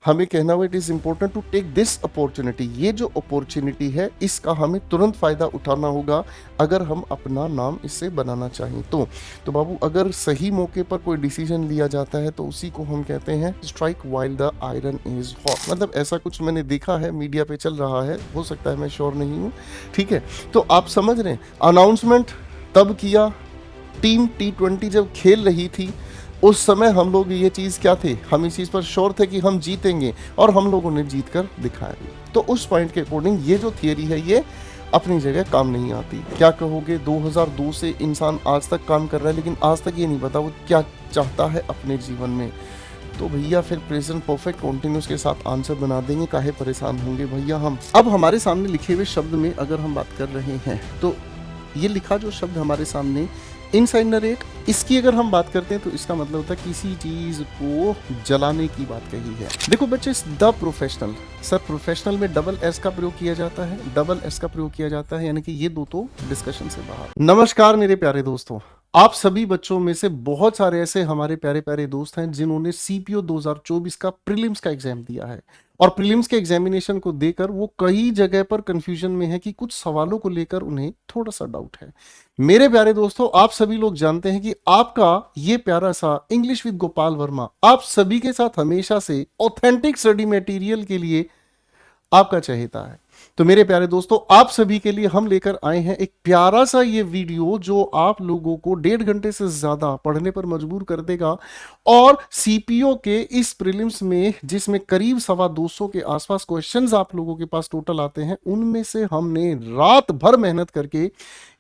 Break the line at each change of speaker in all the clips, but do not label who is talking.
हमें कहना हुआ it is important to take this opportunity. ये जो अपॉर्चुनिटी है इसका हमें तुरंत फ़ायदा उठाना होगा अगर हम अपना नाम इससे बनाना चाहें तो बाबू अगर सही मौके पर कोई डिसीजन लिया जाता है तो उसी को हम कहते हैं strike while the iron is hot. मतलब ऐसा कुछ मैंने देखा है, मीडिया पे चल रहा है, हो सकता है मैं श्योर नहीं हूँ, ठीक है। तो आप समझ रहे हैं, अनाउंसमेंट तब किया टीम T20 जब खेल रही थी, उस समय हम लोग ये चीज़ क्या थे, हम इस चीज़ पर श्योर थे कि हम जीतेंगे और हम लोगों ने जीत कर दिखाया भी। तो उस पॉइंट के अकॉर्डिंग ये जो थियरी है ये अपनी जगह काम नहीं आती। क्या कहोगे, 2002 से इंसान आज तक काम कर रहा है लेकिन आज तक ये नहीं पता वो क्या चाहता है अपने जीवन में। तो भैया फिर प्रेजेंट परफेक्ट कॉन्टिन्यूस के साथ आंसर बना देंगे, काहे परेशान होंगे भैया हम। अब हमारे सामने लिखे हुए शब्द में अगर हम बात कर रहे हैं तो ये लिखा जो शब्द हमारे सामने इनसाइड नरेट, इसकी अगर हम बात करते हैं तो इसका मतलब होता है किसी चीज को जलाने की बात कही है। देखो बच्चे, द प्रोफेशनल, सर प्रोफेशनल में डबल एस का प्रयोग किया जाता है, डबल एस का प्रयोग किया जाता है, यानी कि ये दो तो डिस्कशन से बाहर। नमस्कार मेरे प्यारे दोस्तों, आप सभी बच्चों में से बहुत सारे ऐसे हमारे प्यारे प्यारे दोस्त हैं जिन्होंने सीपीओ 2024 का प्रीलिम्स का एग्जाम दिया है और प्रीलिम्स के एग्जामिनेशन को देकर वो कई जगह पर कंफ्यूजन में है कि कुछ सवालों को लेकर उन्हें थोड़ा सा डाउट है। मेरे प्यारे दोस्तों, आप सभी लोग जानते हैं कि आपका ये प्यारा सा इंग्लिश विद गोपाल वर्मा आप सभी के साथ हमेशा से ऑथेंटिक स्टडी मटेरियल के लिए आपका चहेता है। तो मेरे प्यारे दोस्तों, आप सभी के लिए हम लेकर आए हैं एक प्यारा सा ये वीडियो जो आप लोगों को 1.5 घंटे से ज्यादा पढ़ने पर मजबूर कर देगा। और सीपीओ के इस प्रीलिम्स में जिसमें करीब 225 के आसपास क्वेश्चंस आप लोगों के पास टोटल आते हैं, उनमें से हमने रात भर मेहनत करके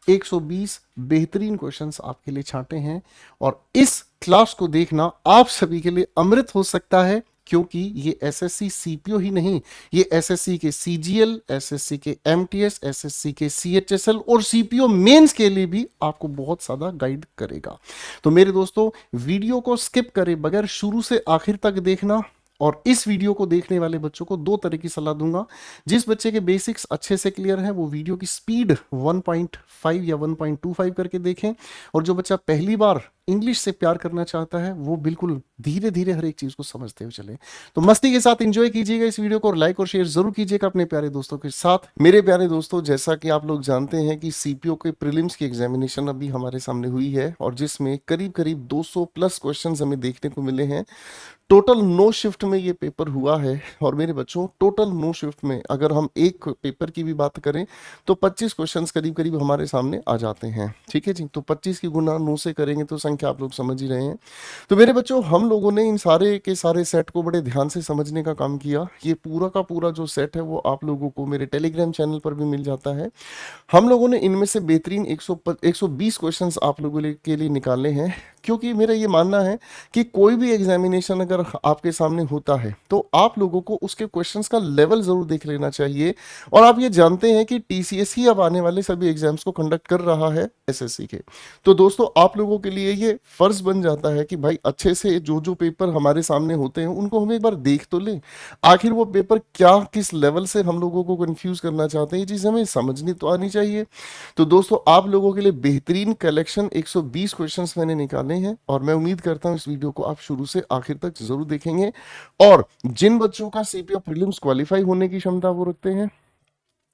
120 बेहतरीन क्वेश्चंस आपके लिए छांटे हैं। और इस क्लास को देखना आप सभी के लिए अमृत हो सकता है, क्योंकि ये एसएससी सीपीओ ही नहीं, ये एसएससी के सीजीएल, एसएससी के एमटीएस, एसएससी के सीएचएसएल और सीपीओ मेंस के लिए भी आपको बहुत ज्यादा गाइड करेगा। तो मेरे दोस्तों, वीडियो को स्किप करे बगैर शुरू से आखिर तक देखना। और इस वीडियो को देखने वाले बच्चों को 2 तरह की सलाह दूंगा। जिस बच्चे के बेसिक्स अच्छे से क्लियर है वो वीडियो की स्पीड 1.5 या 1.25 करके देखें, और जो बच्चा पहली बार इंग्लिश से प्यार करना चाहता है वो बिल्कुल धीरे धीरे हर एक चीज को समझते हुए चले। तो मस्ती के साथ एंजॉय कीजिएगा इस वीडियो को और लाइक और शेयर जरूर कीजिएगा अपने प्यारे दोस्तों के साथ। मेरे प्यारे दोस्तों, जैसा कि आप लोग जानते हैं कि सीपीओ के प्रीलिम्स की एग्जामिनेशन अभी हमारे सामने हुई है और जिसमें करीब करीब 200 प्लस क्वेश्चंस हमें देखने को मिले हैं। टोटल 9 शिफ्ट में ये पेपर हुआ है। और मेरे बच्चों, टोटल 9 शिफ्ट में अगर हम एक पेपर की भी बात करें तो 25 क्वेश्चंस करीब करीब हमारे सामने आ जाते हैं, ठीक है जी। तो 25 की गुना 9 से करेंगे तो संख्या आप लोग समझ ही रहे हैं। तो मेरे बच्चों, हम लोगों ने इन सारे के सारे सेट को बड़े ध्यान से समझने का काम किया। ये पूरा का पूरा जो सेट है वो आप लोगों को मेरे टेलीग्राम चैनल पर भी मिल जाता है। हम लोगों ने इनमें से बेहतरीन 120 क्वेश्चंस आप लोगों के लिए निकाले हैं, क्योंकि मेरा ये मानना है कि कोई भी एग्जामिनेशन अगर आपके सामने होता है तो आप लोगों को उसके क्वेश्चंस का लेवल जरूर देख लेना चाहिए। और आप ये जानते हैं कि टीसीएस ही अब आने वाले सभी एग्जाम्स को कंडक्ट कर रहा है एसएससी के। तो दोस्तों, आप लोगों के लिए ये फर्ज बन जाता है कि भाई अच्छे से जो जो पेपर हमारे सामने होते हैं उनको हम एक बार देख तो लें। आखिर वो पेपर क्या किस लेवल से हम लोगों को कंफ्यूज करना चाहते हैं, ये चीज़ हमें समझनी तो आनी चाहिए। तो दोस्तों, आप लोगों के लिए बेहतरीन कलेक्शन 120 क्वेश्चंस मैंने निकाले हैं और मैं उम्मीद करता हूं इस वीडियो को आप शुरू से आखिर तक जरूर देखेंगे। और जिन बच्चों का सीपीओ प्रीलिम्स क्वालिफाई होने की क्षमता वो रखते हैं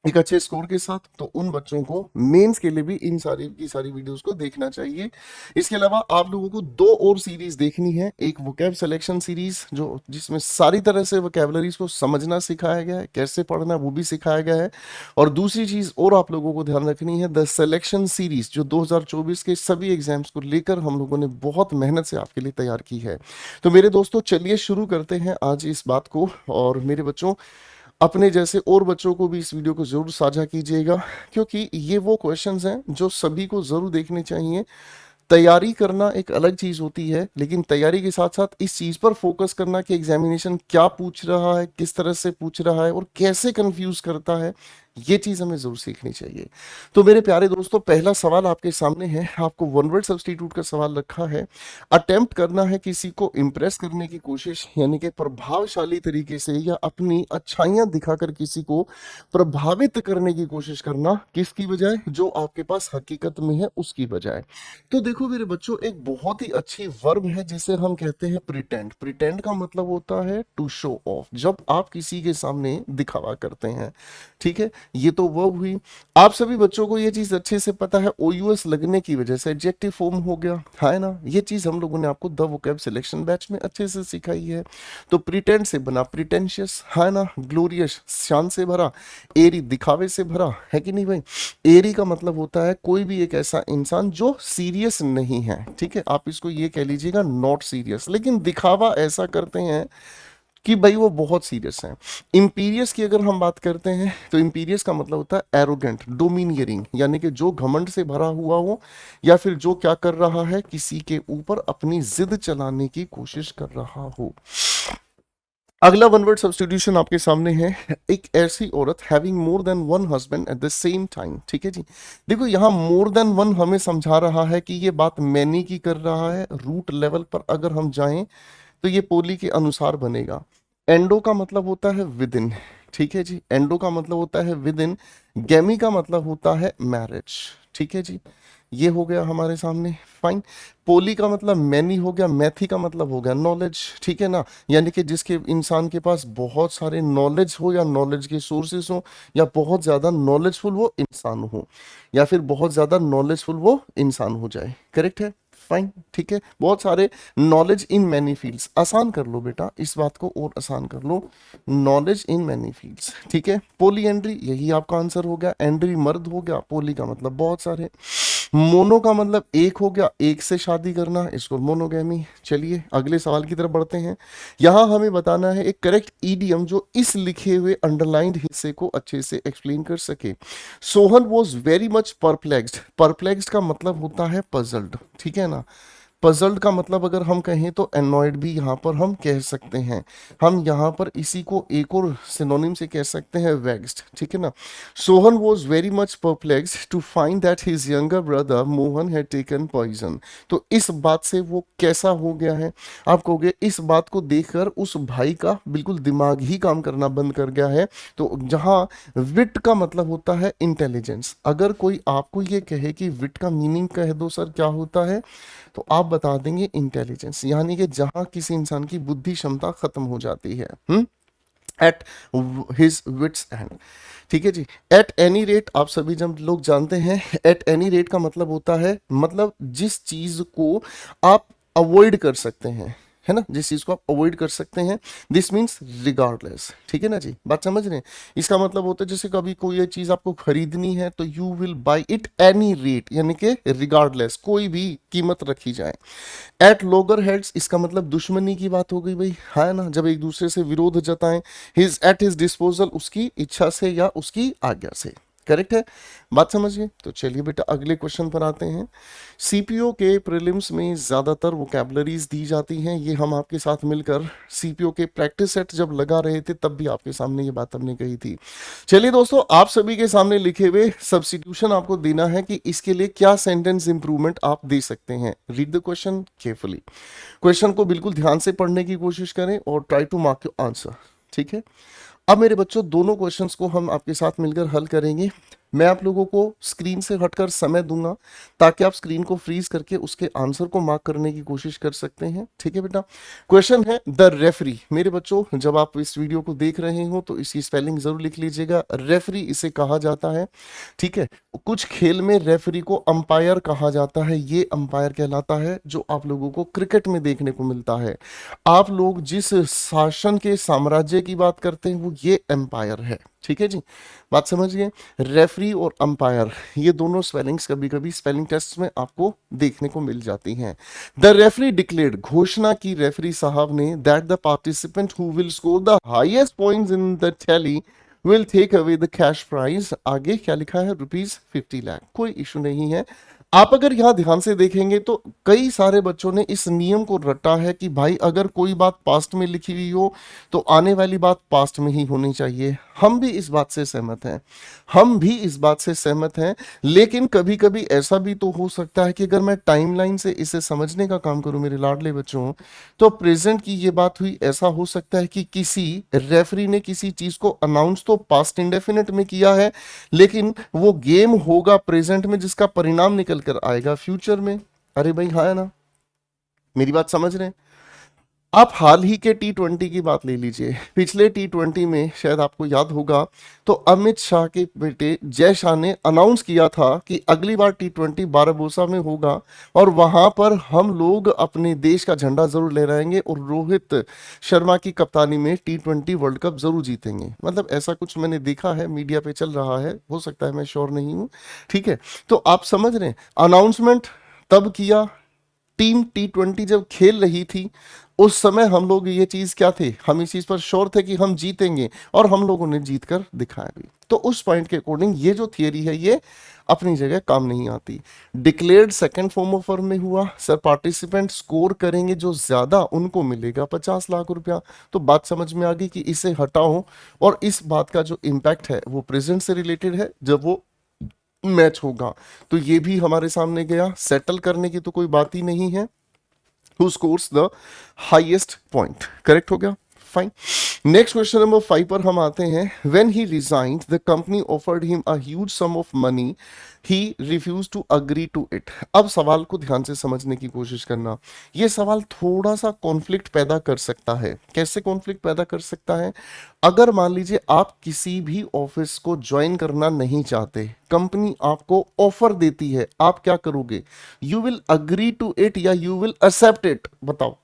एक अच्छे स्कोर के साथ, तो उन बच्चों को मेंस के लिए भी इन सारी की सारी वीडियोस को देखना चाहिए। इसके अलावा आप लोगों को 2 और सीरीज देखनी है। एक वोकैब सिलेक्शन सीरीज जो जिसमें सारी तरह से वोकैबलरीज को समझना सिखाया गया है, कैसे पढ़ना वो भी सिखाया गया है। और दूसरी चीज और आप लोगों को ध्यान रखनी है, द सिलेक्शन सीरीज जो 2024 के सभी एग्जाम्स को लेकर हम लोगों ने बहुत मेहनत से आपके लिए तैयार की है। तो मेरे दोस्तों, चलिए शुरू करते हैं आज इस बात को। और मेरे बच्चों, अपने जैसे और बच्चों को भी इस वीडियो को जरूर साझा कीजिएगा, क्योंकि ये वो क्वेश्चंस हैं जो सभी को जरूर देखने चाहिए। तैयारी करना एक अलग चीज होती है, लेकिन तैयारी के साथ साथ इस चीज पर फोकस करना कि एग्जामिनेशन क्या पूछ रहा है, किस तरह से पूछ रहा है और कैसे कंफ्यूज करता है, ये चीज हमें जरूर सीखनी चाहिए। तो मेरे प्यारे दोस्तों, पहला सवाल आपके सामने है, आपको वन वर्ड सब्स्टिट्यूट का सवाल रखा है। अटेम्प्ट करना है किसी को इम्प्रेस करने की कोशिश, यानी कि प्रभावशाली तरीके से या अपनी अच्छाइयां दिखाकर किसी को प्रभावित करने की कोशिश करना, किसकी बजाय, जो आपके पास हकीकत में है उसकी बजाय। तो देखो मेरे बच्चों, एक बहुत ही अच्छी वर्ब है जिसे हम कहते हैं प्रिटेंड। प्रिटेंड का मतलब होता है टू शो ऑफ, जब आप किसी के सामने दिखावा करते हैं। ठीक है, ये तो वर्ब हुई। आप सभी बच्चों को ये चीज अच्छे से पता है, ओयूएस लगने की वजह से एडजेक्टिव फॉर्म हो गया है ना। ये चीज हम लोगों ने आपको द वोकैब सिलेक्शन बैच में अच्छे से सिखाई है। तो प्रिटेंड से बना प्रिटेंशियस, है ना। ग्लोरियस शान से भरा, एरी दिखावे से भरा, है कि नहीं भाई। एरी का मतलब होता है कोई भी एक ऐसा इंसान जो सीरियस नहीं है। ठीक है, आप इसको ये कह लीजिएगा नॉट सीरियस, लेकिन दिखावा ऐसा करते हैं कि भाई वो बहुत सीरियस हैं। इंपीरियस की अगर हम बात करते हैं तो इंपीरियस का मतलब होता है एरोगेंट, डोमिनियरिंग, यानी कि जो घमंड से भरा हुआ हो, या फिर जो क्या कर रहा है, किसी के ऊपर अपनी जिद चलाने की कोशिश कर रहा हो। अगला वन वर्ड सब्स्टिट्यूशन आपके सामने है, एक ऐसी औरत having more than one husband at the same time. ठीक है जी, देखो यहाँ मोर देन वन हमें समझा रहा है कि ये बात मैनी की कर रहा है। रूट लेवल पर अगर हम जाएं तो ये पोली के अनुसार बनेगा। एंडो का मतलब होता है विद इन। ठीक है जी, एंडो का मतलब होता है विद इन। गैमी का मतलब होता है मैरिज। ठीक है जी, ये हो गया हमारे सामने। फाइन। पोली का मतलब मैनी हो गया, मैथी का मतलब हो गया नॉलेज। ठीक है ना, यानी कि जिसके इंसान के पास बहुत सारे नॉलेज हो, या नॉलेज के सोर्सेस हो, या बहुत ज्यादा नॉलेजफुल वो इंसान हो, या फिर बहुत ज्यादा नॉलेजफुल वो इंसान हो जाए। करेक्ट है, फाइन। ठीक है, बहुत सारे नॉलेज इन मैनी फील्ड्स। आसान कर लो बेटा, इस बात को और आसान कर लो, नॉलेज इन मैनी फील्ड्स। ठीक है, पोली एंड्री, यही आपका आंसर हो गया। एंड्री मर्द हो गया, पोली का मतलब बहुत सारे। मोनो का मतलब एक हो गया, एक से शादी करना, इसको मोनोगैमी। चलिए अगले सवाल की तरफ बढ़ते हैं। यहां हमें बताना है एक करेक्ट ईडियम जो इस लिखे हुए अंडरलाइंड हिस्से को अच्छे से एक्सप्लेन कर सके। Sohan was very much perplexed. Perplexed का मतलब होता है पजल्ड। ठीक है ना, पजल्ड का मतलब अगर हम कहें तो एनॉयड भी यहाँ पर हम कह सकते हैं। हम यहाँ पर इसी को एक और सिनोनिम से कह सकते हैं वेक्स्ड। ठीक है ना। Sohan was very much perplexed to find that his younger brother Mohan had taken poison. तो इस बात से वो कैसा हो गया है, आप कहोगे इस बात को देखकर उस भाई का बिल्कुल दिमाग ही काम करना बंद कर गया है। तो जहाँ विट का मतलब होता है इंटेलिजेंस, अगर कोई आपको ये कहे कि विट का मीनिंग कह दो सर क्या होता है, तो आप बता देंगे इंटेलिजेंस, यानी कि जहां किसी इंसान की बुद्धि क्षमता खत्म हो जाती है। At his wits end. ठीक है जी, एट एनी रेट, आप सभी जब लोग जानते हैं एट एनी रेट का मतलब होता है, मतलब जिस चीज को आप अवॉइड कर सकते हैं, है ना, जिस चीज को आप अवॉइड कर सकते हैं। This means regardless. ठीक है ना जी, बात समझ रहे हैं। इसका मतलब होता है जैसे कभी कोई चीज आपको खरीदनी है तो you will by it any rate, यानी कि रिगार्डलेस, कोई भी कीमत रखी जाए। एट लोगर हेड्स, इसका मतलब दुश्मनी की बात हो गई भाई, है ना, जब एक दूसरे से विरोध जताएं। हिज एट हिज डिस्पोजल, उसकी इच्छा से या उसकी आज्ञा से। करेक्ट है, बात समझिए। तो चलिए बेटा अगले क्वेश्चन पर आते हैं। सीपीओ के प्रीलिम्स में ज्यादातर वोकैबुलरीज दी जाती हैं, ये हम आपके साथ मिलकर सीपीओ के प्रैक्टिस सेट जब लगा रहे थे तब भी आपके सामने ये बात हमने कही थी। चलिए दोस्तों, आप सभी के सामने लिखे हुए सब्स्टिट्यूशन आपको देना है कि इसके लिए क्या सेंटेंस इंप्रूवमेंट आप दे सकते हैं। Read the question carefully, question को बिल्कुल ध्यान से पढ़ने की कोशिश करें और try to mark your answer. ठीक है, अब मेरे बच्चों दोनों क्वेश्चंस को हम आपके साथ मिलकर हल करेंगे। मैं आप लोगों को स्क्रीन से हटकर समय दूंगा ताकि आप स्क्रीन को फ्रीज करके उसके आंसर को मार्क करने की कोशिश कर सकते हैं। ठीक है बेटा, क्वेश्चन है द रेफरी। मेरे बच्चों जब आप इस वीडियो को देख रहे हो तो इसकी स्पेलिंग जरूर लिख लीजिएगा। रेफरी इसे कहा जाता है। ठीक है, कुछ खेल में रेफरी को अंपायर कहा जाता है, ये अंपायर कहलाता है जो आप लोगों को क्रिकेट में देखने को मिलता है। आप लोग जिस शासन के साम्राज्य की बात करते हैं वो ये एम्पायर है। ठीक है जी, बात समझिए। रेफरी और अंपायर ये दोनों स्पेलिंग्स कभी कभी स्पेलिंग टेस्ट में आपको देखने को मिल जाती हैं। द रेफरी डिक्लेयर्ड, घोषणा की रेफरी साहब ने, that the participant who will score the highest points in the tally will take away the cash prize. आगे क्या लिखा है, ₹50 लाख। कोई इशू नहीं है, आप अगर यहाँ ध्यान से देखेंगे तो कई सारे बच्चों ने इस नियम को रटा है कि भाई अगर कोई बात पास्ट में लिखी हुई हो तो आने वाली बात पास्ट में ही होनी चाहिए। हम भी इस बात से सहमत हैं, हम भी इस बात से सहमत हैं। लेकिन कभी कभी ऐसा भी तो हो सकता है कि अगर मैं टाइमलाइन से इसे समझने का काम करूं मेरे लाडले बच्चों, तो प्रेजेंट की ये बात हुई, ऐसा हो सकता है कि किसी रेफरी ने किसी चीज को अनाउंस तो पास्ट इंडेफिनिट में किया है, लेकिन वो गेम होगा प्रेजेंट में जिसका परिणाम निकल कर आएगा फ्यूचर में। अरे भाई हाँ है ना, मेरी बात समझ रहे हैं? आप हाल ही के T20 की बात ले लीजिए, पिछले T20 में शायद आपको याद होगा, तो अमित शाह के बेटे जय शाह ने अनाउंस किया था कि अगली बार T20 बाराबोसा में होगा और वहां पर हम लोग अपने देश का झंडा जरूर लहराएंगे और रोहित शर्मा की कप्तानी में T20 वर्ल्ड कप जरूर जीतेंगे। मतलब ऐसा कुछ मैंने देखा है, मीडिया पे चल रहा है, हो सकता है मैं श्योर नहीं हूँ। ठीक है, तो आप समझ रहे हैं, अनाउंसमेंट तब किया, टीम T20 जब खेल रही थी उस समय हम लोग ये चीज क्या थे, हम इस चीज पर श्योर थे कि हम जीतेंगे और हम लोगों ने जीत कर दिखाया भी। तो उस पॉइंट के अकॉर्डिंग ये जो थियरी है ये अपनी जगह काम नहीं आती। डिक्लेयर्ड सेकंड फॉर्म ऑफर में हुआ सर, पार्टिसिपेंट स्कोर करेंगे जो ज्यादा उनको मिलेगा 50 लाख रुपया। तो बात समझ में आ गई कि इसे हटाओ और इस बात का जो इम्पैक्ट है वो प्रेजेंट से रिलेटेड है जब वो मैच होगा। तो ये भी हमारे सामने गया, सेटल करने की तो कोई बात ही नहीं है। Who scores the highest point, correct हो गया, फाइन। नेक्स्ट क्वेश्चन नंबर 5 पर हम आते हैं। When he resigned the company offered him a huge sum of money, he refuse to agree to it. अब सवाल को ध्यान से समझने की कोशिश करना, ये सवाल थोड़ा सा कॉन्फ्लिक्ट पैदा कर सकता है। कैसे कॉन्फ्लिक्ट पैदा कर सकता है? अगर मान लीजिए आप किसी भी ऑफिस को ज्वाइन करना नहीं चाहते, कंपनी आपको ऑफर देती है, आप क्या करोगे? You will agree to it या यू विल एक्सेप्ट इट? बताओ।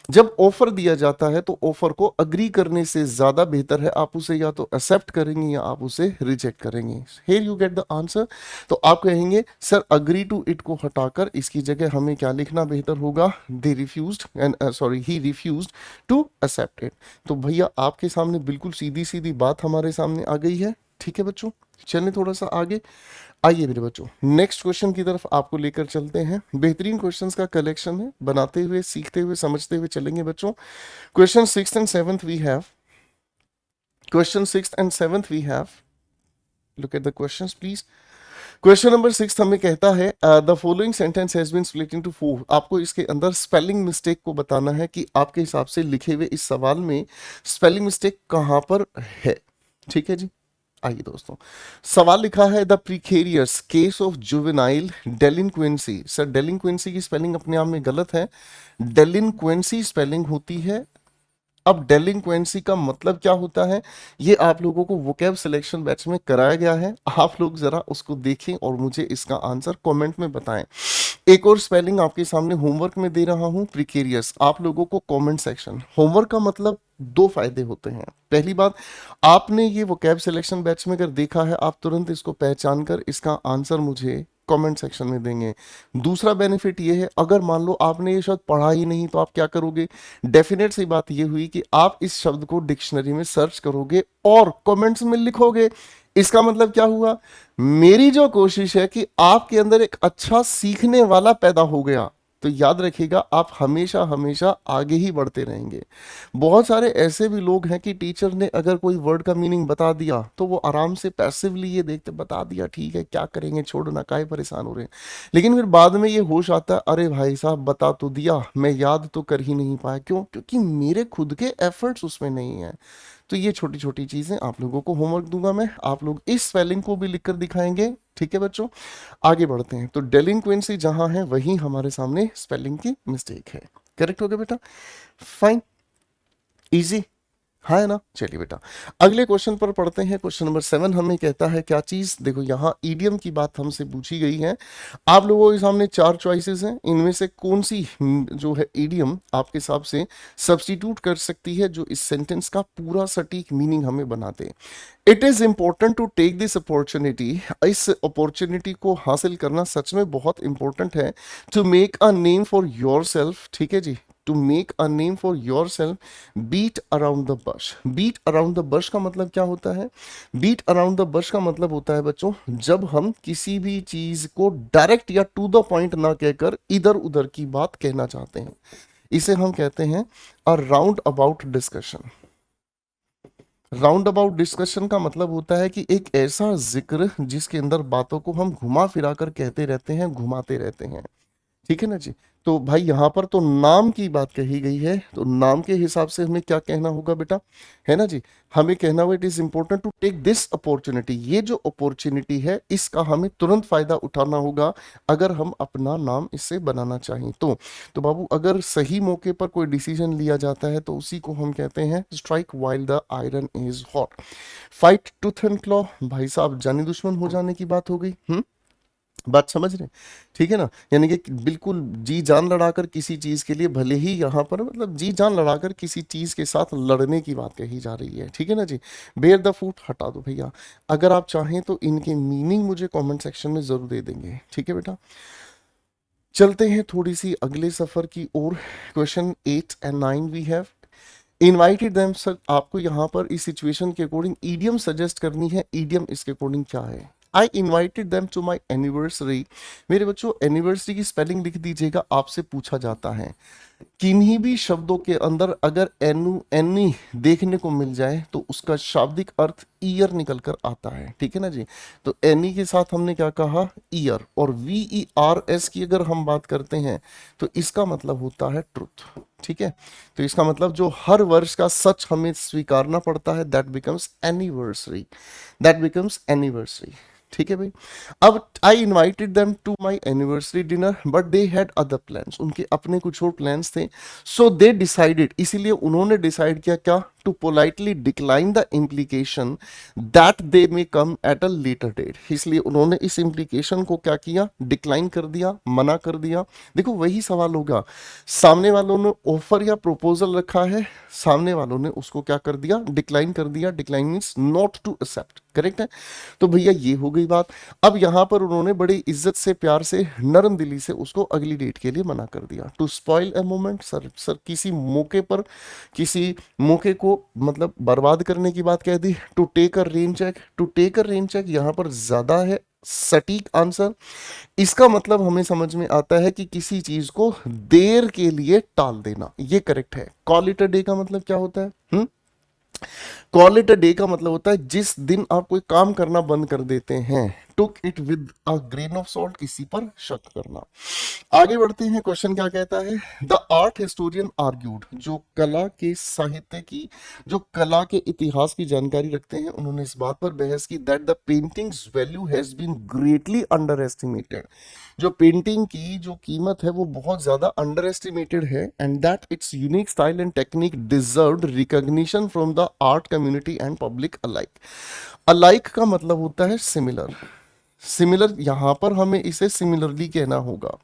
जब ऑफर दिया जाता है तो ऑफर को अग्री करने से ज्यादा बेहतर है आप उसे या तो एक्सेप्ट करेंगे या आप उसे रिजेक्ट करेंगे। Here you get the answer. तो आप कहेंगे सर अग्री टू इट को हटाकर इसकी जगह हमें क्या लिखना बेहतर होगा? They refused and sorry he refused to accept it. तो भैया आपके सामने बिल्कुल सीधी सीधी बात हमारे सामने आ गई है। ठीक है बच्चों, चलें थोड़ा सा आगे। आइए मेरे बच्चों नेक्स्ट क्वेश्चन की तरफ आपको लेकर चलते हैं। बेहतरीन क्वेश्चंस का कलेक्शन है, बनाते हुए सीखते हुए समझते हुए चलेंगे बच्चों। Question 6th and 7th we have, question 6th and 7th we have, look at the questions please. Question number 6 हमें कहता है the following sentence has been split into 4। आपको इसके अंदर स्पेलिंग मिस्टेक को बताना है कि आपके हिसाब से लिखे हुए इस सवाल में स्पेलिंग मिस्टेक कहां पर है। ठीक है जी, आइए दोस्तों, सवाल लिखा है the precarious case of juvenile delinquency. Sir delinquency की स्पेलिंग अपने आप में गलत है, डेलिंक्वेंसी स्पेलिंग होती है। अब डेलिंक्वेंसी का मतलब क्या होता है ये आप लोगों को वोकैब सिलेक्शन बैच में कराया गया है, आप लोग जरा उसको देखें और मुझे इसका आंसर कमेंट में बताएं। एक और स्पेलिंग आपके सामने होमवर्क में दे रहा हूं, प्रिकेरियस, आप लोगों को कमेंट सेक्शन। होमवर्क का मतलब दो फायदे होते हैं। पहली बात, आपने ये वोकैब सिलेक्शन बैच में अगर देखा है आप तुरंत इसको पहचान कर इसका आंसर मुझे कमेंट सेक्शन में देंगे। दूसरा बेनिफिट ये है, अगर मान लो आपने ये शब्द पढ़ा ही नहीं तो आप क्या करोगे? डेफिनेट सी बात ये हुई कि आप इस शब्द को डिक्शनरी में सर्च करोगे और कमेंट्स में लिखोगे। इसका मतलब क्या हुआ? मेरी जो कोशिश है कि आपके अंदर एक अच्छा सीखने वाला पैदा हो गया। तो याद रखिएगा आप हमेशा हमेशा आगे ही बढ़ते रहेंगे। बहुत सारे ऐसे भी लोग हैं कि टीचर ने अगर कोई वर्ड का मीनिंग बता दिया तो वो आराम से पैसिवली ये देखते, बता दिया ठीक है क्या करेंगे, छोड़ो ना, काहे परेशान हो रहे हैं। लेकिन फिर बाद में ये होश आता है, अरे भाई साहब बता तो दिया, मैं याद तो कर ही नहीं पाया। क्यों? क्योंकि मेरे खुद के एफर्ट्स उसमें नहीं है। तो ये छोटी छोटी चीजें आप लोगों को होमवर्क दूंगा मैं, आप लोग इस स्पेलिंग को भी लिखकर दिखाएंगे। ठीक है बच्चों, आगे बढ़ते हैं। तो डेलिंक्वेंसी जहां है वहीं हमारे सामने स्पेलिंग की मिस्टेक है। करेक्ट हो गया बेटा, फाइन, इजी, हाँ है ना। चलिए बेटा अगले क्वेश्चन पर पढ़ते हैं। क्वेश्चन नंबर 7 हमें कहता है क्या चीज? देखो यहाँ ईडियम की बात हमसे पूछी गई है। आप लोगों के सामने 4 चॉइसेस हैं, इनमें से कौन सी जो है ईडियम आपके हिसाब से सब्स्टिट्यूट कर सकती है जो इस सेंटेंस का पूरा सटीक मीनिंग हमें बना दे। It is important to take this opportunity. इस अपॉर्चुनिटी को हासिल करना सच में बहुत इंपॉर्टेंट है। To make a name for yourself, ठीक है जी, to make a name for yourself, beat around the bush. Beat around the bush का मतलब क्या होता है? बीट अराउंड द बश का मतलब होता है बच्चों, जब हम किसी भी चीज को डायरेक्ट या टू द पॉइंट ना कहकर इधर उधर की बात कहना चाहते हैं, इसे हम कहते हैं अ round about discussion. Round about discussion का मतलब होता है कि एक ऐसा जिक्र जिसके अंदर बातों को हम घुमा फिरा कर कहते रहते हैं, घुमाते रहते हैं। ठीक है ना जी। तो भाई यहाँ पर तो नाम की बात कही गई है, तो नाम के हिसाब से हमें क्या कहना होगा बेटा, है ना जी। हमें कहना होगा it is important to take this opportunity. ये जो अपॉर्चुनिटी है इसका हमें तुरंत फायदा उठाना होगा अगर हम अपना नाम इससे बनाना चाहें तो बाबू अगर सही मौके पर कोई डिसीजन लिया जाता है तो उसी को हम कहते हैं strike while the iron is hot. Fight tooth and claw, भाई साहब जानी दुश्मन हो जाने की बात हो गई। बात समझ रहे हैं? ठीक है ना, यानी कि बिल्कुल जी जान लड़ाकर किसी चीज के लिए, भले ही यहाँ पर मतलब जी जान लड़ाकर किसी चीज के साथ लड़ने की बात कही जा रही है। ठीक है ना जी। बेयर द फूट हटा दो भैया। अगर आप चाहें तो इनके मीनिंग मुझे कमेंट सेक्शन में जरूर दे देंगे। ठीक है बेटा, चलते हैं थोड़ी सी अगले सफर की ओर। Question 8 and 9 we have invited them. Sir आपको यहाँ पर इस सिचुएशन के अकॉर्डिंग ईडियम सजेस्ट करनी है। ईडियम इसके अकॉर्डिंग क्या है? I invited them to my anniversary. मेरे बच्चों एनिवर्सरी की स्पेलिंग लिख दीजिएगा, आपसे पूछा जाता है किन्हीं भी शब्दों के अंदर अगर एनु एनी देखने को मिल जाए तो उसका शाब्दिक अर्थ ईयर निकल कर आता है। ठीक है ना जी। तो एनी के साथ हमने क्या कहा? ईयर। और VERS की अगर हम बात करते हैं तो इसका मतलब होता है ट्रुथ। ठीक है, तो इसका मतलब जो हर वर्ष का सच हमें स्वीकारना पड़ता है, that becomes anniversary. That becomes anniversary. ठीक है भाई। अब I invited them to my anniversary dinner but they had other plans. उनके अपने कुछ और प्लान्स थे। सो दे डिसाइडेड, इसीलिए उन्होंने डिसाइड किया क्या? To politely decline the implication that they may come at a later date. इसलिए उन्होंने इस इम्प्लीकेशन को क्या किया? डिक्लाइन कर दिया, मना कर दिया। देखो वही सवाल होगा, सामने वालों ने ऑफर या प्रोपोजल रखा है, सामने वालों ने उसको क्या कर दिया? डिक्लाइन कर दिया। Decline means not to accept. Correct है। तो भैया ये हो गई बात। अब यहां पर उन्होंने बड़ी इज्जत से, प्यार से, नरम दिली से उसको अगली डेट के लिए मना कर दिया। To spoil a moment. Sir किसी मौके पर, किसी मौके को मतलब बर्बाद करने की बात कह दी। To take a rain check. To take a rain check यहां पर ज्यादा है सटीक आंसर। इसका मतलब हमें समझ में आता है कि किसी चीज को देर के लिए टाल देना, ये करेक्ट है। कॉल इट अ डे का मतलब क्या होता है? कॉल इट अ डे का मतलब होता है जिस दिन आप कोई काम करना बंद कर देते हैं। Took it with a grain of salt, किसी पर शक करना। आगे बढ़ते हैं। क्वेश्चन क्या कहता है? द आर्ट हिस्टोरियन आर्ग्यूड, जो कला के साहित्य की, जो कला के इतिहास की जानकारी रखते हैं, उन्होंने इस बात पर बहस की that the painting's value has been greatly underestimated. जो पेंटिंग की जो कीमत है वो बहुत ज्यादा अंडर एस्टिमेटेड है। And that its unique style and technique deserved recognition from the art community and public alike. Alike का मतलब होता है सिमिलर। सिमिलर यहां पर हमें इसे सिमिलरली कहना होगा।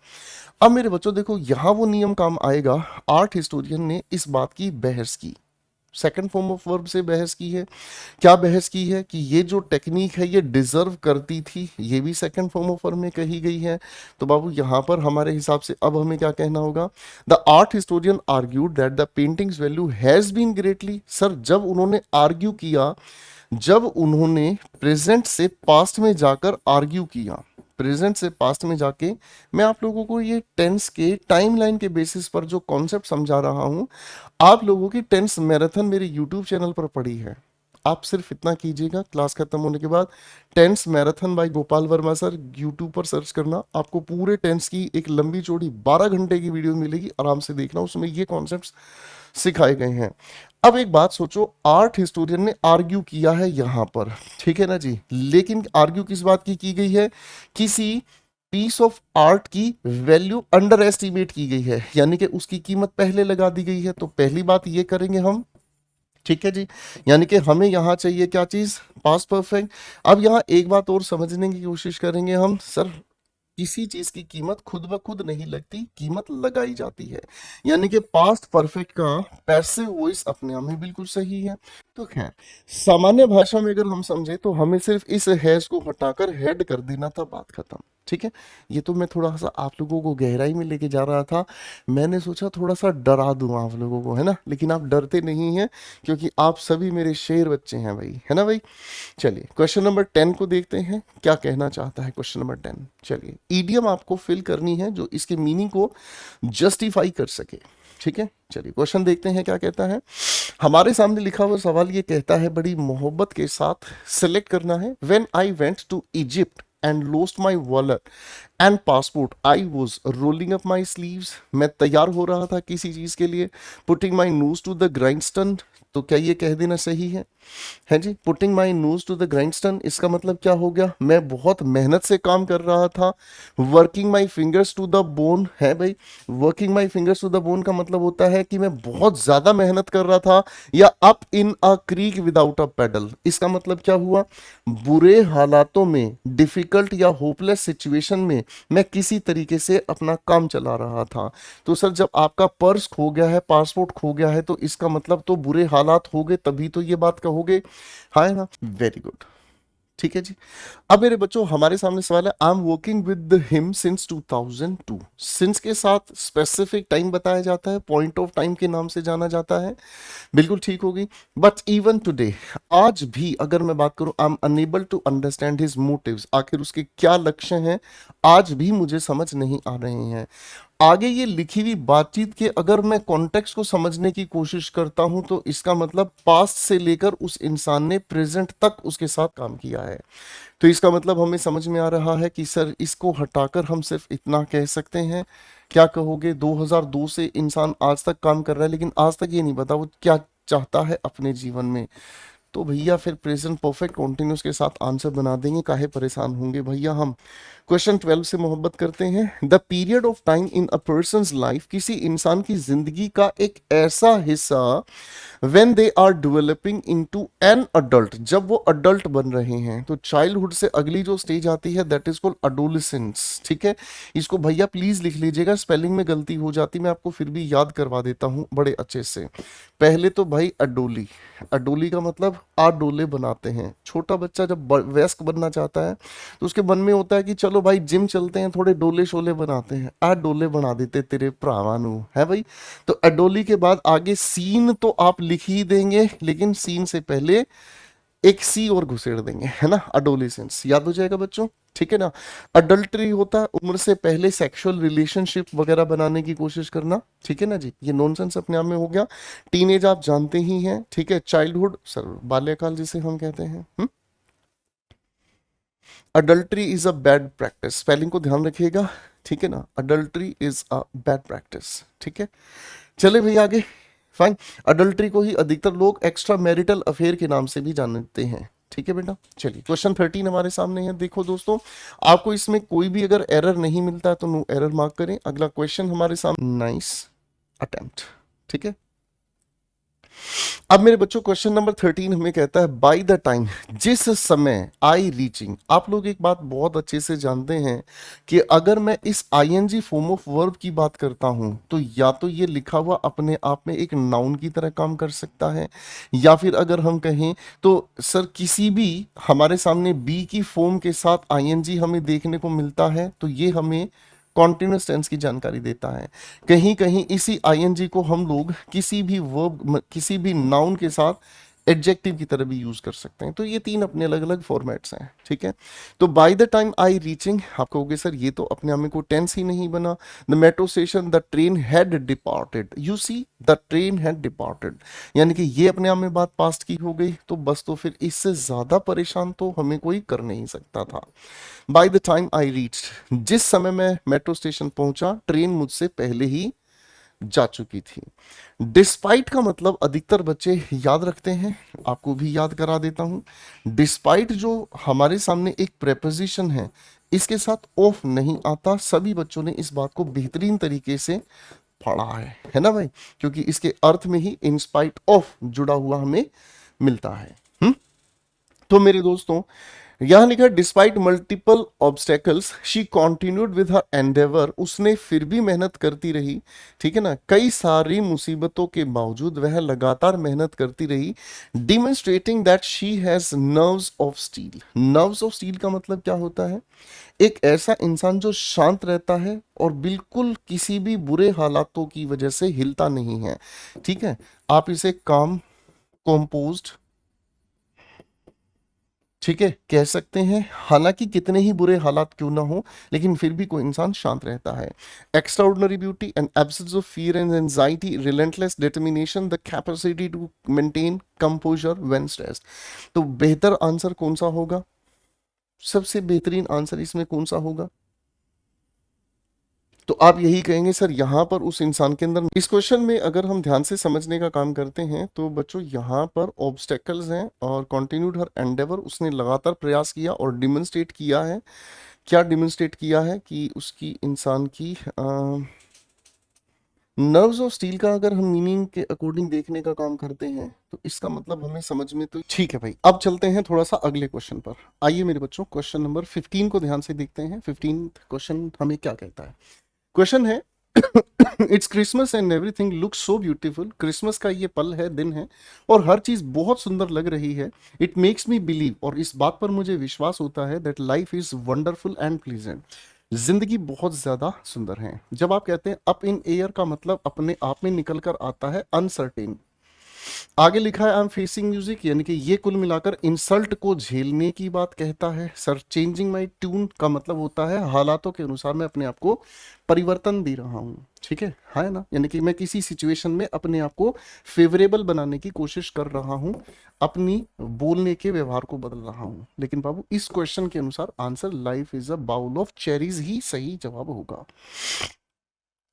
अब मेरे बच्चों देखो यहां वो नियम काम आएगा। आर्ट हिस्टोरियन ने इस बात की बहस की, सेकंड फॉर्म ऑफ वर्ब से बहस की है। क्या बहस की है? कि ये जो टेक्निक है ये डिजर्व करती थी, ये भी सेकंड फॉर्म ऑफ वर्ब में कही गई है। तो बाबू यहां पर हमारे हिसाब से अब हमें क्या कहना होगा? The art historian argued that the painting's value has been greatly. Sir जब उन्होंने आर्ग्यू किया, जब उन्होंने प्रेजेंट से पास्ट में जाकर आर्ग्यू किया, प्रेजेंट से पास्ट में जाके, मैं आप लोगों को ये टेंस के टाइमलाइन के बेसिस पर जो कॉन्सेप्ट समझा रहा हूं, आप लोगों की टेंस मैराथन मेरे यूट्यूब चैनल पर पड़ी है। आप सिर्फ इतना कीजिएगा, क्लास खत्म होने के बाद tense marathon by Gopal Verma sir YouTube पर सर्च करना, आपको पूरे टेंस की एक लंबी चौड़ी 12 घंटे की वीडियो मिलेगी, आराम से देखना, उसमें ये कॉन्सेप्ट्स सिखाए गए हैं। अब एक बात सोचो, आर्ट हिस्टोरियन ने आर्ग्यू किया है यहां पर, ठीक है ना जी, लेकिन आर्ग्यू किस बात की गई है? किसी पीस ऑफ आर्ट की वैल्यू अंडर एस्टिमेट की गई है, यानी कि उसकी कीमत पहले लगा दी गई है। तो पहली बात ये करेंगे हम, ठीक है जी, यानी कि हमें यहां चाहिए क्या चीज? Past perfect. अब यहां एक बात और समझने की कोशिश करेंगे हम, सर किसी चीज की कीमत खुद ब खुद नहीं लगती, कीमत लगाई जाती है, यानी कि पास्ट परफेक्ट का पैसिव वॉइस अपने आप में बिल्कुल सही है। तो खैर सामान्य भाषा में अगर हम समझे तो हमें सिर्फ इस हैज को हटाकर हेड कर देना था, बात खत्म। ठीक है, ये तो मैं थोड़ा सा आप लोगों को गहराई में लेके जा रहा था। मैंने सोचा थोड़ा सा डरा दूं आप लोगों को, है ना, लेकिन आप डरते नहीं हैं क्योंकि आप सभी मेरे शेर बच्चे हैं भाई, है ना भाई। चलिए क्वेश्चन नंबर 10 को देखते हैं, क्या कहना चाहता है क्वेश्चन नंबर 10। चलिए, ईडियम आपको फिल करनी है जो इसके मीनिंग को जस्टिफाई कर सके। ठीक है, चलिए क्वेश्चन देखते हैं क्या कहता है। हमारे सामने लिखा हुआ सवाल ये कहता है, बड़ी मोहब्बत के साथ सेलेक्ट करना है। When I went to Egypt and lost my wallet and passport I was rolling up my sleeves. मैं तैयार हो रहा था किसी चीज के लिए। Putting my nose to the grindstone, तो क्या ये कह देना सही है जी। Putting my nose to the grindstone इसका मतलब क्या हो गया, मैं बहुत मेहनत से काम कर रहा था। Working my fingers to the bone है भाई, working my fingers to the bone का मतलब होता है कि मैं बहुत ज्यादा मेहनत कर रहा था। या up in a creek without a pedal, इसका मतलब क्या हुआ, बुरे हालातों में, डिफिकल्ट या होपलेस सिचुएशन में मैं किसी तरीके से अपना काम चला रहा था। तो सर जब आपका पर्स खो गया है, पासपोर्ट खो गया है, तो इसका मतलब तो बुरे हालात हो गए, तभी तो ये बात कहोगे, हाँ ना। वेरी गुड, ठीक है जी। अब मेरे बच्चों हमारे सामने सवाल है, I am working with him since 2002। Since के साथ स्पेसिफिक टाइम बताया जाता है, पॉइंट ऑफ टाइम के नाम से जाना जाता है, बिल्कुल ठीक होगी। बट इवन टुडे, आज भी अगर मैं बात करूं, I am unable to understand his motives, आखिर उसके क्या लक्ष्य हैं, आज भी मुझे समझ नहीं आ रहे हैं। आगे ये लिखी हुई बातचीत के अगर मैं कॉन्टेक्स्ट को समझने की कोशिश करता हूं तो इसका मतलब पास्ट से लेकर उस इंसान ने प्रेजेंट तक उसके साथ काम किया है। तो इसका मतलब हमें समझ में आ रहा है कि सर इसको हटाकर हम सिर्फ इतना कह सकते हैं, क्या कहोगे, 2002 से इंसान आज तक काम कर रहा है, लेकिन आज तक ये नहीं पता वो क्या चाहता है अपने जीवन में। तो भैया फिर प्रेजेंट परफेक्ट कॉन्टिन्यूस के साथ आंसर बना देंगे, काहे परेशान होंगे भैया हम। क्वेश्चन 12 से मोहब्बत करते हैं। The period of time in a person's life, किसी इंसान की जिंदगी का एक ऐसा हिस्सा, when they are developing into an adult, जब वो अडल्ट बन रहे हैं। तो चाइल्डहुड से अगली जो स्टेज आती है दैट इज कॉल्ड अडोलिसेंस। ठीक है, इसको भैया प्लीज लिख लीजिएगा, स्पेलिंग में गलती हो जाती, मैं आपको फिर भी याद करवा देता हूं बड़े अच्छे से। पहले तो भाई अडोली, अडोली का मतलब आडोले बनाते हैं। छोटा बच्चा जब वयस्क बनना चाहता है तो उसके मन में होता है कि चलो भाई जिम चलते हैं, थोड़े डोले शोले बनाते हैं, आडोले बना देते तेरे भरावानू, है भाई। तो अडोली के बाद आगे सीन तो आप लिख ही देंगे, लेकिन सीन से पहले एक सी और घुसेड़ देंगे, है ना, अडोलिसेंस, याद हो जाएगा बच्चों, ठीक है ना। अडल्ट्री होता है उम्र से पहले सेक्सुअल रिलेशनशिप वगैरह बनाने की कोशिश करना, ठीक है ना जी, ये नॉनसेंस अपने आप में हो गया। टीनेज आप जानते ही हैं, ठीक है। चाइल्डहुड सर बाल्यकाल जिसे हम कहते हैं। Adultery is a bad practice, spelling को ध्यान रखिएगा, ठीक है ना, adultery is a bad practice, ठीक है। चले भैया आगे, फाइन। अडल्ट्री को ही अधिकतर लोग एक्स्ट्रा मैरिटल अफेयर के नाम से भी जानते हैं, ठीक है बेटा। चलिए क्वेश्चन 13 हमारे सामने है, देखो दोस्तों, आपको इसमें कोई भी अगर एरर नहीं मिलता है तो नो एरर मार्क करें। अगला क्वेश्चन हमारे सामने, नाइस अटेम्प्ट, ठीक है। अब मेरे बच्चों क्वेश्चन नंबर 13 हमें कहता है, बाय द टाइम, जिस समय, आई रीचिंग। आप लोग एक बात बहुत अच्छे से जानते हैं कि अगर मैं इस आईएनजी फॉर्म ऑफ वर्ब की बात करता हूं तो या तो ये लिखा हुआ अपने आप में एक नाउन की तरह काम कर सकता है, या फिर अगर हम कहें तो सर किसी भी हमारे सामने बी की फॉर्म के साथ आईएनजी हमें देखने को मिलता है तो ये हमें कॉन्टिन्यूस टेंस की जानकारी देता है। कहीं कहीं इसी आईएनजी को हम लोग किसी भी वर्ब, किसी भी नाउन के साथ एडजेक्टिव की तरह भी यूज कर सकते हैं। तो ये तीन अपने अलग अलग फॉर्मेट्स हैं, ठीक है। तो by the time I reaching, आप कहोगे सर ये तो अपने आप में कोई टेंस ही नहीं बना। The metro station, the train had departed, you see the train had departed, यानी कि ये अपने आप में बात पास्ट की हो गई। तो बस तो फिर इससे ज्यादा परेशान तो हमें कोई कर नहीं सकता था। By the time I reach, जिस समय मैं मेट्रो स्टेशन पहुंचा ट्रेन मुझसे पहले ही जा चुकी थी। डिस्पाइट का मतलब अधिकतर बच्चे याद रखते हैं, आपको भी याद करा देता हूं। डिस्पाइट जो हमारे सामने एक प्रेपोजिशन है, इसके साथ ऑफ नहीं आता। सभी बच्चों ने इस बात को बेहतरीन तरीके से पढ़ा है ना भाई, क्योंकि इसके अर्थ में ही इन स्पाइट ऑफ जुड़ा हुआ हमें मिलता है। तो मेरे दोस्तों यहां लिखा despite multiple obstacles she continued with her Endeavour, उसने फिर भी मेहनत करती रही, ठीक है ना, कई सारी मुसीबतों के बावजूद वह लगातार मेहनत करती रही, demonstrating that she has nerves of steel. Nerves of steel का मतलब क्या होता है? एक ऐसा इंसान जो शांत रहता है और बिल्कुल किसी भी बुरे हालातों की वजह से हिलता नहीं है, ठीक है, आप इसे काम, कॉम्पोज्ड, ठीक है, कह सकते हैं। हालांकि कितने ही बुरे हालात क्यों ना हो, लेकिन फिर भी कोई इंसान शांत रहता है। Extraordinary beauty and absence of fear and anxiety, relentless determination, the capacity to maintain composure when stressed. तो बेहतर आंसर कौन सा होगा? सबसे बेहतरीन आंसर इसमें कौन सा होगा? तो आप यही कहेंगे सर यहाँ पर उस इंसान के अंदर। इस क्वेश्चन में अगर हम ध्यान से समझने का काम करते हैं तो बच्चों यहाँ पर ऑब्स्टेकल्स हैं और कॉन्टिन्यूड हर एंडेवर, उसने लगातार प्रयास किया और डिमोन्स्ट्रेट किया है। क्या डिमोन्स्ट्रेट किया है? कि उसकी इंसान की नर्व्स ऑफ स्टील का अगर हम मीनिंग के अकॉर्डिंग देखने का काम करते हैं तो इसका मतलब हमें समझ में तो ठीक है भाई। अब चलते हैं थोड़ा सा अगले क्वेश्चन पर। आइए मेरे बच्चों, क्वेश्चन नंबर 15 को ध्यान से देखते हैं। 15 क्वेश्चन हमें क्या कहता है? क्वेश्चन है it's Christmas and everything looks so beautiful. Christmas का ये पल है, दिन है, और हर चीज बहुत सुंदर लग रही है। इट मेक्स मी बिलीव, और इस बात पर मुझे विश्वास होता है, that life is wonderful and pleasant. जिंदगी बहुत ज्यादा सुंदर है। जब आप कहते हैं अप इन एयर का मतलब अपने आप में निकल कर आता है अनसर्टेन। आगे लिखा है आई एम फेसिंग म्यूजिक, यानी कि ये कुल मिलाकर इंसल्ट को झेलने की बात कहता है। सर चेंजिंग माई ट्यून का मतलब होता है हालातों के अनुसार मैं अपने आप को परिवर्तन दे रहा हूँ, ठीक है ना, यानी कि मैं किसी सिचुएशन में अपने आप को फेवरेबल बनाने की कोशिश कर रहा हूँ, अपनी बोलने के व्यवहार को बदल रहा हूँ। लेकिन बाबू इस क्वेश्चन के अनुसार answer life is a bowl of cherries ही सही जवाब होगा।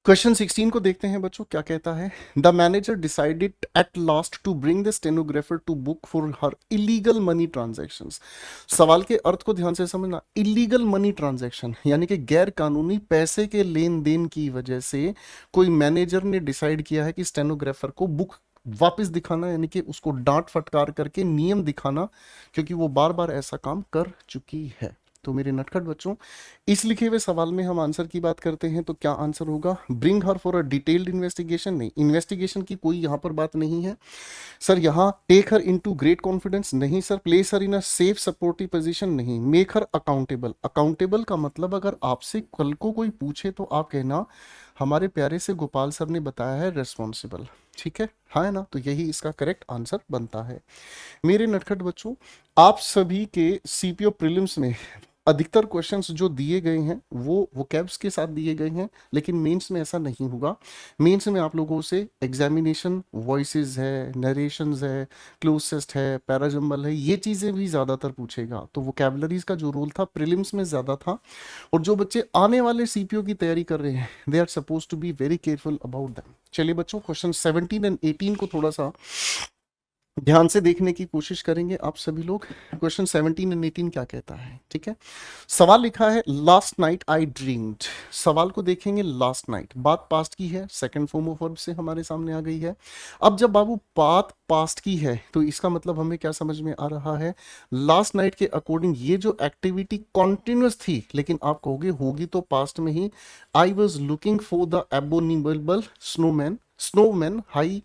क्वेश्चन 16 को देखते हैं बच्चों, क्या कहता है? The manager decided at last to bring the stenographer to book for her illegal money transactions. सवाल के अर्थ को ध्यान से समझना। इलीगल मनी ट्रांजैक्शन यानी कि गैर कानूनी पैसे के लेन देन की वजह से कोई मैनेजर ने डिसाइड किया है कि स्टेनोग्राफर को बुक वापस दिखाना, यानी कि उसको डांट फटकार करके नियम दिखाना, क्योंकि वो बार बार ऐसा काम कर चुकी है। तो मेरे नटखट बच्चों, इस लिखे हुए सवाल में हम आंसर की बात करते हैं तो क्या आंसर होगा? Bring her for a detailed investigation. नहीं, इन्वेस्टिगेशन की कोई यहां पर बात नहीं है सर। यहाँ take her into great confidence नहीं sir. Place her in a safe supportive position नहीं। Make her accountable. अकाउंटेबल का मतलब अगर आपसे कल को कोई पूछे तो आप कहना हमारे प्यारे से गोपाल सर ने बताया है रेस्पॉन्सिबल, ठीक है ना। तो यही इसका करेक्ट आंसर बनता है। मेरे नटखट बच्चों, आप सभी के सीपीओ प्रीलिम्स में अधिकतर क्वेश्चंस जो दिए गए हैं वो वोकैब्स के साथ दिए गए हैं, लेकिन मेंस में ऐसा नहीं होगा। मेंस में आप लोगों से एग्जामिनेशन वॉइसेस है, नरेशंस है, क्लोज है, पैराजम्बल है, ये चीज़ें भी ज़्यादातर पूछेगा। तो वोकैबलरीज का जो रोल था प्रीलिम्स में ज़्यादा था, और जो बच्चे आने वाले सीपीओ की तैयारी कर रहे हैं they are suppose to be very careful about them. चलिए बच्चों, क्वेश्चन 17 एंड 18 को थोड़ा सा ध्यान से देखने की कोशिश करेंगे आप सभी लोग। क्वेश्चन 17 एंड 18 क्या कहता है, ठीक है। सवाल लिखा है लास्ट नाइट आई ड्रीम्ड। सवाल को देखेंगे, लास्ट नाइट बात पास्ट की है, सेकंड फॉर्म ऑफ वर्ब से हमारे सामने आ गई है। अब जब बाबू बात पास्ट की है तो इसका मतलब हमें क्या समझ में आ रहा है? लास्ट नाइट के अकॉर्डिंग ये जो एक्टिविटी कॉन्टिन्यूस थी, लेकिन आप कहोगे होगी तो पास्ट में ही। I was looking for the abominable snowman high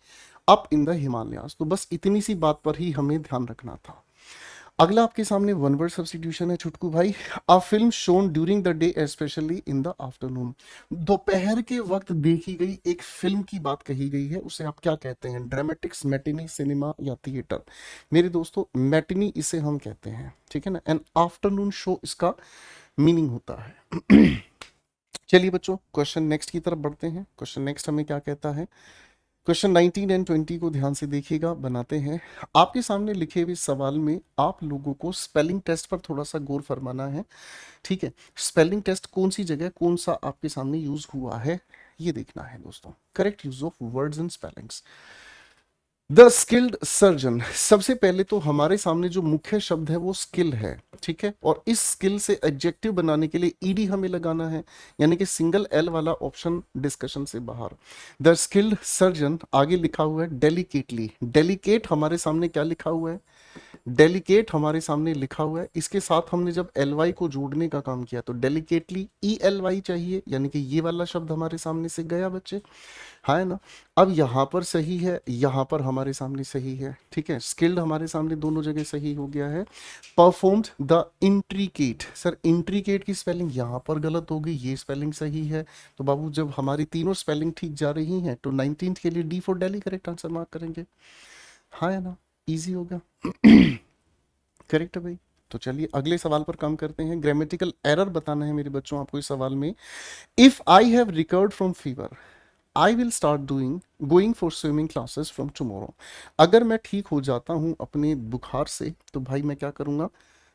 up in the Himalayas. तो बस इतनी सी बात पर ही हमें ध्यान रखना था। अगला आपके सामने वन वर्ड सब्स्टिट्यूशन है छुटकू भाई। A film shown during the day specially in the afternoon. दोपहर के वक्त देखी गई एक फिल्म की बात कही गई है, उसे आप क्या कहते हैं? ड्रामेटिक्स, मैटिनी, सिनेमा या थिएटर? मेरे दोस्तों, मैटिनी इसे हम कहते हैं, ठीक है ना। एंड आफ्टरनून शो इसका मीनिंग होता है। चलिए बच्चों, क्वेश्चन नेक्स्ट की तरफ बढ़ते हैं। क्वेश्चन नेक्स्ट हमें क्या कहता है? क्वेश्चन 19 एंड 20 को ध्यान से देखिएगा, बनाते हैं। आपके सामने लिखे हुए सवाल में आप लोगों को स्पेलिंग टेस्ट पर थोड़ा सा गौर फरमाना है, ठीक है। स्पेलिंग टेस्ट कौन सी जगह कौन सा आपके सामने यूज हुआ है ये देखना है दोस्तों। Correct use of words and spellings. The skilled surgeon, सबसे पहले तो हमारे सामने जो मुख्य शब्द है वो स्किल है, ठीक है। और इस स्किल से एडजेक्टिव बनाने के लिए ईडी हमें लगाना है, यानी कि सिंगल एल वाला ऑप्शन डिस्कशन से बाहर। द स्किल्ड सर्जन, आगे लिखा हुआ है डेलिकेटली। डेलिकेट हमारे सामने क्या लिखा हुआ है? डेलिकेट हमारे सामने लिखा हुआ है, इसके साथ हमने जब एल वाई को जोड़ने का काम किया तो डेलिकेटली ई एल वाई चाहिए, यानी कि ये वाला शब्द हमारे सामने से गया बच्चे, हाँ है ना। अब यहाँ पर सही है, यहाँ पर हमारे सामने सही है, ठीक है। स्किल्ड हमारे सामने दोनों जगह सही हो गया है। Performed the intricate, sir intricate की स्पेलिंग यहाँ पर गलत होगी, ये स्पेलिंग सही है। तो बाबू जब हमारी तीनों स्पेलिंग ठीक जा रही हैं तो 19th के लिए D for Delhi correct answer mark करेंगे, हाँ है ना, इजी होगा। करेक्ट है भाई। तो चलिए अगले सवाल पर काम करते हैं। ग्रामेटिकल एरर बताना है मेरे बच्चों आपको इस सवाल में। If I have recovered from fever I will start doing going for swimming classes from tomorrow. अगर मैं ठीक हो जाता हूं अपने बुखार से तो भाई मैं क्या करूंगा,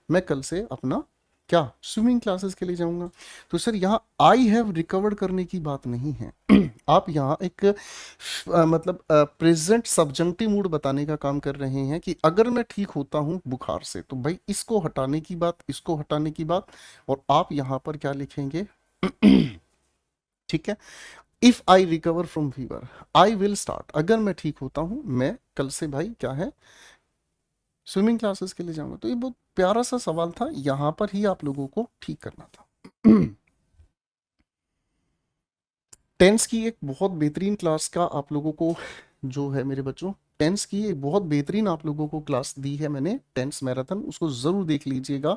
मैं कल से अपना क्या स्विमिंग क्लासेस के लिए जाऊंगा। तो सर यहाँ आई हैव रिकवर्ड करने की बात नहीं है। आप यहाँ एक मतलब प्रेजेंट सब्जंक्टिव मूड बताने का काम कर रहे हैं कि अगर मैं ठीक होता हूँ बुखार से तो भाई इसको हटाने की बात, इसको हटाने की बात, और आप यहाँ पर क्या लिखेंगे ठीक है। If I recover from fever I will start, अगर मैं ठीक होता हूं मैं कल से भाई क्या है स्विमिंग क्लासेस के लिए जाऊंगा। तो ये बहुत प्यारा सा सवाल था, यहां पर ही आप लोगों को ठीक करना था। टेंस की एक बहुत बेहतरीन क्लास का आप लोगों को जो है मेरे बच्चों, टेंस की एक बहुत बेहतरीन आप लोगों को क्लास दी है मैंने, टेंस मैराथन, उसको जरूर देख लीजिएगा।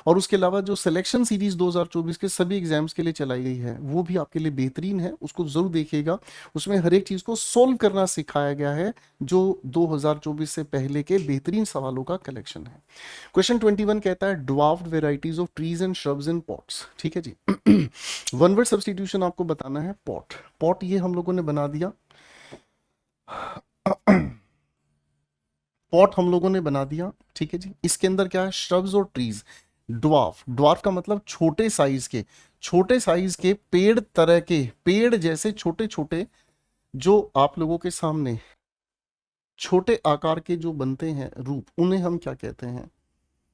और उसके अलावा जो सिलेक्शन सीरीज 2024 के सभी एग्जाम्स के लिए चलाई गई है वो भी आपके लिए बेहतरीन है, उसको जरूर देखिएगा। उसमें हर एक चीज को सोल्व करना सिखाया गया है, जो 2024 से पहले के बेहतरीन सवालों का कलेक्शन है। क्वेश्चन 21 कहता है dwarfed varieties of trees and shrubs in pots, ठीक है जी। वन वर्ड सब्स्टिट्यूशन आपको बताना है। पॉट, पॉट ये हम लोगों ने बना दिया, पॉट हम लोगों ने बना दिया, ठीक है जी। इसके अंदर क्या है, श्रब्स और ट्रीज। ड्वार्फ, ड्वार्फ का मतलब छोटे साइज के, छोटे साइज के पेड़ तरह के, पेड़ जैसे छोटे छोटे जो आप लोगों के सामने छोटे आकार के जो बनते हैं रूप, उन्हें हम क्या कहते हैं।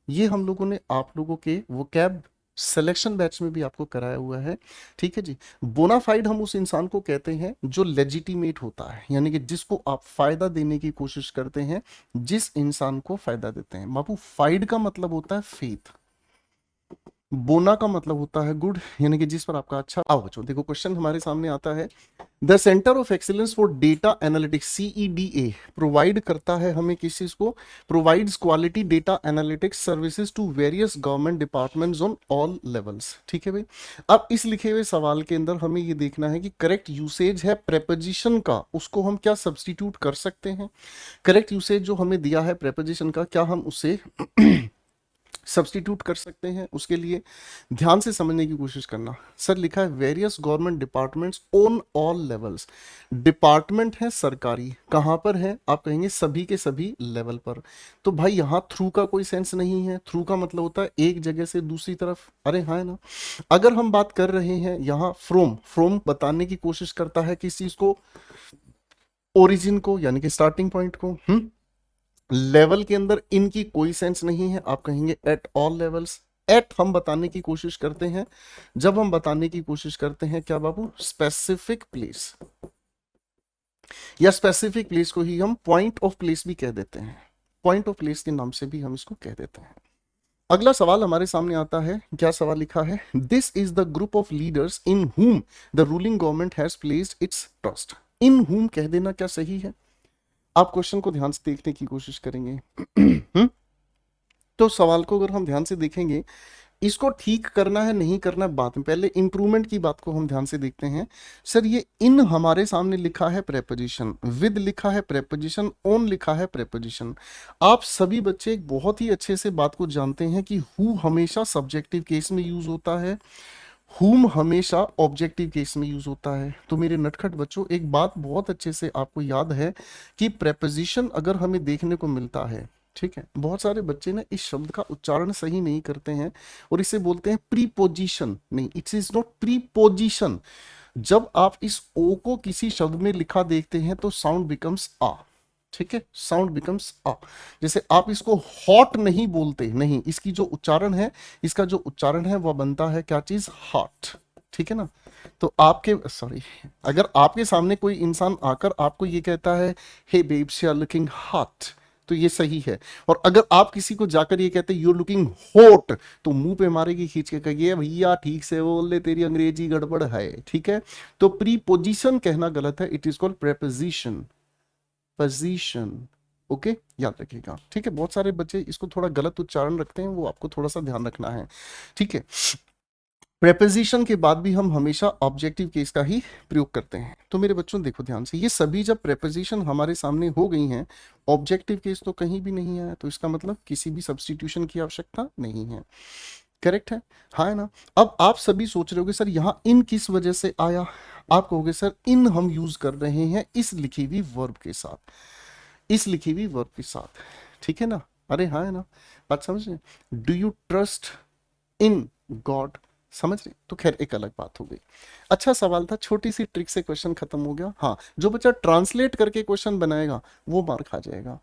ये हम लोगों ने आप लोगों के वोकैब सिलेक्शन बैच में भी आपको कराया हुआ है, ठीक है जी। बोनाफाइड हम उस इंसान को कहते हैं जो लेजिटिमेट होता है, यानी कि जिसको आप फायदा देने की कोशिश करते हैं, जिस इंसान को फायदा देते हैं। बाबू फाइड का मतलब होता है फेथ, बोना का मतलब होता है गुड, यानी कि जिस पर आपका अच्छा। आओ बच्चों देखो क्वेश्चन हमारे सामने आता है, the centre of excellence for data analytics CEDA provide करता है हमें किस चीज को, provides quality data analytics services to various government departments on all levels, ठीक है भाई। अब इस लिखे हुए सवाल के अंदर हमें ये देखना है कि करेक्ट यूसेज है प्रेपोजिशन का, उसको हम क्या सब्स्टिट्यूट कर सकते हैं। करेक्ट यूसेज जो हमें दिया है प्रेपोजिशन का, क्या हम उससे सब्स्टिट्यूट कर सकते हैं। उसके लिए ध्यान से समझने की कोशिश करना। सर लिखा है various government departments on all levels, department है सरकारी, कहां पर है, आप कहेंगे सभी के सभी लेवल पर। तो भाई यहां थ्रू का कोई सेंस नहीं है, थ्रू का मतलब होता है एक जगह से दूसरी तरफ, अरे हाँ है ना। अगर हम बात कर रहे हैं यहाँ फ्रोम, फ्रोम बताने की कोशिश करता है किस चीज को, ओरिजिन को, यानी कि स्टार्टिंग पॉइंट को। लेवल के अंदर इनकी कोई सेंस नहीं है, आप कहेंगे एट ऑल लेवल्स। एट हम बताने की कोशिश करते हैं, जब हम बताने की कोशिश करते हैं क्या बाबू, स्पेसिफिक प्लेस, या स्पेसिफिक प्लेस को ही हम पॉइंट ऑफ प्लेस भी कह देते हैं, पॉइंट ऑफ प्लेस के नाम से भी हम इसको कह देते हैं। अगला सवाल हमारे सामने आता है, क्या सवाल लिखा है, this is the group of leaders in whom the ruling government has placed its trust. In whom कह देना क्या सही है, आप क्वेश्चन को ध्यान से देखने की कोशिश करेंगे। तो सवाल को अगर हम ध्यान से देखेंगे, इसको ठीक करना है नहीं करना है बाद में, पहले इंप्रूवमेंट की बात को हम ध्यान से देखते हैं। सर ये इन हमारे सामने लिखा है प्रेपोजिशन, विद लिखा है प्रेपोजिशन, ऑन लिखा है प्रेपोजिशन। आप सभी बच्चे एक बहुत ही अच्छे से बात को जानते हैं कि हु हमेशा सब्जेक्टिव केस में यूज होता है, हुम हमेशा ऑब्जेक्टिव केस में यूज होता है। तो मेरे नटखट बच्चों एक बात बहुत अच्छे से आपको याद है कि प्रेपोजिशन अगर हमें देखने को मिलता है, ठीक है, बहुत सारे बच्चे ना इस शब्द का उच्चारण सही नहीं करते हैं और इसे बोलते हैं प्रीपोजिशन, नहीं इट इज नॉट प्रीपोजिशन। जब आप इस ओ को किसी शब्द में लिखा देखते हैं तो साउंड बिकम्स आ, ठीक है, साउंड बिकम्स आ। जैसे आप इसको हॉट नहीं बोलते, नहीं, इसकी जो उच्चारण है, इसका जो उच्चारण है वह बनता है क्या चीज, हॉट, ठीक है ना। तो आपके सॉरी, अगर आपके सामने कोई इंसान आकर आपको ये कहता है hey babes you are looking hot, तो ये सही है। और अगर आप किसी को जाकर ये कहते यू लुकिंग हॉट, तो मुंह पे मारेगी खींच के, कहिए भैया ठीक से बोल ले, तेरी अंग्रेजी गड़बड़ है, ठीक है। तो प्रीपोजिशन कहना गलत है, it is called preposition, position, okay, याद रखिएगा, ठीक है। बहुत सारे बच्चे इसको थोड़ा गलत उच्चारण रखते हैं, वो आपको थोड़ा सा ध्यान रखना है, ठीक है। प्रेपोजिशन के बाद भी हम हमेशा ऑब्जेक्टिव केस का ही प्रयोग करते हैं। तो मेरे बच्चों देखो ध्यान से, ये सभी जब प्रेपोजिशन हमारे सामने हो गई हैं, ऑब्जेक्टिव केस तो कहीं भी नहीं आया, तो इसका मतलब किसी भी सब्स्टिट्यूशन की आवश्यकता नहीं है। करेक्ट है, हाँ है ना। अब आप सभी सोच रहे होगे सर यहाँ इन किस वजह से आया। आप कहोगे सर इन हम यूज कर रहे हैं इस लिखी हुई वर्ब के साथ, इस लिखी हुई वर्ब के साथ, ठीक है ना। अरे हाँ है ना, बात समझ रहे, do you trust in God, समझ रहे। तो खैर एक अलग बात हो गई। अच्छा सवाल था, छोटी सी ट्रिक से क्वेश्चन खत्म हो गया। हाँ, जो बच्चा ट्रांसलेट करके क्वेश्चन बनाएगा वो मार खा जाएगा।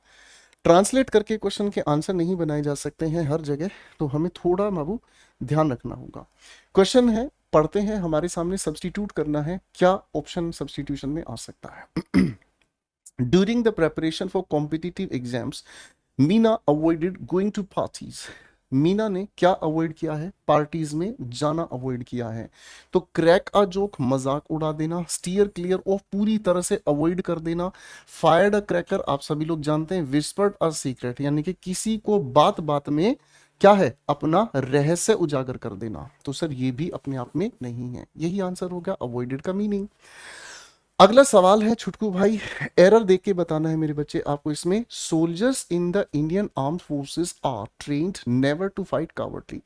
ट्रांसलेट करके क्वेश्चन के आंसर नहीं बनाए जा सकते हैं हर जगह, तो हमें थोड़ा बाबू ध्यान रखना होगा। क्वेश्चन है, पढ़ते हैं, हमारे सामने सब्स्टिट्यूट करना है, क्या ऑप्शन सब्स्टिट्यूशन में आ सकता है। During the preparation for competitive exams Meena avoided going to parties. Meena ने क्या अवॉइड किया है, पार्टीज में जाना अवॉइड किया है। तो क्रैक अ जोक, मजाक उड़ा देना, स्टीयर क्लियर ऑफ, पूरी तरह से अवॉइड कर देना, फायर्ड अ क्रैकर, आप सभी लोग जानते हैं, विस्पर्ड अ सीक्रेट, यानी कि किसी को बात बात में क्या है, अपना रहस्य उजागर कर देना। तो सर ये भी अपने आप में नहीं है, यही आंसर हो गया अवॉइडेड का मीनिंग। अगला सवाल है छुटकू भाई, एरर देख के बताना है मेरे बच्चे आपको इसमें। Soldiers in the Indian armed forces are trained never to fight cowardly.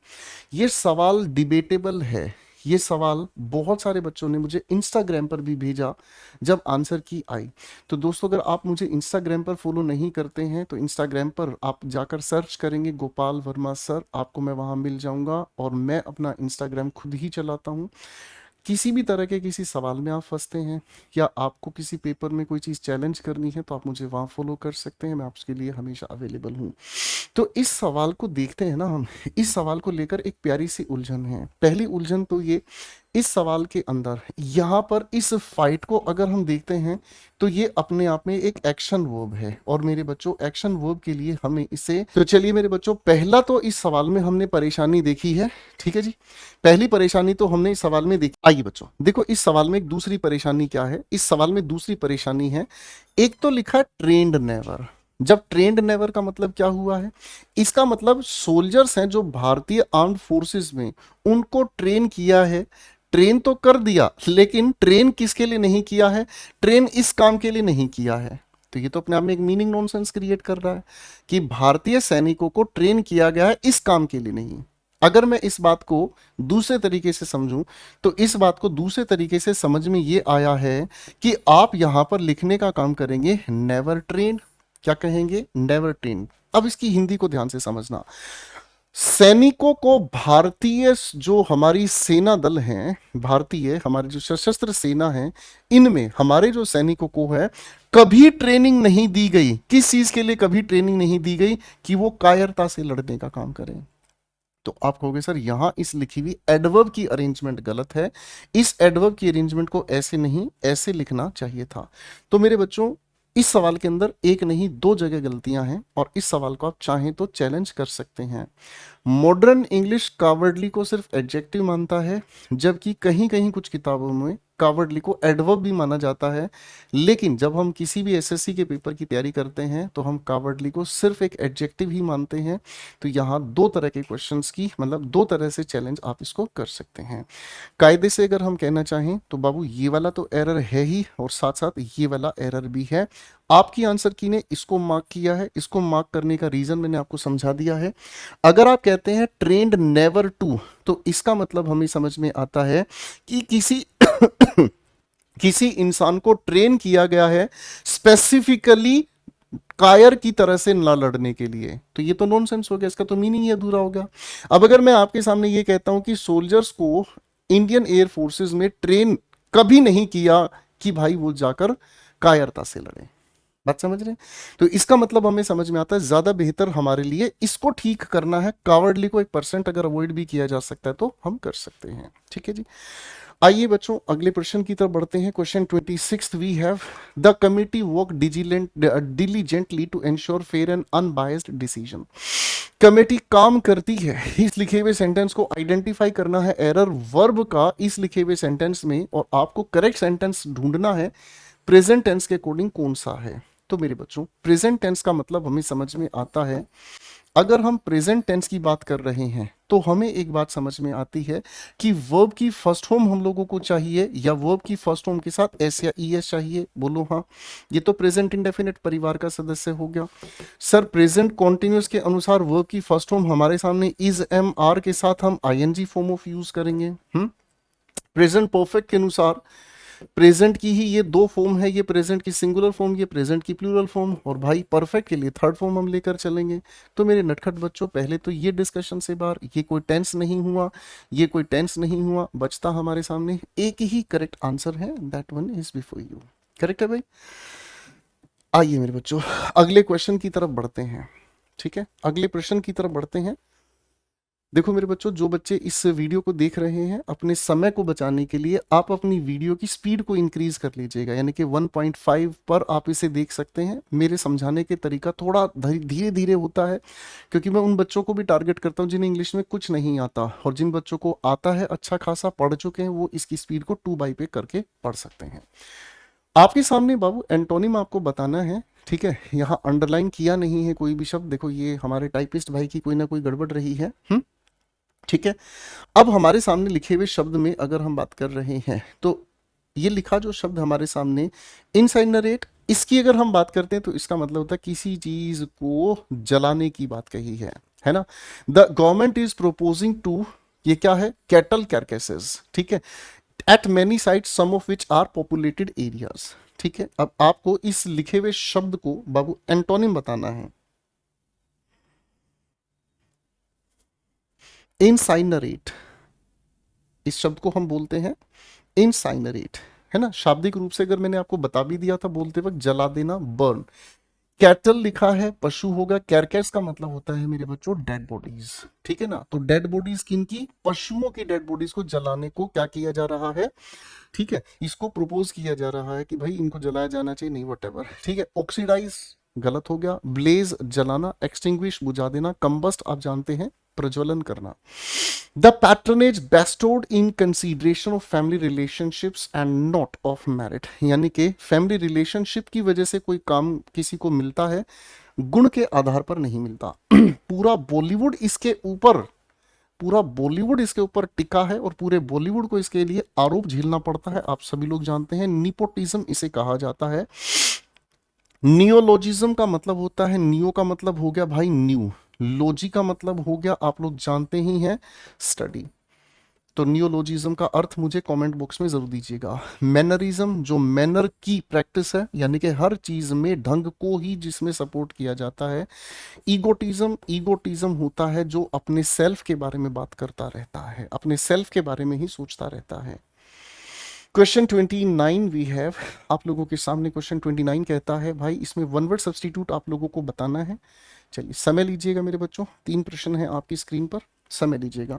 ये सवाल डिबेटेबल है, ये सवाल बहुत सारे बच्चों ने मुझे इंस्टाग्राम पर भी भेजा जब आंसर की आई। तो दोस्तों अगर आप मुझे इंस्टाग्राम पर फॉलो नहीं करते हैं तो इंस्टाग्राम पर आप जाकर सर्च करेंगे गोपाल वर्मा सर, आपको मैं वहां मिल जाऊंगा। और मैं अपना इंस्टाग्राम खुद ही चलाता हूं। किसी भी तरह के किसी सवाल में आप फंसते हैं या आपको किसी पेपर में कोई चीज़ चैलेंज करनी है तो आप मुझे वहाँ फॉलो कर सकते हैं, मैं आपके लिए हमेशा अवेलेबल हूँ। तो इस सवाल को देखते हैं ना हम, इस सवाल को लेकर एक प्यारी सी उलझन है। पहली उलझन तो ये, इस सवाल के अंदर यहाँ पर इस फाइट को अगर हम देखते हैं तो ये अपने आप में एक एक्शन वर्ब है। और मेरे बच्चों एक्शन वर्ब के लिए हमें इसे, तो चलिए मेरे बच्चों, पहला तो इस सवाल में हमने परेशानी देखी है, ठीक है जी। पहली परेशानी तो हमने इस सवाल में देखी। आइए बच्चों देखो इस सवाल में एक दूसरी परेशानी क्या है। इस सवाल में दूसरी परेशानी है, एक तो लिखा ट्रेंड नेवर। जब ट्रेंड नेवर का मतलब क्या हुआ है, इसका मतलब सोल्जर्स हैं जो भारतीय आर्म्ड फोर्सेस में, उनको ट्रेन किया है। ट्रेन तो कर दिया लेकिन ट्रेन किसके लिए नहीं किया है, ट्रेन इस काम के लिए नहीं किया है। तो ये तो अपने आप में एक मीनिंग नॉनसेंस क्रिएट कर रहा है कि भारतीय सैनिकों को ट्रेन किया गया है, इस काम के लिए नहीं। अगर मैं इस बात को दूसरे तरीके से समझूं तो इस बात को दूसरे तरीके से समझ में ये आया है कि आप यहां पर लिखने का काम करेंगे नेवर ट्रेन। क्या कहेंगे, नेवर ट्रेन। अब इसकी हिंदी को ध्यान से समझना। सैनिकों को भारतीय जो हमारी सेना दल हैं, भारतीय हमारी जो सशस्त्र सेना है, इनमें हमारे जो सैनिकों को है कभी ट्रेनिंग नहीं दी गई। किस चीज के लिए कभी ट्रेनिंग नहीं दी गई, कि वो कायरता से लड़ने का काम करें। तो आप कहोगे सर यहां इस लिखी हुई एडवर्ब की अरेंजमेंट गलत है, इस एडवर्ब की अरेंजमेंट को ऐसे नहीं ऐसे लिखना चाहिए था। तो मेरे बच्चों इस सवाल के अंदर एक नहीं दो जगह गलतियां हैं और इस सवाल को आप चाहें तो चैलेंज कर सकते हैं। मॉडर्न इंग्लिश कावर्डली को सिर्फ एडजेक्टिव मानता है, जबकि कहीं कहीं कुछ किताबों में कावर्डली को एडवर्ब भी माना जाता है। लेकिन जब हम किसी भी एसएससी के पेपर की तैयारी करते हैं तो हम कावर्डली को सिर्फ एक एडजेक्टिव ही मानते हैं। तो यहाँ दो तरह के क्वेश्चंस की, मतलब दो तरह से चैलेंज आप इसको कर सकते हैं। कायदे से अगर हम कहना चाहें तो बाबू ये वाला तो एरर है ही, और साथ साथ ये वाला एरर भी है। आपकी आंसर की ने इसको मार्क किया है, इसको मार्क करने का रीजन मैंने आपको समझा दिया है। अगर आप कहते हैं ट्रेंड नेवर टू, तो इसका मतलब हमें समझ में आता है कि किसी इंसान को ट्रेन किया गया है स्पेसिफिकली कायर की तरह से ना लड़ने के लिए। तो ये तो नॉनसेंस हो गया, इसका तो मीनिंग ही अधूरा हो गया। अब अगर मैं आपके सामने ये कहता हूं कि सोल्जर्स को इंडियन एयर फोर्सेस में ट्रेन कभी नहीं किया कि भाई वो जाकर कायरता से लड़े, बात समझ रहे हैं। तो इसका मतलब हमें समझ में आता है ज्यादा बेहतर हमारे लिए इसको ठीक करना है। कावर्डली को 1% अगर अवॉइड भी किया जा सकता है तो हम कर सकते हैं, ठीक है जी। आइए बच्चों अगले प्रश्न की तरफ बढ़ते हैं। Question 26 we have, the committee work diligently to ensure fair and unbiased decision. Committee काम करती है, इस लिखे हुए सेंटेंस को आइडेंटिफाई करना है एरर वर्ब का इस लिखे हुए सेंटेंस में, और आपको करेक्ट सेंटेंस ढूंढना है प्रेजेंट टेंस के अकॉर्डिंग कौन सा है। तो मेरे बच्चों प्रेजेंट टेंस का मतलब हमें समझ में आता है, अगर हम प्रेजेंट टेंस की बात कर रहे हैं तो हमें एक बात समझ में आती है कि वर्ब की फर्स्ट फॉर्म हम लोगों को चाहिए, या वर्ब की फर्स्ट फॉर्म के साथ एस या ई एस चाहिए। बोलो हाँ, ये तो प्रेजेंट इंडेफिनिट परिवार का सदस्य हो गया। सर प्रेजेंट कॉन्टिन्यूस के अनुसार वर्ब की फर्स्ट फॉर्म हमारे सामने इज एम आर के साथ हम आईएनजी फॉर्म ऑफ यूज करेंगे। प्रेजेंट परफेक्ट के अनुसार प्रेजेंट की ही ये दो फॉर्म है, ये प्रेजेंट की सिंगुलर फॉर्म, ये प्रेजेंट की प्लूरल फॉर्म, और भाई परफेक्ट के लिए थर्ड फॉर्म हम लेकर चलेंगे। तो मेरे नटखट बच्चों पहले तो ये डिस्कशन से बाहर, ये कोई टेंस नहीं हुआ, ये कोई टेंस नहीं हुआ, बचता हमारे सामने एक ही करेक्ट आंसर है, that one is before you. Correct है भाई। आइए मेरे बच्चों अगले क्वेश्चन की तरफ बढ़ते हैं। ठीक है, अगले प्रश्न की तरफ बढ़ते हैं। देखो मेरे बच्चों, जो बच्चे इस वीडियो को देख रहे हैं, अपने समय को बचाने के लिए आप अपनी वीडियो की स्पीड को इंक्रीज कर लीजिएगा, यानी कि 1.5 पर आप इसे देख सकते हैं। मेरे समझाने के तरीका थोड़ा धीरे धीरे होता है, क्योंकि मैं उन बच्चों को भी टारगेट करता हूं जिन्हें इंग्लिश में कुछ नहीं आता, और जिन बच्चों को आता है अच्छा खासा पढ़ चुके हैं, वो इसकी स्पीड को 2 पे करके पढ़ सकते हैं। आपके सामने बाबू एंटोनिम आपको बताना है। ठीक है, यहाँ अंडरलाइन किया नहीं है कोई भी शब्द, देखो ये हमारे टाइपिस्ट भाई की कोई ना कोई गड़बड़ रही है। ठीक है, अब हमारे सामने लिखे हुए शब्द में अगर हम बात कर रहे हैं तो ये लिखा जो शब्द हमारे सामने इनसाइनरेट, इसकी अगर हम बात करते हैं तो इसका मतलब होता है किसी चीज को जलाने की बात कही है ना। The government is proposing to, ये क्या है, कैटल कैरकेसेस। ठीक है, at many sites some of which are populated areas. ठीक है, अब आपको इस लिखे हुए शब्द को बाबू एंटोनिम बताना है। इनसाइनरेट, इस शब्द को हम बोलते हैं इनसाइनरेट, है ना। शाब्दिक रूप से अगर मैंने आपको बता भी दिया था बोलते वक्त, जला देना, बर्न। कैटल लिखा है, पशु होगा। कैरकेस का मतलब होता है मेरे बच्चों डेड बॉडीज। ठीक है ना, तो डेड बॉडीज किन की, पशुओं की डेड बॉडीज को जलाने को क्या किया जा रहा है। ठीक है, इसको प्रपोज किया जा रहा है कि भाई इनको जलाया जाना चाहिए, नहीं वटेवर। ठीक है, ऑक्सीडाइज गलत हो गया, ब्लेज जलाना, एक्सटिंग्विश बुझा देना, कंबस्ट आप जानते हैं प्रज्वलन करना। The patronage bestowed in consideration of family relationships and not of merit, यानी कि फैमिली रिलेशनशिप की वजह से कोई काम किसी को मिलता है, गुण के आधार पर नहीं मिलता। पूरा बॉलीवुड इसके ऊपर, पूरा बॉलीवुड इसके ऊपर टिका है, और पूरे बॉलीवुड को इसके लिए आरोप झेलना पड़ता है। आप सभी लोग जानते हैं, निपोटिज्म इसे कहा जाता है। नियोलॉजिज्म का मतलब होता है, नियो का मतलब हो गया भाई न्यू, लॉजी का मतलब हो गया आप लोग जानते ही हैं स्टडी। तो नियोलॉजिज्म का अर्थ मुझे कमेंट बॉक्स में जरूर दीजिएगा। मैनरिज्म, जो मैनर की प्रैक्टिस है, यानी कि हर चीज में ढंग को ही जिसमें सपोर्ट किया जाता है। ईगोटिज्म, ईगोटिज्म होता है जो अपने सेल्फ के बारे में बात करता रहता है, अपने सेल्फ के बारे में ही सोचता रहता है। क्वेश्चन 29 वी हैव, आप लोगों के सामने क्वेश्चन 29 कहता है भाई इसमें वन वर्ड सब्स्टिट्यूट आप लोगों को बताना है। चलिए समय लीजिएगा मेरे बच्चों, 3 प्रश्न है आपकी स्क्रीन पर, समय लीजिएगा।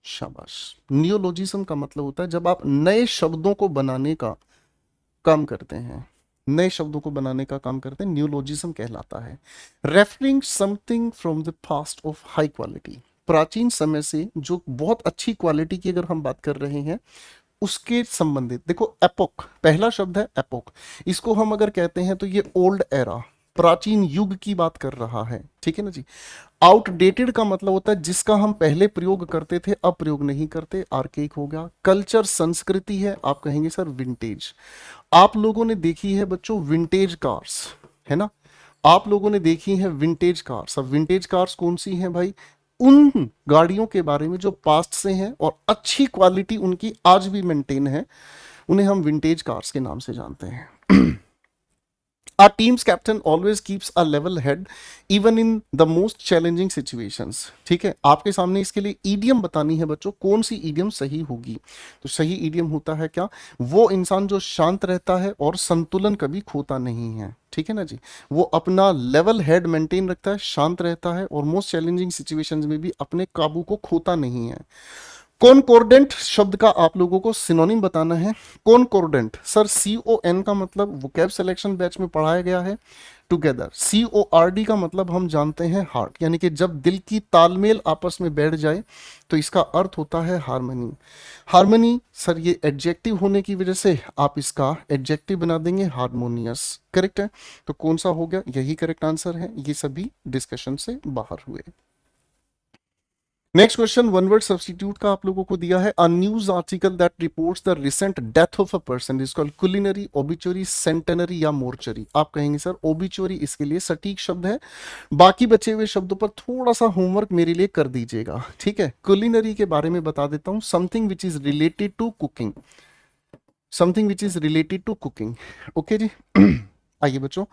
शाबाश। नियोलॉजिज्म का मतलब होता है जब आप नए शब्दों को बनाने का काम करते हैं, नए शब्दों को बनाने का काम करते हैं, नियोलॉजिज्म कहलाता है। Referring something from the past of high quality, प्राचीन समय से जो बहुत अच्छी क्वालिटी की अगर हम बात कर रहे हैं उसके संबंधित। देखो एपोक, पहला शब्द है एपोक, इसको हम अगर कहते हैं तो ये ओल्ड एरा, प्राचीन युग की बात कर रहा है। ठीक है ना जी। आउटडेटेड का मतलब होता है जिसका हम पहले प्रयोग करते थे अब प्रयोग नहीं करते, आर्केक हो गया। कल्चर संस्कृति है, आप कहेंगे सर विंटेज। आप लोगों ने देखी है बच्चों विंटेज कार्स, है ना, आप लोगों ने देखी है विंटेज कार्स। अब विंटेज कार्स कौन सी हैं भाई, उन गाड़ियों के बारे में जो पास्ट से हैं और अच्छी क्वालिटी उनकी आज भी मेंटेन है, उन्हें हम विंटेज कार्स के नाम से जानते हैं। Our team's captain always keeps a level head even in the most challenging situations। ठीक है, आपके सामने इसके लिए ईडियम बतानी है बच्चों, कौन सी ईडियम सही होगी। तो सही ईडियम होता है क्या, वो इंसान जो शांत रहता है और संतुलन कभी खोता नहीं है। ठीक है ना जी। वो अपना लेवल हेड मेंटेन रखता है, शांत रहता है और मोस्ट चैलेंजिंग सिचुएशंस में भी अपने काबू को खोता नहीं है। कॉनकॉर्डेंट शब्द का आप लोगों को सिनोनिम बताना है। कॉनकॉर्डेंट सर, CON का मतलब वोकैब सिलेक्शन बैच में पढ़ाया गया है। टुगेदर, CORD का मतलब हम जानते हैं हार्ट, यानी कि जब दिल की तालमेल आपस में बैठ जाए तो इसका अर्थ होता है हार्मनी। हार्मनी सर ये एडजेक्टिव होने की वजह से आप इसका एडजेक्टिव बना देंगे हार्मोनियस। करेक्ट है, तो कौन सा हो गया, यही करेक्ट आंसर है। ये सभी डिस्कशन से बाहर हुए। Next question, one word substitute का आप लोगों को दिया है। A news article that reports the recent death of a person is called culinary, obituary, centenary या मोर्चरी। आप कहेंगे सर ओबिचुरी इसके लिए सटीक शब्द है। बाकी बचे हुए शब्दों पर थोड़ा सा होमवर्क मेरे लिए कर दीजिएगा, ठीक है। कुलिनरी के बारे में बता देता हूं, something which is related to cooking, something which is related to cooking. Okay जी। आइए बच्चों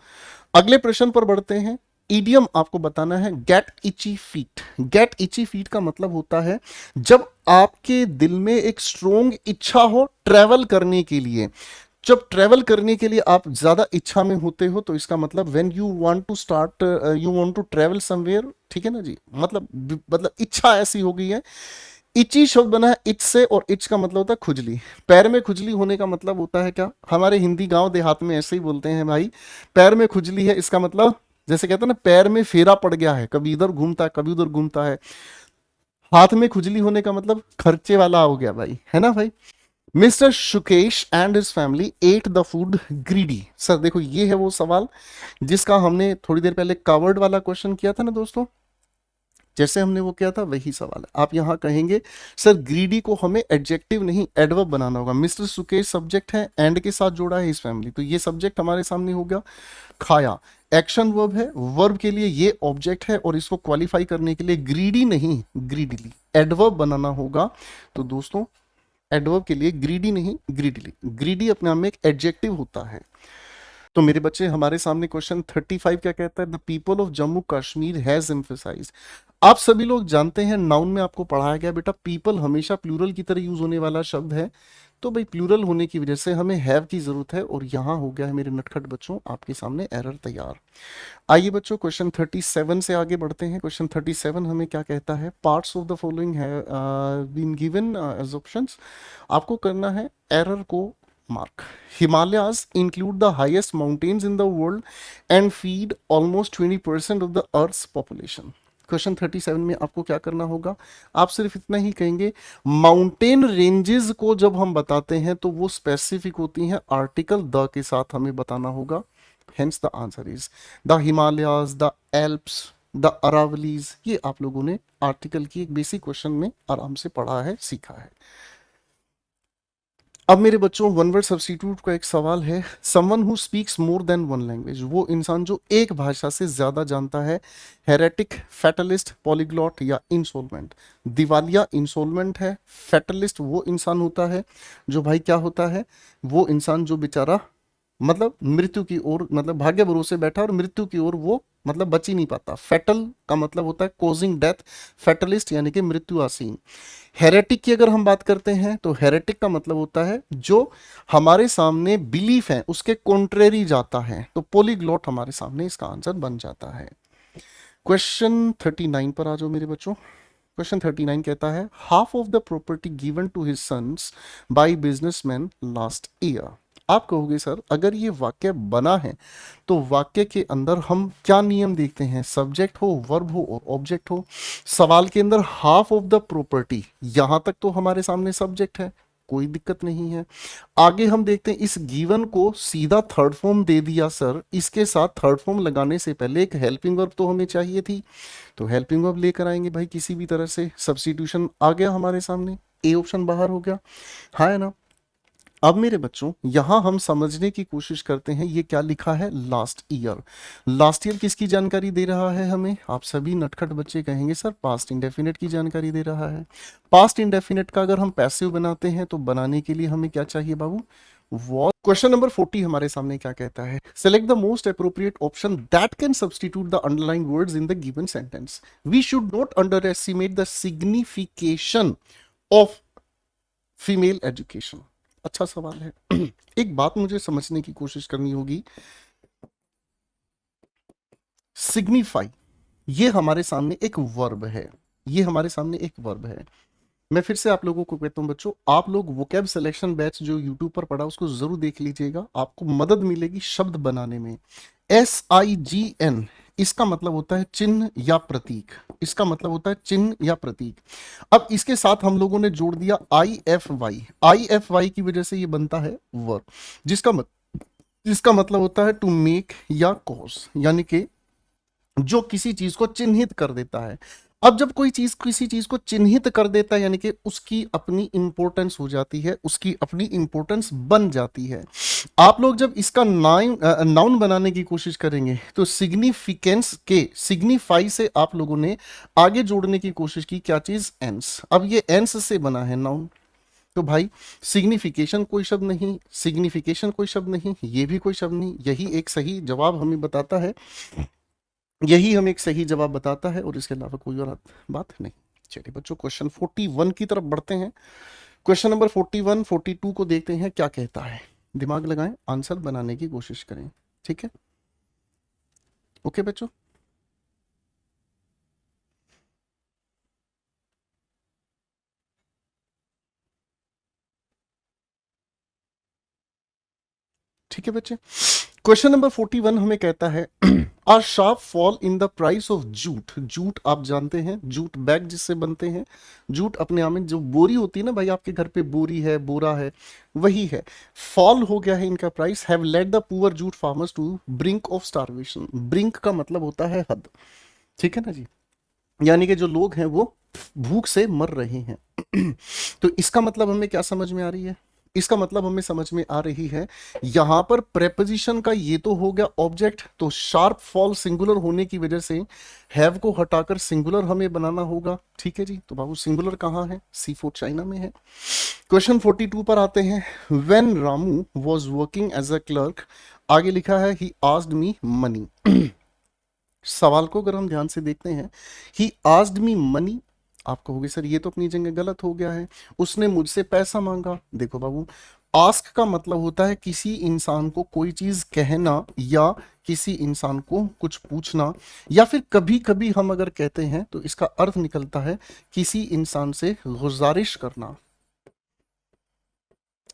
अगले प्रश्न पर बढ़ते हैं। ईडियम आपको बताना है, गेट इची फीट। गेट इची फीट का मतलब होता है जब आपके दिल में एक स्ट्रोंग इच्छा हो ट्रेवल करने के लिए। जब ट्रेवल करने के लिए आप ज्यादा इच्छा में होते हो तो इसका मतलब when you want to start, you want to travel somewhere, ठीक है ना जी। मतलब इच्छा ऐसी हो गई है। इची शब्द बना है इच से, और इच का मतलब होता है खुजली। पैर में खुजली होने का मतलब होता है क्या, हमारे हिंदी गांव देहात में ऐसे ही बोलते हैं भाई, पैर में खुजली है, इसका मतलब जैसे कहते हैं ना पैर में फेरा पड़ गया है, कभी इधर घूमता है कभी उधर घूमता है। हाथ में खुजली होने का मतलब खर्चे वाला हो गया भाई, है ना भाई। Mister Shukesh and his family at the food greedy. Sir देखो ये है वो सवाल जिसका हमने थोड़ी देर पहले कवर्ड वाला क्वेश्चन किया था ना दोस्तों, जैसे हमने वो किया था वही सवाल है। आप यहां कहेंगे सर ग्रीडी को हमें एडजेक्टिव नहीं एडवर्ब बनाना होगा। मिस्टर सुकेश सब्जेक्ट है, एंड के साथ जोड़ा है इस फैमिली, तो ये सब्जेक्ट हमारे सामने हो गया। खाया एक्शन वर्ब है, वर्ब के लिए ये ऑब्जेक्ट है, और इसको क्वालिफाई करने के लिए ग्रीडी नहीं ग्रीडली एडवर्ब बनाना होगा। तो दोस्तों एडवर्ब के लिए ग्रीडी नहीं ग्रीडली, ग्रीडी अपने आप में एक एडजेक्टिव होता है। तो मेरे बच्चे हमारे सामने क्वेश्चन 35 क्या कहता है, the people of Jammu Kashmir has emphasise. आप सभी लोग जानते हैं नाउन में आपको पढ़ाया गया बेटा पीपल हमेशा प्लूरल की तरह यूज होने वाला शब्द है, तो भाई प्लूरल होने की वजह से हमें हैव की जरूरत है, और यहां हो गया है मेरे नटखट बच्चों आपके सामने एरर तैयार। आइए बच्चों क्वेश्चन 37 से आगे बढ़ते हैं। क्वेश्चन 37 हमें क्या कहता है, parts of the following have been given as options. आपको करना है एरर को mark. Himalayas include the highest mountains in the world and feed almost 20% of the earth's population. Question 37 में आपको क्या करना होगा, आप सिर्फ इतना ही कहेंगे माउंटेन रेंजेस को जब हम बताते हैं तो वो स्पेसिफिक होती हैं, आर्टिकल द के साथ हमें बताना होगा। Hence the answer is the Himalayas, the Alps, the Aravallis. ये आप लोगों ने आर्टिकल की एक बेसिक क्वेश्चन में आराम से पढ़ा है, सीखा है। अब मेरे बच्चों वन वर्ड सब्स्टिट्यूट का एक सवाल है, someone who speaks more than one language, वो इंसान जो एक भाषा से ज्यादा जानता है। हेरेटिक, फैटलिस्ट, पॉलीग्लॉट या इंसोलमेंट। दिवालिया इंसोलमेंट है, फैटलिस्ट वो इंसान होता है जो भाई क्या होता है, वो इंसान जो बेचारा मतलब मृत्यु की ओर, मतलब भाग्य भरोसे बैठा और मृत्यु की ओर वो मतलब बच ही नहीं पाता। फैटल का मतलब होता है कॉजिंग डेथ, फैटलिस्ट यानी कि मृत्यु आसीन। हेरेटिक की अगर हम बात करते हैं तो हेरेटिक का मतलब होता है जो हमारे सामने बिलीफ है उसके कॉन्ट्रेरी जाता है, तो पोलीग्लॉट हमारे सामने इसका आंसर बन जाता है। क्वेश्चन 39 पर आ जाओ मेरे बच्चों। क्वेश्चन 39 कहता है half of the property given to his sons by businessman last year. आप कहोगे सर अगर ये वाक्य बना है तो वाक्य के अंदर हम क्या नियम देखते हैं, सब्जेक्ट हो, वर्ब हो और ऑब्जेक्ट हो। सवाल के अंदर हाफ ऑफ द प्रॉपर्टी, यहां तक तो हमारे सामने सब्जेक्ट है, कोई दिक्कत नहीं है। आगे हम देखते हैं इस गिवन को सीधा थर्ड फॉर्म दे दिया सर, इसके साथ थर्ड फॉर्म लगाने से पहले एक हेल्पिंग वर्ब तो हमें चाहिए थी, तो हेल्पिंग वर्ब लेकर आएंगे भाई किसी भी तरह से। सब्स्टिट्यूशन आ गया हमारे सामने, ए ऑप्शन बाहर हो गया, हाँ है ना। अब मेरे बच्चों यहां हम समझने की कोशिश करते हैं ये क्या लिखा है, लास्ट ईयर। लास्ट ईयर किसकी जानकारी दे रहा है हमें, आप सभी नटखट बच्चे कहेंगे सर पास्ट इंडेफिनिट की जानकारी दे रहा है। पास्ट इंडेफिनिट का अगर हम पैसिव बनाते हैं तो बनाने के लिए हमें क्या चाहिए बाबू, वॉज। क्वेश्चन नंबर 40 हमारे सामने क्या कहता है, select the most appropriate option that can substitute the underline words in the given sentence. We should not underestimate the signification of female education. अच्छा सवाल है। एक बात मुझे समझने की कोशिश करनी होगी, सिग्निफाई, ये हमारे सामने एक वर्ब है, ये हमारे सामने एक वर्ब है। मैं फिर से आप लोगों को कहता हूं बच्चों, आप लोग वोकैब सिलेक्शन बैच जो यूट्यूब पर पढ़ा उसको जरूर देख लीजिएगा, आपको मदद मिलेगी शब्द बनाने में। SIGN, इसका मतलब होता है चिन्ह या प्रतीक, इसका मतलब होता है चिन्ह या प्रतीक। अब इसके साथ हम लोगों ने जोड़ दिया IFY, IFY की वजह से ये बनता है वर्ब, जिसका मतलब होता है टू मेक या कॉज, यानी कि जो किसी चीज को चिन्हित कर देता है। अब जब कोई चीज किसी चीज को चिन्हित कर देता है यानी कि उसकी अपनी इंपॉर्टेंस हो जाती है, उसकी अपनी इंपॉर्टेंस बन जाती है। आप लोग जब इसका नाउन बनाने की कोशिश करेंगे तो सिग्निफिकेंस के सिग्निफाई से आप लोगों ने आगे जोड़ने की कोशिश की, क्या चीज, एंस। अब ये एंस से बना है नाउन, तो भाई सिग्निफिकेशन कोई शब्द नहीं, सिग्निफिकेशन कोई शब्द नहीं, ये भी कोई शब्द नहीं, यही एक सही जवाब हमें बताता है, यही हमें एक सही जवाब बताता है, और इसके अलावा कोई और बात नहीं। चलिए बच्चों क्वेश्चन 41 की तरफ बढ़ते हैं। क्वेश्चन नंबर 41 42 को देखते हैं क्या कहता है। दिमाग लगाएं, आंसर बनाने की कोशिश करें, ठीक है? ओके बच्चों, ठीक है बच्चे। क्वेश्चन नंबर 41 हमें कहता है a sharp fall in the price of jute. Jute आप जानते हैं, जूट बैग जिससे बनते हैं, जूट अपने आप में जो बोरी होती है ना भाई, आपके घर पे बोरी है, बोरा है, वही है। फॉल हो गया है इनका price, have led the poor jute farmers to brink of starvation. Brink का मतलब होता है हद, ठीक है ना जी, यानी कि जो लोग हैं वो भूख से मर रहे हैं। तो इसका मतलब हमें क्या समझ में आ रही है, इसका मतलब हमें समझ में आ रही है, यहां पर प्रेपोजिशन का ये तो हो गया ऑब्जेक्ट, तो शार्प फॉल सिंगुलर होने की वजह से हैव को हटाकर सिंगुलर हमें बनाना होगा, ठीक है जी। तो बाबू सिंगुलर कहां है, C4 चाइना में है। क्वेश्चन 42 पर आते हैं। When Ramu was working as a clerk, आगे लिखा है ही आस्क्ड मी मनी। सवाल को अगर हम ध्यान से देखते हैं, ही आस्क्ड मी मनी, आप कहोगे सर ये तो अपनी जगह गलत हो गया है, उसने मुझसे पैसा मांगा। देखो बाबू, आस्क का मतलब होता है किसी इंसान को कोई चीज कहना, या किसी इंसान को कुछ पूछना, या फिर कभी कभी हम अगर कहते हैं तो इसका अर्थ निकलता है किसी इंसान से गुजारिश करना,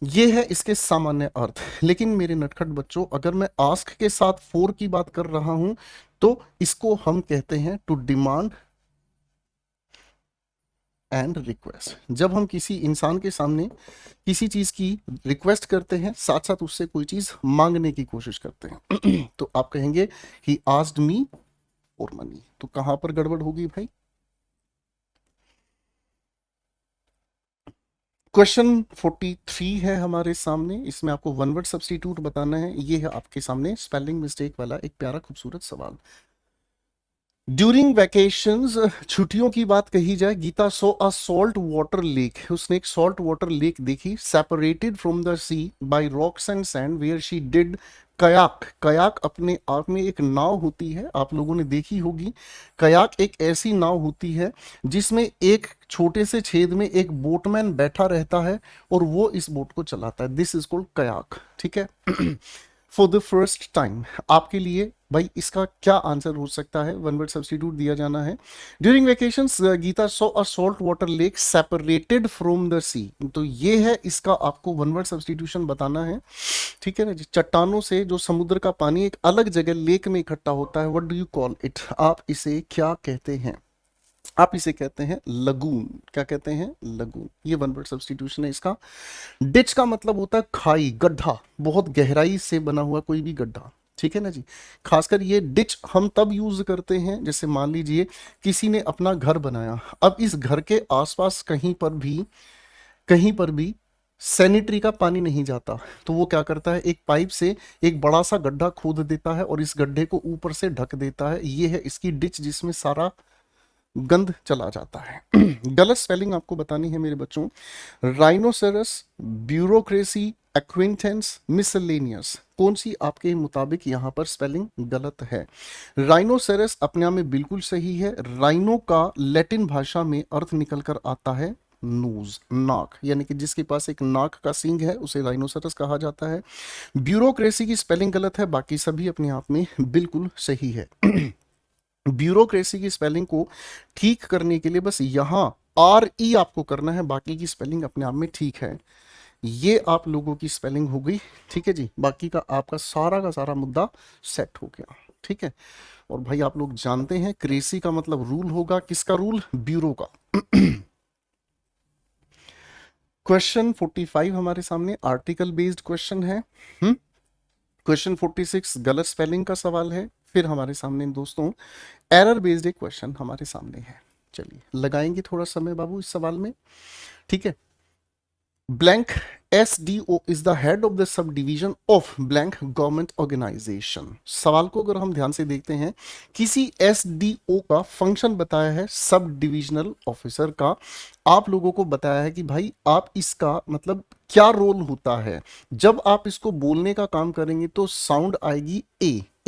ये है इसके सामान्य अर्थ। लेकिन मेरे नटखट बच्चों, अगर मैं आस्क के साथ फोर की बात कर रहा हूं तो इसको हम कहते हैं टू डिमांड एंड रिक्वेस्ट। जब हम किसी इंसान के सामने किसी चीज की रिक्वेस्ट करते हैं, साथ साथ उससे कोई चीज मांगने की कोशिश करते हैं तो आप कहेंगे he asked me for money. तो कहां पर गड़बड़ होगी भाई? क्वेश्चन 43 है हमारे सामने, इसमें आपको वन वर्ड सब्स्टिट्यूट बताना है। ये है आपके सामने स्पेलिंग मिस्टेक वाला एक प्यारा खूबसूरत सवाल। ड्यूरिंग वैकेशंस, छुट्टियों की बात कही जाए, Geeta saw a salt water lake, उसने एक सॉल्ट वाटर लेक देखी, separated from the sea by rocks and sand, where she did kayak. Kayak अपने आप में एक नाव होती है, आप लोगों ने देखी होगी। कयाक एक ऐसी नाव होती है जिसमें एक छोटे से छेद में एक बोटमैन बैठा रहता है और वो इस बोट को चलाता है, दिस इज कॉल्ड कयाक, ठीक है। फॉर द फर्स्ट टाइम आपके लिए भाई इसका क्या आंसर हो सकता है, वन वर्ड सब्स्टिट्यूट दिया जाना है। During vacations Gita saw a salt water lake separated from the sea, तो ये है इसका आपको वन वर्ड सब्स्टिट्यूशन बताना है, ठीक है ना जी। चट्टानों से जो समुद्र का पानी एक अलग जगह लेक में इकट्ठा होता है, what do you call it, आप इसे क्या कहते हैं? आप इसे कहते हैं लगून। क्या कहते हैं? लगून। ये वन वर्ड सब्स्टिट्यूशन है इसका। डिच का मतलब होता है खाई, गड्ढा, बहुत गहराई से बना हुआ कोई भी गड्ढा, ठीक है ना जी। खासकर ये डिच हम तब यूज करते हैं जैसे मान लीजिए किसी ने अपना घर बनाया, अब इस घर के आसपास कहीं पर भी सैनिटरी का पानी नहीं जाता, तो वो क्या करता है, एक पाइप से एक बड़ा सा गड्ढा खोद देता है और इस गड्ढे को ऊपर से ढक देता है। ये है इसकी डिच जिसमें सारा गंध चला जाता है। गलत स्पेलिंग आपको बतानी है मेरे बच्चों। राइनोसेरस, ब्यूरोक्रेसी, एक्विंटेंस, मिसलेनियस, कौन सी आपके मुताबिक यहां पर स्पेलिंग गलत है? राइनोसेरस अपने आप में बिल्कुल सही है। राइनो का लैटिन भाषा में अर्थ निकल कर आता है नोज, नाक, यानी कि जिसके पास एक नाक का सींग है उसे राइनोसेरस कहा जाता है। ब्यूरोक्रेसी की स्पेलिंग गलत है, बाकी सभी अपने आप में बिल्कुल सही है। ब्यूरोक्रेसी की स्पेलिंग को ठीक करने के लिए बस यहाँ आर ई आपको करना है, बाकी की स्पेलिंग अपने आप में ठीक है। ये आप लोगों की स्पेलिंग हो गई, ठीक है जी। बाकी का सारा मुद्दा सेट हो गया, ठीक है। और भाई आप लोग जानते हैं क्रेसी का मतलब रूल होगा, किसका रूल? ब्यूरो का। क्वेश्चन 45 हमारे सामने आर्टिकल बेस्ड क्वेश्चन है। क्वेश्चन 46 गलत स्पेलिंग का सवाल है। फिर हमारे सामने दोस्तों एरर बेस्ड एक क्वेश्चन हमारे सामने है। चलिए लगाएंगे थोड़ा समय बाबू इस सवाल में, ठीक है। Blank SDO is the head of the sub division of blank government organisation. सवाल को अगर हम ध्यान से देखते हैं, किसी SDO का फंक्शन बताया है, सब डिविजनल ऑफिसर का। आप लोगों को बताया है कि भाई आप इसका मतलब क्या रोल होता है। जब आप इसको बोलने का काम करेंगे तो साउंड आएगी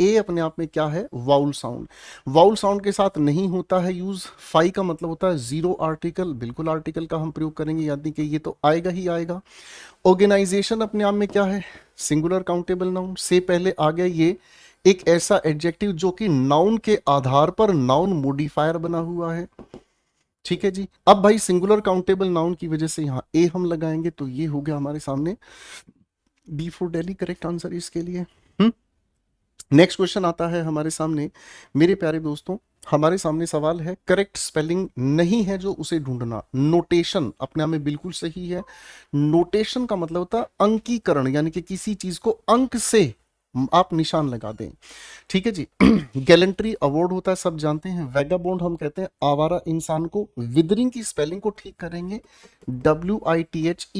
ए अपने आप में क्या है? Vowel sound. वाउल साउंड के साथ नहीं होता है यूज फाई का मतलब होता है जीरो आर्टिकल, बिल्कुल आर्टिकल का हम प्रयोग करेंगे, याद नहीं कि ये तो आएगा ही आएगा। ऑर्गेनाइजेशन अपने आप में क्या है? Singular countable noun. से पहले आ गया ये एक ऐसा एडजेक्टिव जो कि नाउन के आधार पर नाउन मॉडिफायर बना हुआ है, ठीक है जी। अब भाई सिंगुलर काउंटेबल नाउन की वजह से यहाँ ए हम लगाएंगे, तो ये हो गया हमारे सामने B for Delhi correct answer इसके लिए। नेक्स्ट क्वेश्चन आता है हमारे सामने मेरे प्यारे दोस्तों। हमारे सामने सवाल है, करेक्ट स्पेलिंग नहीं है जो उसे ढूंढना। नोटेशन अपने आप में बिल्कुल सही है। नोटेशन का मतलब होता है अंकीकरण, यानी कि किसी चीज को अंक से आप निशान लगा दें, ठीक है जी। गैलेंट्री अवार्ड होता है, सब जानते हैं। वैगाबोंड हम कहते हैं आवारा इंसान को। विदरिंग की स्पेलिंग को ठीक करेंगे, WITHERING,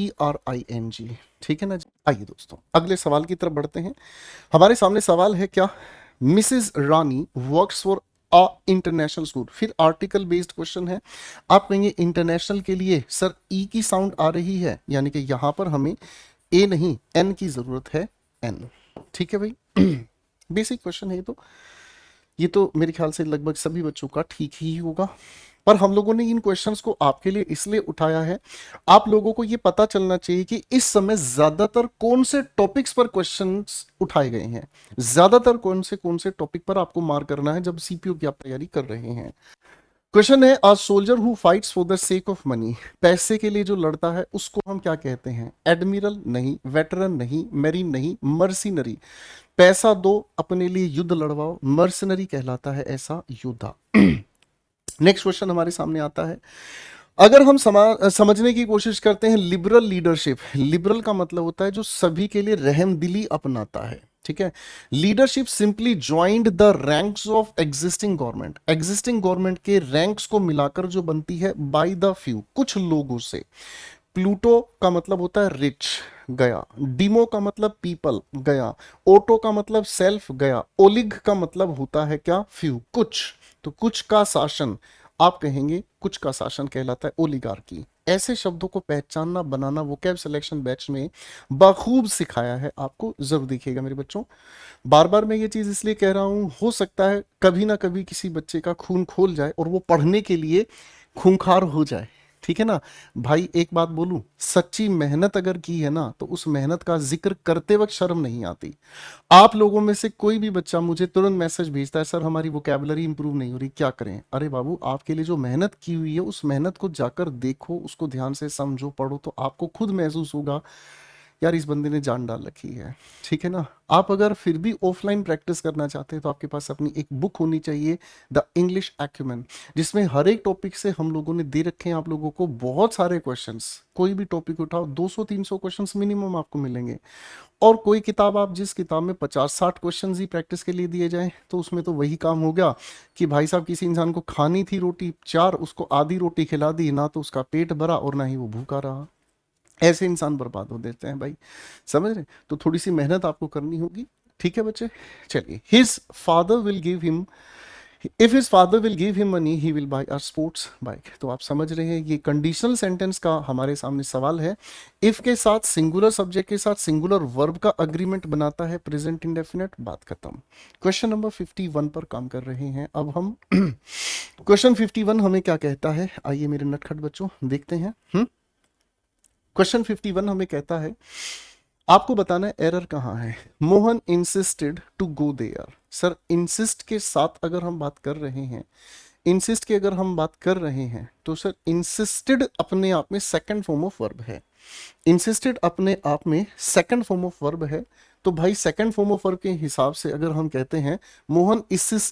ठीक है ना जी। आइए दोस्तों अगले सवाल की तरफ बढ़ते हैं। हमारे सामने सवाल है क्या? Mrs Rani works for a international school. फिर आर्टिकल बेस्ड क्वेश्चन है। आप कहेंगे इंटरनेशनल के लिए सर ई की साउंड आ रही है, यानी कि यहां पर हमें ए नहीं एन की जरूरत है, एन, ठीक है भाई। बेसिक क्वेश्चन है ये तो मेरे ख्याल से लगभग सभी बच्चों का ठीक ही होगा। पर हम लोगों ने इन क्वेश्चंस को आपके लिए इसलिए उठाया है, आप लोगों को ये पता चलना चाहिए कि इस समय ज्यादातर कौन से टॉपिक्स पर क्वेश्चंस उठाए गए हैं, ज्यादातर कौन से टॉपिक पर आपको मार्क करना है जब सीपीयू की आप तैयारी कर रहे हैं। क्वेश्चन है, a soldier who fights for the sake of money. पैसे के लिए जो लड़ता है उसको हम क्या कहते हैं? एडमिरल नहीं, वेटरन नहीं, मेरीन नहीं, मर्सिनरी। पैसा दो अपने लिए युद्ध लड़वाओ, मर्सिनरी कहलाता है ऐसा योद्धा। नेक्स्ट क्वेश्चन हमारे सामने आता है, अगर हम समझने की कोशिश करते हैं लिबरल लीडरशिप। लिबरल का मतलब होता है जो सभी के लिए रहमदिली अपनाता है, ठीक है। Leadership simply joined the ranks of existing government. Existing government के रैंक्स को मिलाकर जो बनती है बाय द फ्यू, कुछ लोगों से। प्लूटो का मतलब होता है रिच, गया। डिमो का मतलब पीपल, गया। ओटो का मतलब सेल्फ, गया। ओलिग का मतलब होता है क्या? फ्यू, कुछ। तो कुछ का शासन आप कहेंगे, कुछ का शासन कहलाता है ओलिगार्की। ऐसे शब्दों को पहचानना बनाना वोकैब सिलेक्शन बैच में बखूब सिखाया है आपको, जरूर देखिएगा मेरे बच्चों। बार बार मैं ये चीज इसलिए कह रहा हूं, हो सकता है कभी ना कभी किसी बच्चे का खून खोल जाए और वो पढ़ने के लिए खूंखार हो जाए, ठीक है ना भाई। एक बात बोलूं, सच्ची मेहनत अगर की है ना तो उस मेहनत का जिक्र करते वक्त शर्म नहीं आती। आप लोगों में से कोई भी बच्चा मुझे तुरंत मैसेज भेजता है, सर हमारी वोकैबुलरी इंप्रूव नहीं हो रही, क्या करें? अरे बाबू, आपके लिए जो मेहनत की हुई है उस मेहनत को जाकर देखो, उसको ध्यान से समझो, पढ़ो, तो आपको खुद महसूस होगा यार इस बंदे ने जान डाल रखी है, ठीक है ना। आप अगर फिर भी ऑफलाइन प्रैक्टिस करना चाहते हैं तो आपके पास अपनी एक बुक होनी चाहिए, द इंग्लिश एक्यूमेन, जिसमें हर एक टॉपिक से हम लोगों ने दे रखे हैं आप लोगों को बहुत सारे क्वेश्चंस। कोई भी टॉपिक उठाओ 200-300 क्वेश्चंस मिनिमम आपको मिलेंगे। और कोई किताब आप जिस किताब में 50-60 क्वेश्चंस ही प्रैक्टिस के लिए दिए जाएं तो उसमें तो वही काम हो गया कि भाई साहब किसी इंसान को खानी थी रोटी 4, उसको आधी रोटी खिला दी, ना तो उसका पेट भरा और ना ही वो भूखा रहा। ऐसे इंसान बर्बाद हो देते हैं भाई, समझ रहे? तो थोड़ी सी मेहनत आपको करनी होगी, ठीक है बच्चे। चलिए, his father will give him, if his father will give him money he will buy a sports bike. तो आप समझ रहे हैं ये कंडीशनल सेंटेंस का हमारे सामने सवाल है। इफ के साथ सिंगुलर सब्जेक्ट के साथ सिंगुलर वर्ब का अग्रीमेंट बनाता है प्रेजेंट इंडेफिनिट, बात खत्म। क्वेश्चन नंबर 51 पर काम कर रहे हैं अब हम। क्वेश्चन 51 हमें क्या कहता है, आइए मेरे नटखट बच्चों देखते हैं। क्वेश्चन 51 हमें कहता है, आपको बताना है एरर कहाँ है। Mohan insisted to go there. Sir insist के साथ अगर हम बात कर रहे हैं, इंसिस्ट की अगर हम बात कर रहे हैं तो सर इंसिस्टेड अपने आप में सेकंड फॉर्म ऑफ वर्ब है। इंसिस्टेड अपने आप में सेकंड फॉर्म ऑफ वर्ब है। तो भाई सेकंड फॉर्म ऑफ वर्ब के हिसाब से अगर हम कहते हैं मोहन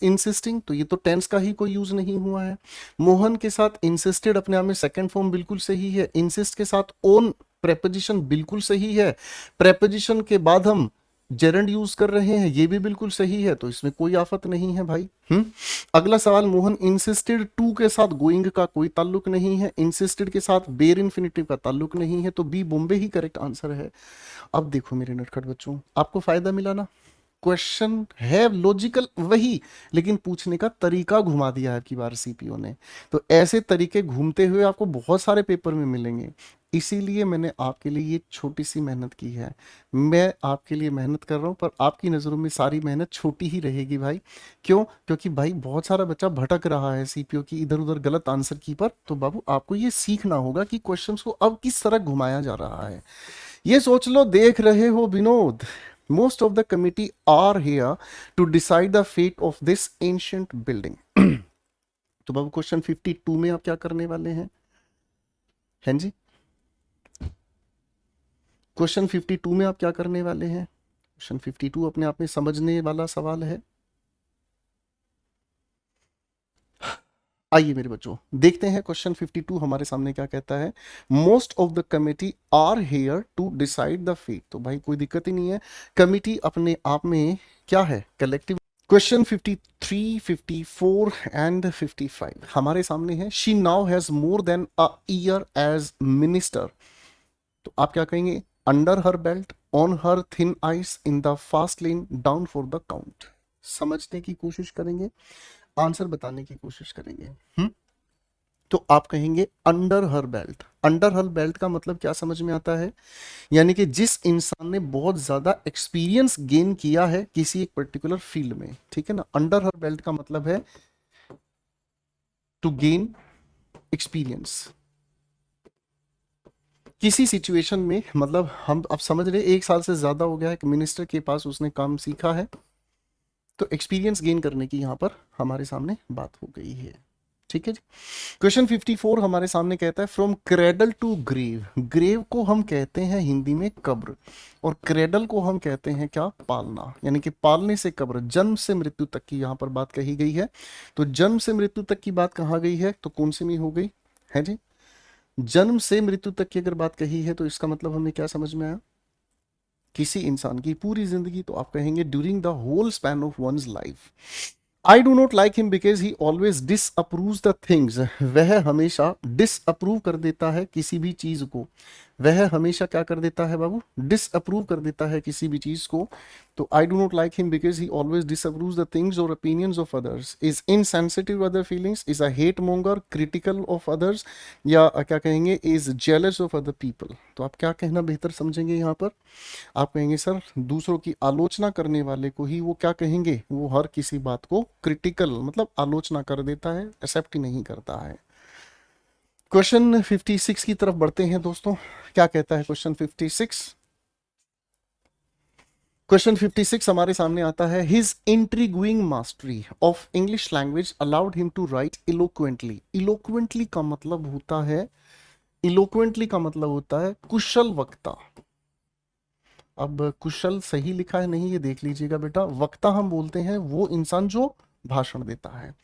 इंसिस्टिंग, तो ये तो टेंस का ही कोई यूज नहीं हुआ है। मोहन के साथ इंसिस्टेड अपने आप में सेकंड फॉर्म बिल्कुल सही है। इंसिस्ट के साथ ओन प्रेपोजिशन बिल्कुल सही है। प्रेपोजिशन के बाद हम जेरंड यूज कर रहे हैं, ये भी बिल्कुल सही है, तो इसमें कोई आफत नहीं है भाई। अगला सवाल, मोहन इंसिस्टेड टू के साथ गोइंग का कोई ताल्लुक नहीं है, इंसिस्टेड के साथ बेर इन्फिनिटिव का ताल्लुक नहीं है, तो बी बॉम्बे ही करेक्ट आंसर है। अब देखो मेरे नटखट बच्चों, आपको फायदा मिला ना। क्वेश्चन है लॉजिकल वही, लेकिन पूछने का तरीका घुमा दिया है आपकी बार सीपीओ ने। तो ऐसे तरीके घूमते हुए आपको बहुत सारे पेपर में मिलेंगे, इसीलिए मैंने आपके लिए ये छोटी सी मेहनत की है। मैं आपके लिए मेहनत कर रहा हूँ, पर आपकी नज़रों में सारी मेहनत छोटी ही रहेगी भाई। क्यों? क्योंकि भाई बहुत सारा बच्चा भटक रहा है सीपीओ की इधर उधर गलत आंसर की पर। तो बाबू आपको ये सीखना होगा कि क्वेश्चंस को अब किस तरह घुमाया जा रहा है। ये सोच लो, देख रहे हो Vinod, most of the committee are here to decide the fate of this ancient building. तो बाबू क्वेश्चन 52 में आप क्या करने वाले हैं? हैं जी, क्वेश्चन 52 में आप क्या करने वाले हैं? क्वेश्चन 52 अपने आप में समझने वाला सवाल है। आइए मेरे बच्चों देखते हैं क्वेश्चन 52 हमारे सामने क्या कहता है। Most of the committee are here to decide the fate. तो भाई कोई दिक्कत ही नहीं है, कमिटी अपने आप में क्या है? कलेक्टिव। क्वेश्चन 53, 54 एंड 55 हमारे सामने है। She now has more than a year as minister. तो आप क्या कहेंगे? Under her belt, on her thin ice, in the fast lane, down for the count. समझने की कोशिश करेंगे, आंसर बताने की कोशिश करेंगे। तो आप कहेंगे under her belt. Under her belt का मतलब क्या समझ में आता है? यानी कि जिस इंसान ने बहुत ज्यादा एक्सपीरियंस गेन किया है किसी एक पर्टिकुलर फील्ड में, ठीक है ना। अंडर हर बेल्ट का मतलब है टू गेन एक्सपीरियंस किसी सिचुएशन में। मतलब हम अब समझ रहे, एक साल से ज्यादा हो गया है, एक मिनिस्टर के पास उसने काम सीखा है, तो एक्सपीरियंस गेन करने की यहां पर हमारे सामने बात हो गई है, ठीक है जी। क्वेश्चन 54 हमारे सामने कहता है from cradle to grave. Grave को हम कहते हैं हिंदी में कब्र, और क्रेडल को हम कहते हैं क्या? पालना। यानी कि पालने से कब्र, जन्म से मृत्यु तक की यहाँ पर बात कही गई है। तो जन्म से मृत्यु तक की बात कहाँ गई है? तो कौन सी में हो गई है जी? जन्म से मृत्यु तक की अगर बात कही है तो इसका मतलब हमें क्या समझ में आया? किसी इंसान की पूरी जिंदगी। तो आप कहेंगे during the whole span of one's life. I do not like him because he always disapproves the things. वह हमेशा डिसअप्रूव कर देता है किसी भी चीज को। वह हमेशा क्या कर देता है बाबू? डिसअप्रूव कर देता है किसी भी चीज को। तो I do not like him because he always disapproves the things और opinions of others, is insensitive other feelings, is a hate monger, critical of others, या क्या कहेंगे is jealous of other people. तो आप क्या कहना बेहतर समझेंगे यहाँ पर? आप कहेंगे सर दूसरों की आलोचना करने वाले को ही वो क्या कहेंगे? वो हर किसी बात को क्रिटिकल मतलब आलोचना कर देता है, एक्सेप्ट ही नहीं करता है। क्वेश्चन 56 की तरफ बढ़ते हैं दोस्तों। क्या कहता है क्वेश्चन 56? क्वेश्चन 56 हमारे सामने आता है his intriguing mastery of English language allowed him to write eloquently. Eloquently का मतलब होता है, इलोक्वेंटली का मतलब होता है कुशल वक्ता। अब कुशल सही लिखा है नहीं, ये देख लीजिएगा बेटा। वक्ता हम बोलते हैं वो इंसान जो भाषण देता है।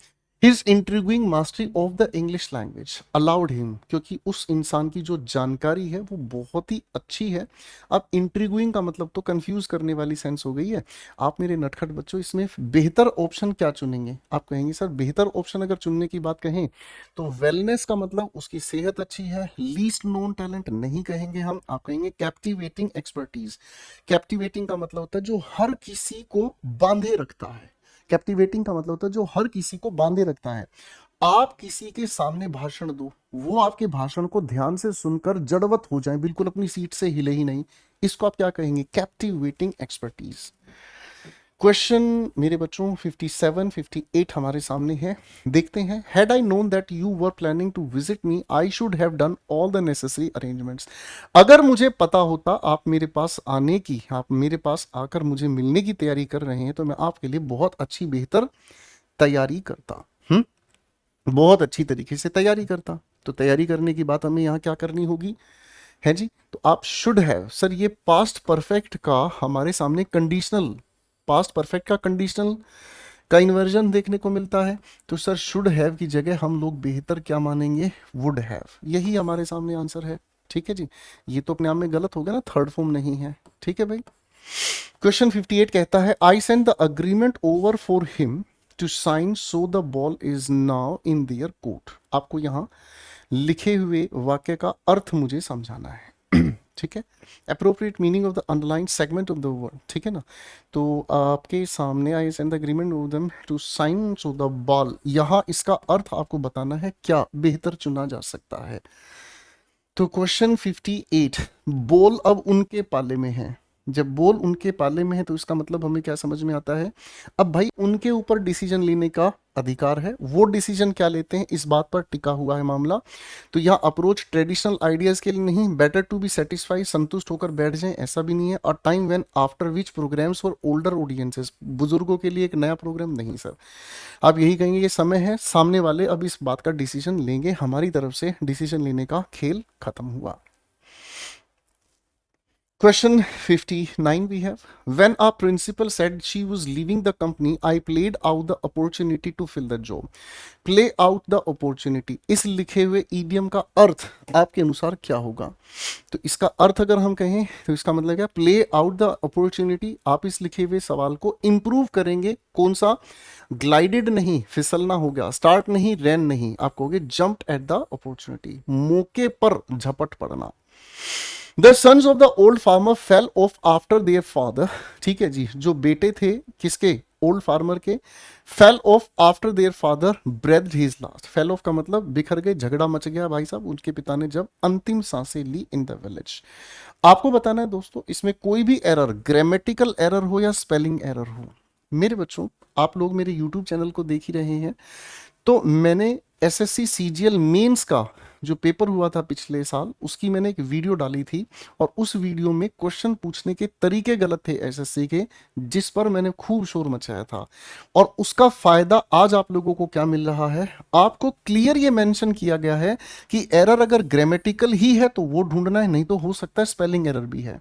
His intriguing mastery of the English language allowed him, क्योंकि उस इंसान की जो जानकारी है वो बहुत ही अच्छी है। अब इंट्रीग्यूइंग का मतलब तो कंफ्यूज करने वाली सेंस हो गई है। आप मेरे नटखट बच्चों इसमें बेहतर ऑप्शन क्या चुनेंगे? आप कहेंगे सर बेहतर ऑप्शन अगर चुनने की बात कहें तो वेलनेस का मतलब उसकी सेहत अच्छी है। लीस्ट नोन टैलेंट नहीं कहेंगे हम, आप कहेंगे कैप्टिवेटिंग एक्सपर्टीज। कैप्टिवेटिंग का मतलब होता है जो हर किसी को बांधे रखता है। कैप्टिवेटिंग का मतलब होता है जो हर किसी को बांधे रखता है। आप किसी के सामने भाषण दो, वो आपके भाषण को ध्यान से सुनकर जड़वत हो जाए, बिल्कुल अपनी सीट से हिले ही नहीं। इसको आप क्या कहेंगे? Captivating expertise. क्वेश्चन मेरे बच्चों 57 58 हमारे सामने है, देखते हैं। Had I known that you were planning to visit me I should have done all the necessary arrangements. अगर मुझे पता होता आप मेरे पास आने की, आप मेरे पास आकर मुझे मिलने की तैयारी कर रहे हैं, तो मैं आपके लिए बहुत अच्छी बेहतर तैयारी करता। बहुत अच्छी तरीके से तैयारी करता। तो तैयारी करने की बात हमें यहाँ क्या करनी होगी, है जी। तो आप शुड हैव, सर ये पास्ट परफेक्ट का हमारे सामने कंडीशनल, पास्ट परफेक्ट का कंडीशनल का इन्वर्जन देखने को मिलता है। तो सर शुड हैव की जगह हम लोग बेहतर क्या मानेंगे, वुड हैव। यही हमारे सामने आंसर है। ठीक है जी, ये तो अपने आप में गलत हो गया ना, थर्ड फॉर्म नहीं है। ठीक है भाई। क्वेश्चन 58 कहता है I send the agreement over for him to sign so the ball is now in their court. आपको यहाँ लिखे हुए वाक्य का अर्थ मुझे समझाना है। ठीक है, appropriate meaning of the underline segment of the word. ठीक है ना, तो आपके सामने I send the agreement of them to sign so the ball, यहाँ इसका अर्थ आपको बताना है क्या बेहतर चुना जा सकता है। तो क्वेश्चन 58, बॉल अब उनके पाले में है। जब बॉल उनके पाले में है तो इसका मतलब हमें क्या समझ में आता है, अब भाई उनके ऊपर डिसीजन लेने का अधिकार है। वो डिसीजन क्या लेते हैं इस बात पर टिका हुआ है मामला। तो यहाँ अप्रोच ट्रेडिशनल आइडियाज के लिए नहीं, बेटर टू बी सेटिस्फाई, संतुष्ट होकर बैठ जाएं ऐसा भी नहीं है। और time when after which programmes for older audiences, बुजुर्गों के लिए एक नया प्रोग्राम नहीं सर। आप यही कहेंगे ये समय है, सामने वाले अब इस बात का डिसीजन लेंगे, हमारी तरफ से डिसीजन लेने का खेल खत्म हुआ। Question 59 we have. When our principal said she was leaving the company, I played out the opportunity to fill the job. Play out the opportunity. इस लिखे हुए idiom का अर्थ आपके अनुसार क्या होगा? तो इसका अर्थ अगर हम कहें तो इसका मतलब क्या, प्ले आउट द अपॉर्चुनिटी। आप इस लिखे हुए सवाल को इंप्रूव करेंगे। कौन सा, ग्लाइडेड नहीं, फिसलना हो गया, स्टार्ट नहीं, रैन नहीं, आप कहोगे जंप्ड एट द अपॉर्चुनिटी, मौके पर झपट पड़ना। The sons of the old farmer fell off after their father. ठीक है जी, जो बेटे थे किसके, ओल्ड फार्मर के, fell off after their father breath his last. Fell off का मतलब बिखर गए, झगड़ा मच गया भाई साहब उनके पिता ने जब अंतिम सांसें ली इन द विलेज। आपको बताना है दोस्तों इसमें कोई भी एरर, ग्रामेटिकल एरर हो या स्पेलिंग एरर हो, मेरे बच्चों आप लोग मेरे यूट्यूब चैनल को देख ही रहे हैं, तो मैंने एसएससी सीजीएल मेंस का जो पेपर हुआ था पिछले साल, उसकी मैंने एक वीडियो डाली थी और उस वीडियो में क्वेश्चन पूछने के तरीके गलत थे एसएससी के, जिस पर मैंने खूब शोर मचाया था। और उसका फायदा आज आप लोगों को क्या मिल रहा है, आपको क्लियर ये मेंशन किया गया है कि एरर अगर ग्रामेटिकल ही है तो वो ढूंढना है, नहीं तो हो सकता है स्पेलिंग एरर भी है।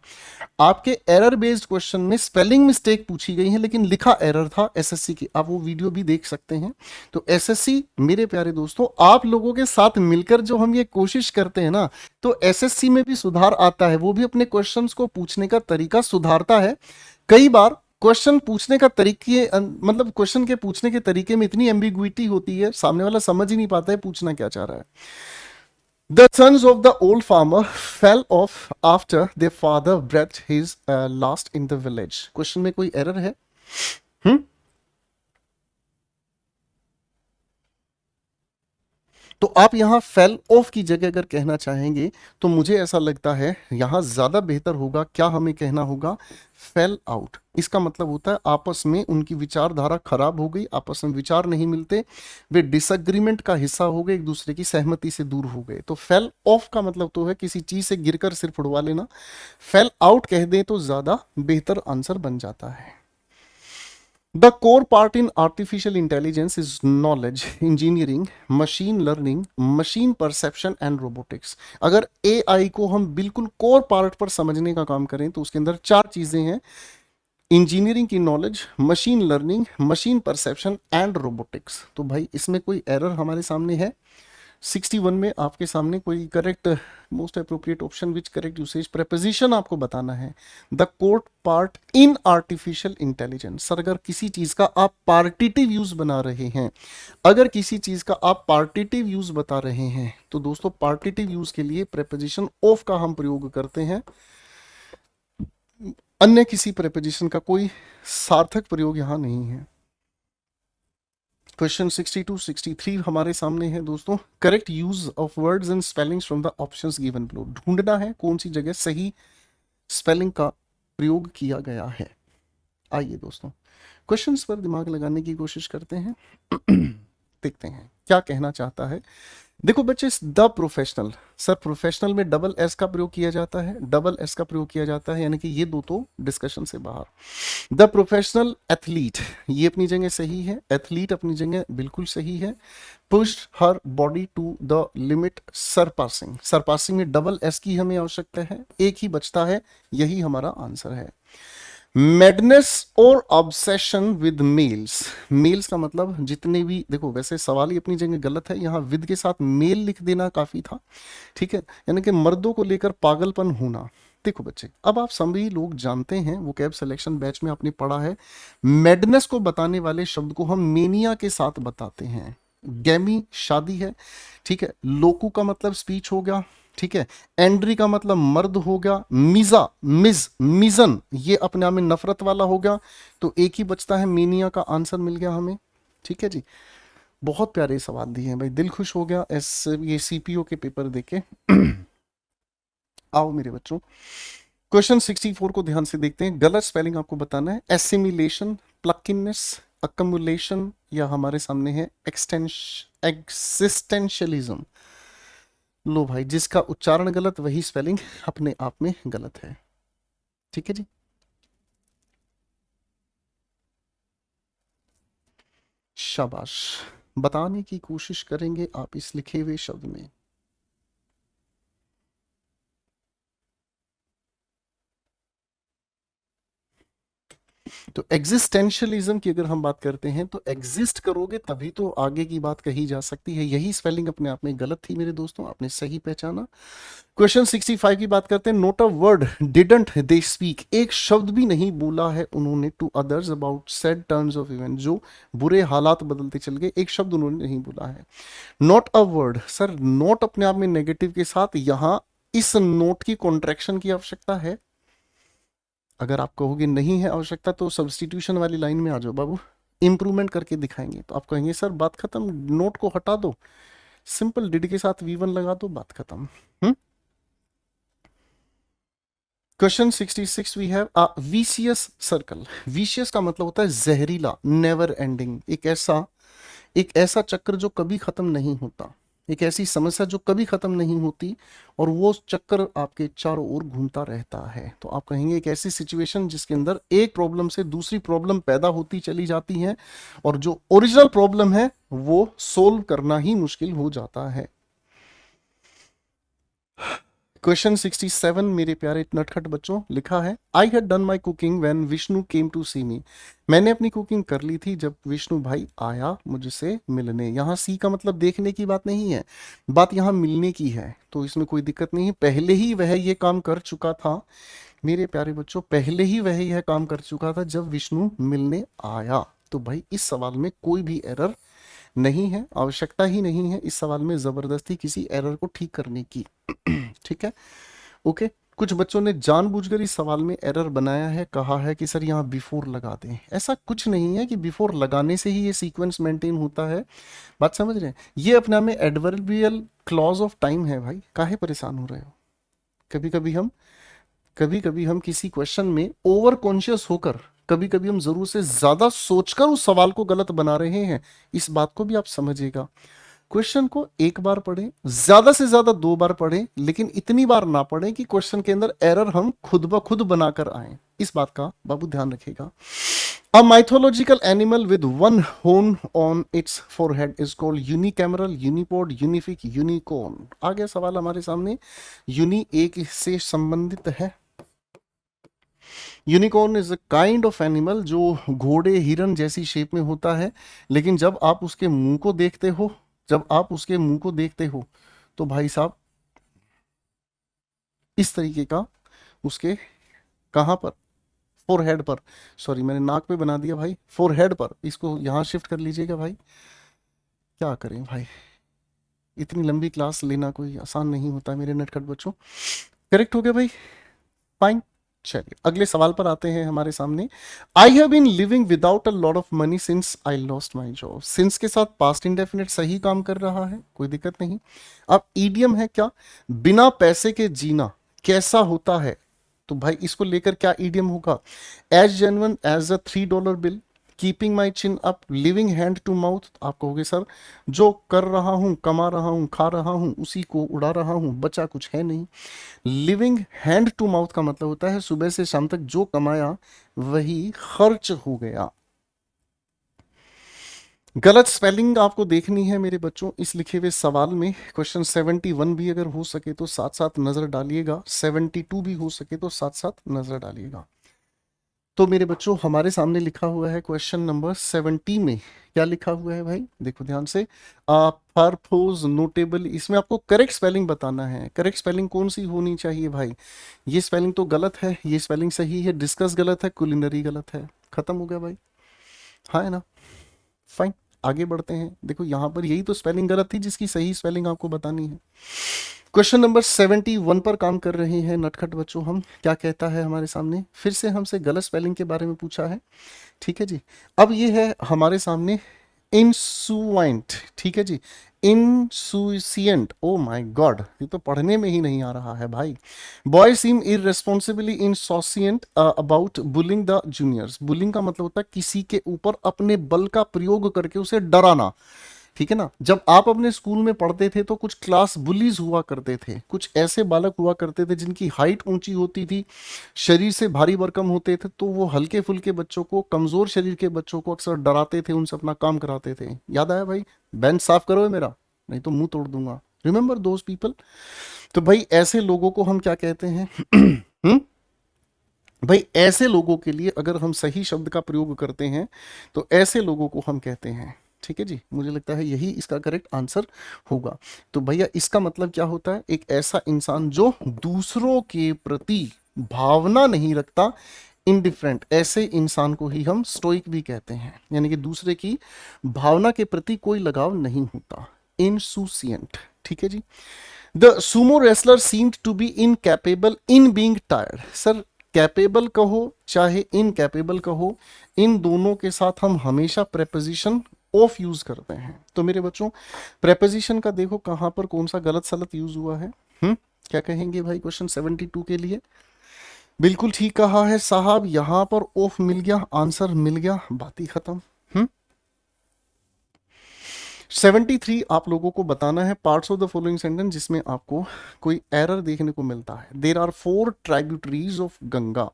आपके एरर बेस्ड क्वेश्चन में स्पेलिंग मिस्टेक पूछी गई है लेकिन लिखा एरर था एसएससी की, आप वो वीडियो भी देख सकते हैं। तो एसएससी मेरे प्यारे दोस्तों, आप लोगों के साथ मिलकर जो हम ये कोशिश करते हैं ना, तो एसएससी में भी सुधार आता है, वो भी अपने क्वेश्चंस को पूछने का तरीका सुधारता है। कई बार क्वेश्चन पूछने का तरीके, मतलब क्वेश्चन के पूछने के तरीके में इतनी एम्बिग्विटी होती है, सामने वाला समझ ही नहीं पाता है पूछना क्या चाह रहा है। The sons of the old farmer fell off after their father breathed his last in the village. Question में कोई एरर है? तो आप यहां फेल ऑफ की जगह अगर कहना चाहेंगे तो मुझे ऐसा लगता है यहां ज्यादा बेहतर होगा, क्या हमें कहना होगा, फेल आउट। इसका मतलब होता है आपस में उनकी विचारधारा खराब हो गई, आपस में विचार नहीं मिलते, वे डिसएग्रीमेंट का हिस्सा हो गए, एक दूसरे की सहमति से दूर हो गए। तो फेल ऑफ का मतलब तो है किसी चीज से गिरकर सिर फुड़वा लेना, फेल आउट कह दें तो ज्यादा बेहतर आंसर बन जाता है। The core part in artificial intelligence is knowledge, engineering, machine learning, machine perception and robotics. अगर AI को हम बिल्कुल कोर पार्ट पर समझने का काम करें तो उसके अंदर चार चीजें हैं, इंजीनियरिंग की knowledge, machine learning, machine perception and robotics. तो भाई इसमें कोई एरर हमारे सामने है? 61 में आपके सामने कोई correct, most appropriate option which correct usage, preposition आपको बताना है। The core part in artificial intelligence. Sir अगर किसी चीज का आप पार्टिटिव यूज बना रहे हैं, अगर किसी चीज का आप पार्टिटिव यूज बता रहे हैं तो दोस्तों पार्टिटिव यूज के लिए प्रेपोजिशन ऑफ का हम प्रयोग करते हैं, अन्य किसी प्रेपोजिशन का कोई सार्थक प्रयोग यहां नहीं है। क्वेश्चन 62 63 हमारे सामने है दोस्तों, correct use of words and spellings from the options given below. ढूंढना है कौन सी जगह सही स्पेलिंग का प्रयोग किया गया है। आइए दोस्तों, क्वेश्चंस पर दिमाग लगाने की कोशिश करते हैं। देखते हैं क्या कहना चाहता है। देखो बच्चे, द प्रोफेशनल, सर प्रोफेशनल में डबल एस का प्रयोग किया जाता है, डबल एस का प्रयोग किया जाता है, यानी कि ये दो तो डिस्कशन से बाहर। द प्रोफेशनल एथलीट, ये अपनी जगह सही है, एथलीट अपनी जगह बिल्कुल सही है। Pushed her body to the limit surpassing, surpassing में डबल एस की हमें आवश्यकता है, एक ही बचता है, यही हमारा आंसर है। मैडनेस और ऑब्सेशन विद मेल्स, मेल्स का मतलब जितने भी, देखो वैसे सवाल ही अपनी जगह गलत है, यहाँ विद के साथ मेल लिख देना काफी था, ठीक है, यानी कि मर्दों को लेकर पागलपन होना। देखो बच्चे, अब आप सभी लोग जानते हैं, वो कैब सिलेक्शन बैच में आपने पढ़ा है, मैडनेस को बताने वाले शब्द को हम मेनिया के साथ बताते हैं। गैमी शादी है, ठीक है, लोकू का मतलब स्पीच हो गया, ठीक है, एंड्री का मतलब मर्द हो गया, मिजा मिज मिजन ये अपने आप में नफरत वाला हो गया, तो एक ही बचता है, मीनिया का आंसर मिल गया हमें। ठीक है जी, बहुत प्यारे सवाल दिए हैं भाई, दिल खुश हो गया ये सीपीओ के पेपर देके। आओ मेरे बच्चों, क्वेश्चन 64 को ध्यान से देखते हैं। गलत स्पेलिंग आपको बताना है। एसिमिलेशन, प्लकिननेस, अकमुलेशन, या हमारे सामने है एक्सिस्टेंशियलिज्म। लो भाई, जिसका उच्चारण गलत वही स्पेलिंग अपने आप में गलत है। ठीक है जी, शाबाश, बताने की कोशिश करेंगे आप इस लिखे हुए शब्द में। तो एग्जिस्टेंशियलिज्म की अगर हम बात करते हैं, तो एग्जिस्ट करोगे तभी तो आगे की बात कही जा सकती है, यही स्पेलिंग अपने आप में गलत थी मेरे दोस्तों, आपने सही पहचाना। क्वेश्चन 65 की बात करते हैं। Not a word didn't they speak, एक शब्द भी नहीं बोला है उन्होंने to others about sad turns of event, जो बुरे हालात बदलते चल गए, एक शब्द उन्होंने नहीं बोला है। Not a word, sir note अपने आप में नेगेटिव के साथ, यहां इस नोट की कॉन्ट्रैक्शन की आवश्यकता है। अगर आप कहोगे नहीं है आवश्यकता, तो सब्सटीट्यूशन वाली लाइन में आ जाओ बाबू, इंप्रूवमेंट करके दिखाएंगे। तो आप कहेंगे सर बात खत्म, नोट को हटा दो, सिंपल डिड के साथ वी1 लगा दो, बात खत्म। Question 66 we have a vicious circle. Vicious का मतलब होता है जहरीला, नेवर एंडिंग, एक ऐसा चक्र जो कभी खत्म नहीं होता, एक ऐसी समस्या जो कभी खत्म नहीं होती, और वो चक्कर आपके चारों ओर घूमता रहता है। तो आप कहेंगे एक ऐसी सिचुएशन जिसके अंदर एक प्रॉब्लम से दूसरी प्रॉब्लम पैदा होती चली जाती है, और जो ओरिजिनल प्रॉब्लम है वो सोल्व करना ही मुश्किल हो जाता है। क्वेश्चन 67 मेरे प्यारे नटखट बच्चों, लिखा है I had done my cooking when Vishnu came to see me. मैंने अपनी कुकिंग कर ली थी जब विष्णु भाई आया मुझसे मिलने। यहाँ सी का मतलब देखने की बात नहीं है, बात यहाँ मिलने की है, तो इसमें कोई दिक्कत नहीं है, पहले ही वह ये काम कर चुका था मेरे प्यारे बच्चों, पहले ही वह यह काम कर चुका था जब विष्णु मिलने आया। तो भाई इस सवाल में कोई भी एरर नहीं है, आवश्यकता ही नहीं है इस सवाल में जबरदस्ती किसी एरर को ठीक करने की। ठीक है, ओके। कुछ बच्चों ने जानबूझकर इस सवाल में एरर बनाया है, कहा है कि सर यहाँ बिफोर लगा दें। ऐसा कुछ नहीं है कि बिफोर लगाने से ही ये सीक्वेंस मेंटेन होता है, बात समझ रहे हैं। ये अपना में एडवर्बियल क्लॉज ऑफ टाइम है भाई, काहे परेशान हो रहे हो। कभी कभी हम किसी क्वेश्चन में ओवर कॉन्शियस होकर, कभी कभी हम जरूर से ज्यादा सोचकर उस सवाल को गलत बना रहे हैं, इस बात को भी आप समझिएगा। क्वेश्चन को एक बार पढ़ें, ज्यादा से ज्यादा 2 बार पढ़ें, लेकिन इतनी बार ना पढ़ें कि क्वेश्चन के अंदर एरर हम खुद ब खुद बनाकर आए, इस बात का बाबू ध्यान रखिएगा। A mythological animal with one horn on its forehead is called unicameral, unipod, unific, unicorn. आ गया सवाल हमारे सामने, यूनि एक से संबंधित है। Unicorn is a kind of animal जो घोड़े हिरन जैसी शेप में होता है, लेकिन जब आप उसके मुंह को देखते हो, तो भाई साहब इस तरीके का उसके, कहां पर, फोरहेड पर, सॉरी मैंने नाक पे बना दिया भाई, फोरहेड पर, इसको यहां शिफ्ट कर लीजिएगा भाई। क्या करें भाई, इतनी लंबी क्लास लेना कोई आसान नहीं होता मेरे नटखट बच्चों। करेक्ट हो गया भाई, फाइन। चलिए अगले सवाल पर आते हैं हमारे सामने। I have been living without a lot of money since I lost my job. Since के साथ पास्ट इंडेफिनिट सही काम कर रहा है, कोई दिक्कत नहीं। अब ईडियम है क्या, बिना पैसे के जीना कैसा होता है, तो भाई इसको लेकर क्या ईडियम होगा? As genuine as a $3 bill, keeping my chin up, living hand to mouth. आप कहोगे सर जो कर रहा हूं, कमा रहा हूं, खा रहा हूं, उसी को उड़ा रहा हूं, बचा कुछ है नहीं। लिविंग हैंड टू माउथ का मतलब होता है सुबह से शाम तक जो कमाया वही खर्च हो गया। गलत स्पेलिंग आपको देखनी है मेरे बच्चों इस लिखे हुए सवाल में। क्वेश्चन 71 भी अगर हो सके तो साथ साथ नजर डालिएगा, 72 भी हो सके तो साथ साथ नजर डालिएगा। तो मेरे बच्चों हमारे सामने लिखा हुआ है क्वेश्चन नंबर 70 में क्या लिखा हुआ है भाई, देखो ध्यान से। पर्पोज नोटेबल, इसमें आपको करेक्ट स्पेलिंग बताना है। करेक्ट स्पेलिंग कौन सी होनी चाहिए भाई? ये स्पेलिंग तो गलत है, ये स्पेलिंग सही है, डिस्कस गलत है, कुलिनरी गलत है। खत्म हो गया भाई, हाँ है ना? फाइन, आगे बढ़ते हैं। देखो यहाँ पर यही तो स्पेलिंग गलत थी जिसकी सही स्पेलिंग आपको बतानी है। क्वेश्चन नंबर 71 पर काम कर रहे हैं नटखट बच्चों हम। क्या कहता है हमारे सामने? फिर से हमसे गलत स्पेलिंग के बारे में पूछा है, ठीक है जी। अब ये है हमारे सामने इंसुएंट, ठीक है जी। इनसुसिएंट, ओ माय गॉड, ये तो पढ़ने में ही नहीं आ रहा है भाई। Boy seem irresponsibly insouciant about bullying the juniors. Bullying का मतलब होता है किसी के ऊपर अपने बल का प्रयोग करके उसे डराना, ठीक है ना। जब आप अपने स्कूल में पढ़ते थे तो कुछ क्लास बुलीज हुआ करते थे, कुछ ऐसे बालक हुआ करते थे जिनकी हाइट ऊंची होती थी, शरीर से भारी भरकम होते थे, तो वो हल्के फुल्के बच्चों को, कमजोर शरीर के बच्चों को अक्सर डराते थे, उनसे अपना काम कराते थे। याद आया भाई? बेंच साफ करो मेरा, नहीं तो मुंह तोड़ दूंगा। Remember those people. तो भाई ऐसे लोगों को हम क्या कहते हैं? भाई ऐसे लोगों के लिए अगर हम सही शब्द का प्रयोग करते हैं तो ऐसे लोगों को हम कहते हैं, ठीक है जी। मुझे लगता है यही इसका करेक्ट आंसर होगा। तो भैया इसका मतलब क्या होता है? एक ऐसा इंसान जो दूसरों के प्रति भावना नहीं रखता, इनडिफरेंट, ऐसे इंसान को ही हम स्टोइक भी कहते हैं, यानी कि दूसरे की भावना के प्रति कोई लगाव नहीं होता, इनसुसिएंट, ठीक है जी। The sumo wrestler seemed to be incapable in being tired. Sir capable कहो चाहे इनकैपेबल कहो, इन दोनों के साथ हम हमेशा प्रेपोजिशन ऑफ यूज करते हैं। तो मेरे बच्चों प्रेपोजिशन का देखो कहां पर कौन सा गलत सलत यूज हुआ है। क्या कहेंगे भाई क्वेश्चन 72 के लिए? बिल्कुल ठीक कहा है साहब, यहां पर ऑफ मिल गया, आंसर मिल गया, बात ही खत्म। 73 आप लोगों को बताना है parts of the following sentence जिसमें आपको कोई एरर देखने को मिलता है। There are 4 tributaries of Ganga.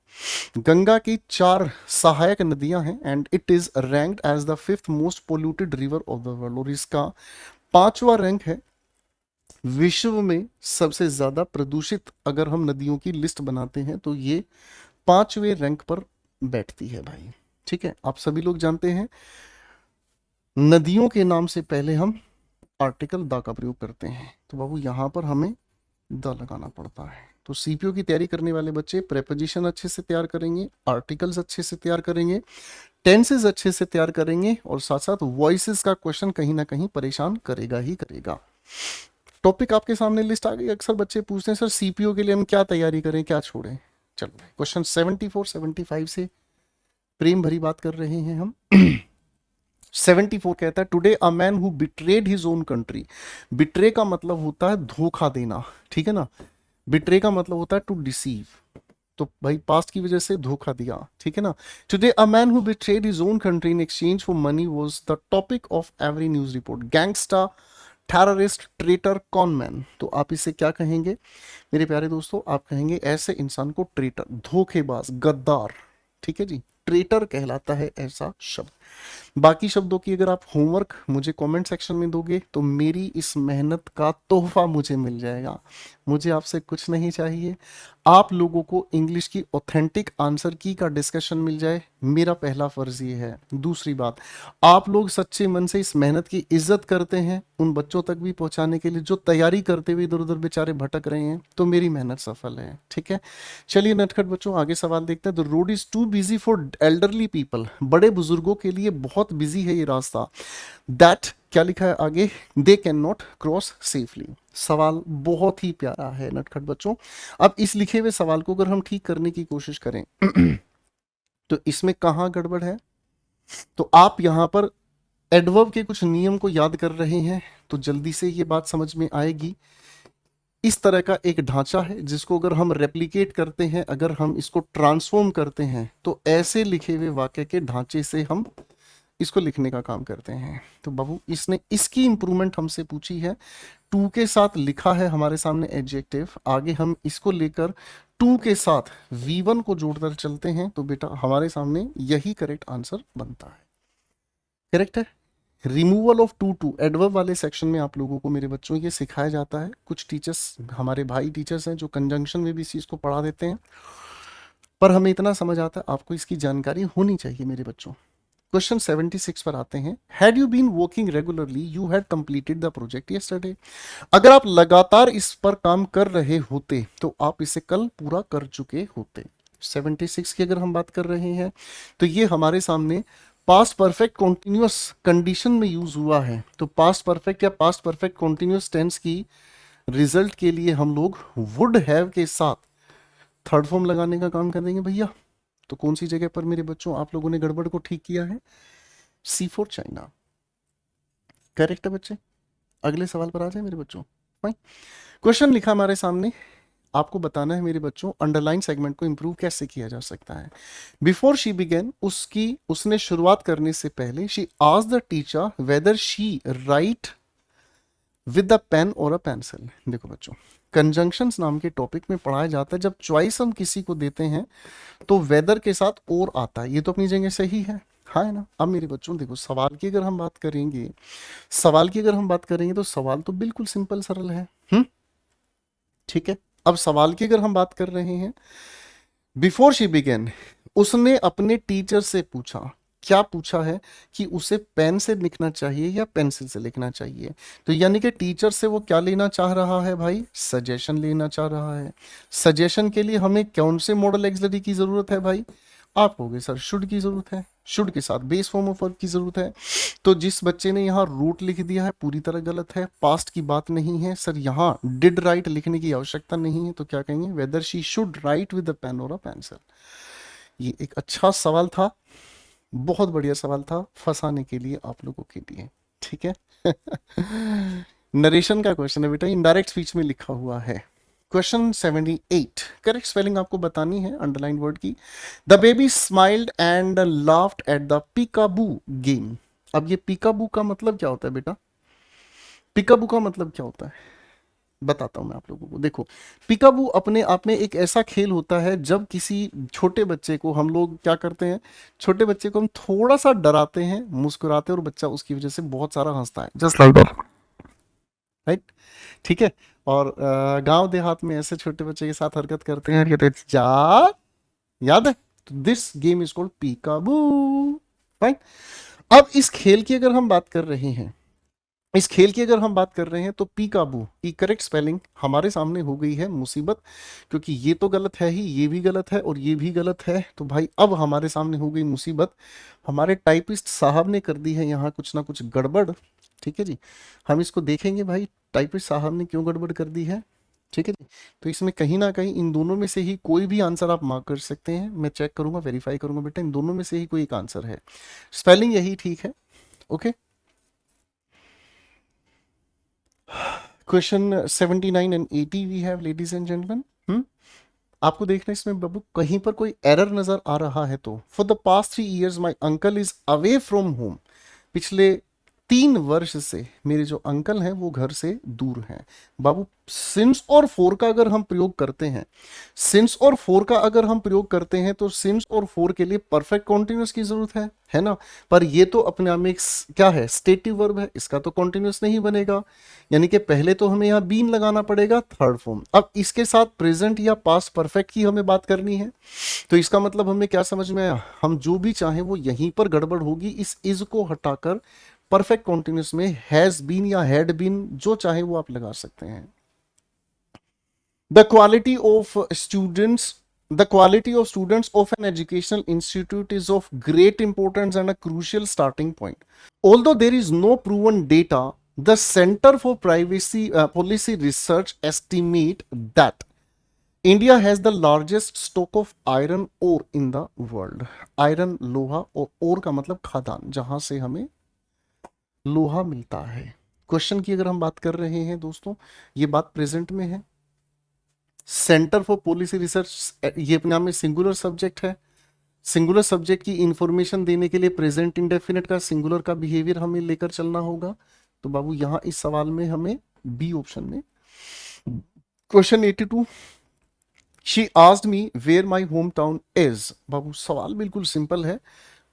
Ganga की 4 सहायक नदियां हैं and it is ranked as the 5th most polluted river of the world. और इसका 5वां रैंक है विश्व में सबसे ज्यादा प्रदूषित। अगर हम नदियों की लिस्ट बनाते हैं तो ये 5वें रैंक पर बैठती है भाई, ठीक है। आप सभी लोग जानते हैं नदियों के नाम से पहले हम आर्टिकल द का प्रयोग करते हैं, तो बाबू यहां पर हमें द लगाना पड़ता है। तो सीपीओ की तैयारी करने वाले बच्चे प्रेपोजिशन अच्छे से तैयार करेंगे, आर्टिकल्स अच्छे से तैयार करेंगे, टेंसेस अच्छे से तैयार करेंगे, और साथ साथ वॉइसेस का क्वेश्चन कहीं ना कहीं परेशान करेगा ही करेगा। टॉपिक आपके सामने लिस्ट आ गई। अक्सर बच्चे पूछते हैं सर सीपीओ के लिए हम क्या तैयारी करें, क्या छोड़ें। चलो क्वेश्चन 74 75 से प्रेम भरी बात कर रहे हैं हम। 74 कहता है today a man who betrayed his own country. Betray का मतलब होता है धोखा देना, ठीक है ना। बिट्रे का मतलब होता है टू डिसीव, तो भाई पास्ट की वजह से धोखा दिया, ठीक है ना। Today a man who betrayed his own country in exchange for money was the topic of every news report. Gangster, terrorist, traitor, conman. तो आप इसे क्या कहेंगे मेरे प्यारे दोस्तों? आप कहेंगे ऐसे इंसान को ट्रेटर, धोखेबाज, गद्दार, ठीक है जी। ट्रेटर कहलाता है ऐसा शब्द। बाकी शब्दों की अगर आप होमवर्क मुझे कमेंट सेक्शन में दोगे तो मेरी इस मेहनत का तोहफा मुझे मिल जाएगा। मुझे आपसे कुछ नहीं चाहिए, आप लोगों को इंग्लिश की ऑथेंटिक आंसर की का डिस्कशन मिल जाए, मेरा पहला फर्ज ये है। दूसरी बात, आप लोग सच्चे मन से इस मेहनत की इज्जत करते हैं उन बच्चों तक भी पहुंचाने के लिए जो तैयारी करते हुए इधर उधर बेचारे भटक रहे हैं, तो मेरी मेहनत सफल है, ठीक है। चलिए नटखट बच्चों आगे सवाल देखते हैं। The road is too busy for elderly people. बड़े बुजुर्गों के लिए बहुत बिजी है ये रास्ता। दैट क्या लिखा है आगे? They can not cross safely. सवाल बहुत ही प्यारा है नटखट बच्चों। अब इस लिखे हुए सवाल को अगर हम ठीक करने की कोशिश करें तो इसमें कहां गड़बड़ है? तो आप यहां पर एडवर्ब के कुछ नियम को याद कर रहे हैं तो जल्दी से ये बात समझ में आएगी। इस तरह का एक ढांचा है जिसको अगर हम रेप्लिकेट करते हैं, अगर हम इसको ट्रांसफॉर्म करते हैं, तो ऐसे लिखे हुए वाक्य के ढांचे से हम इसको लिखने का काम करते हैं। तो बाबू इसने इसकी इंप्रूवमेंट हमसे पूछी है, टू के साथ लिखा है हमारे सामने एडजेक्टिव, आगे हम इसको लेकर टू के साथ V1 को जोड़कर चलते हैं, तो बेटा हमारे सामने यही करेक्ट आंसर बनता है। करेक्ट है। रिमूवल ऑफ टू एडवर्ब वाले सेक्शन में आप लोगों को मेरे बच्चों ये सिखाया जाता है। कुछ टीचर्स, हमारे भाई टीचर्स हैं जो कंजंक्शन में भी इस चीज़ को पढ़ा देते हैं, पर हमें इतना समझ आता है, आपको इसकी जानकारी होनी चाहिए मेरे बच्चों। क्वेश्चन 76 पर आते हैं। Had you been working regularly you had completed the project yesterday. अगर आप लगातार इस पर काम कर रहे होते तो आप इसे कल पूरा कर चुके होते। 76 की अगर हम बात कर रहे हैं तो ये हमारे सामने पास्ट परफेक्ट कॉन्टिन्यूअस कंडीशन में यूज हुआ है। तो पास्ट परफेक्ट या पास्ट परफेक्ट कॉन्टिन्यूअस टेंस की रिजल्ट के लिए हम लोग वुड हैव के साथ थर्ड फॉर्म लगाने का काम कर देंगे भैया। तो कौन सी जगह पर मेरे बच्चों आप लोगों ने गड़बड़ को ठीक किया है? सी फॉर चाइना। करेक्ट है बच्चे। अगले सवाल पर आ जाए मेरे बच्चों। फाइन। क्वेश्चन लिखा हमारे सामने, आपको बताना है मेरे बच्चों अंडरलाइन सेगमेंट को इंप्रूव कैसे किया जा सकता है। बिफोर शी बिगेन, उसने शुरुआत करने से पहले, she asked the teacher whether she write with the pen or a pencil. देखो बच्चों, कंजंक्शंस नाम के टॉपिक में पढ़ाया जाता है, जब चॉइस हम किसी को देते हैं तो वेदर के साथ और आता है। ये तो अपनी जगह सही है, हाँ है ना। अब मेरे बच्चों देखो, सवाल की अगर हम बात करेंगे, तो सवाल तो बिल्कुल सिंपल सरल है। ठीक है। अब सवाल की अगर हम बात कर रहे हैं, बिफोर शी बिगेन, उसने अपने टीचर से पूछा। क्या पूछा है? कि उसे पेन से लिखना चाहिए या पेंसिल से लिखना चाहिए। तो यानी कि टीचर से वो क्या लेना चाह रहा है भाई? सजेशन लेना चाह रहा है। सजेशन के लिए हमें कौन से मॉडल एक्सिलरी की जरूरत है भाई? आप कहोगे सर शुड की जरूरत है, शुड के साथ बेस फॉर्म ऑफ वर्ब की जरूरत है। तो जिस बच्चे ने यहाँ रूट लिख दिया है पूरी तरह गलत है, पास्ट की बात नहीं है सर, यहाँ डिड राइट लिखने की आवश्यकता नहीं है। तो क्या कहेंगे? Whether she should write with a pen or a pencil. ये एक अच्छा सवाल था, बहुत बढ़िया सवाल था फंसाने के लिए आप लोगों के लिए। ठीक है। नरेशन का क्वेश्चन है बेटा, इनडायरेक्ट स्पीच में लिखा हुआ है। क्वेश्चन 78, करेक्ट स्पेलिंग आपको बतानी है अंडरलाइन वर्ड की। The baby smiled and laughed at the पिकाबू game. अब ये पिकाबू का मतलब क्या होता है बेटा? पिकाबू का मतलब क्या होता है बताता हूं मैं आप लोगों को। देखो, पिकाबू अपने आप में एक ऐसा खेल होता है जब किसी छोटे बच्चे को हम लोग क्या करते हैं, छोटे बच्चे को हम थोड़ा सा डराते हैं, मुस्कुराते हैं और बच्चा उसकी वजह से बहुत सारा हंसता है, जस्ट लाइक दैट, राइट। ठीक है। और गांव देहात में ऐसे छोटे बच्चे के साथ हरकत करते हैं, कहते हैं जा, याद है? तो this game is called peekaboo. Right. अब इस खेल की अगर हम बात कर रहे हैं, तो पीकाबू की करेक्ट स्पेलिंग हमारे सामने हो गई है मुसीबत, क्योंकि ये तो गलत है ही, ये भी गलत है और ये भी गलत है। तो भाई अब हमारे सामने हो गई मुसीबत, हमारे टाइपिस्ट साहब ने कर दी है यहाँ कुछ ना कुछ गड़बड़। ठीक है जी, हम इसको देखेंगे भाई टाइपिस्ट साहब ने क्यों गड़बड़ कर दी है। ठीक है जी। तो इसमें कहीं ना कहीं इन दोनों में से ही कोई भी आंसर आप मार्क कर सकते हैं, मैं चेक करूंगा, वेरीफाई करूंगा बेटा, इन दोनों में से ही कोई एक आंसर है, स्पेलिंग यही ठीक है। Okay. Question 79 and 80 we have ladies and gentleman. आपको देखना इसमें बाबू कहीं पर कोई एरर नजर आ रहा है तो, for the past 3 years my uncle is away from home. पिछले 3 वर्ष से मेरे जो अंकल हैं वो घर से दूर हैं। बाबू सिंस और फोर का अगर हम प्रयोग करते हैं, तो सिंस और फोर के लिए परफेक्ट कॉन्टिन्यूस की जरूरत है ना। पर ये तो अपने आप में एक क्या है, स्टेटिव वर्ब है, इसका तो कॉन्टिन्यूस नहीं बनेगा। यानी कि पहले तो हमें यहाँ बीन लगाना पड़ेगा, थर्ड फॉर्म। अब इसके साथ प्रेजेंट या पास्ट परफेक्ट की हमें बात करनी है, तो इसका मतलब हमें क्या समझ में आया, हम जो भी चाहें वो यहीं पर गड़बड़ होगी। इस इज को हटाकर परफेक्ट कॉन्टिन्यूस में हैज बीन या हैड बीन जो चाहे वो आप लगा सकते हैं। The quality of students of an educational institute is of great importance and a crucial starting point. Although there is no proven data, the Center for Privacy Policy Research estimate that India has the largest stock of iron ore in the world. Iron लोहा और ओर का मतलब खादान, जहां से हमें लोहा मिलता है। क्वेश्चन की अगर हम बात कर रहे हैं दोस्तों, ये बात प्रेजेंट में है, सेंटर फॉर पॉलिसी रिसर्च ये अपने आप में सिंगुलर सब्जेक्ट है। सिंगुलर सब्जेक्ट की इंफॉर्मेशन देने के लिए प्रेजेंट इंडेफिनिट का सिंगुलर का बिहेवियर हमें लेकर चलना होगा। तो बाबू यहां इस सवाल में हमें बी ऑप्शन में question 82 she asked me where my home town is. बाबू सवाल बिल्कुल सिंपल है,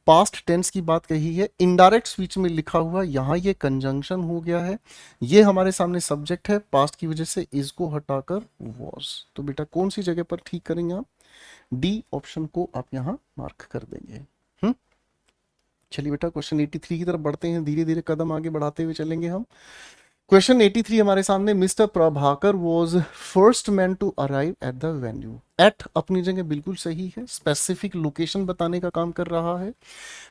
पास्ट टेंस की बात कही है, इनडायरेक्ट स्पीच में लिखा हुआ, यहां ये कंजंक्शन हो गया है, ये हमारे सामने सब्जेक्ट है, पास्ट की वजह से इज को हटाकर वॉज। तो बेटा कौन सी जगह पर ठीक करेंगे आप? डी ऑप्शन को आप यहां मार्क कर देंगे। चलिए बेटा क्वेश्चन 83 की तरफ बढ़ते हैं, धीरे धीरे कदम आगे बढ़ाते हुए चलेंगे हम। क्वेश्चन 83 हमारे सामने, mister Prabhakar was first man to arrive at the venue. At अपनी जगह बिल्कुल सही है, स्पेसिफिक लोकेशन बताने का काम कर रहा है।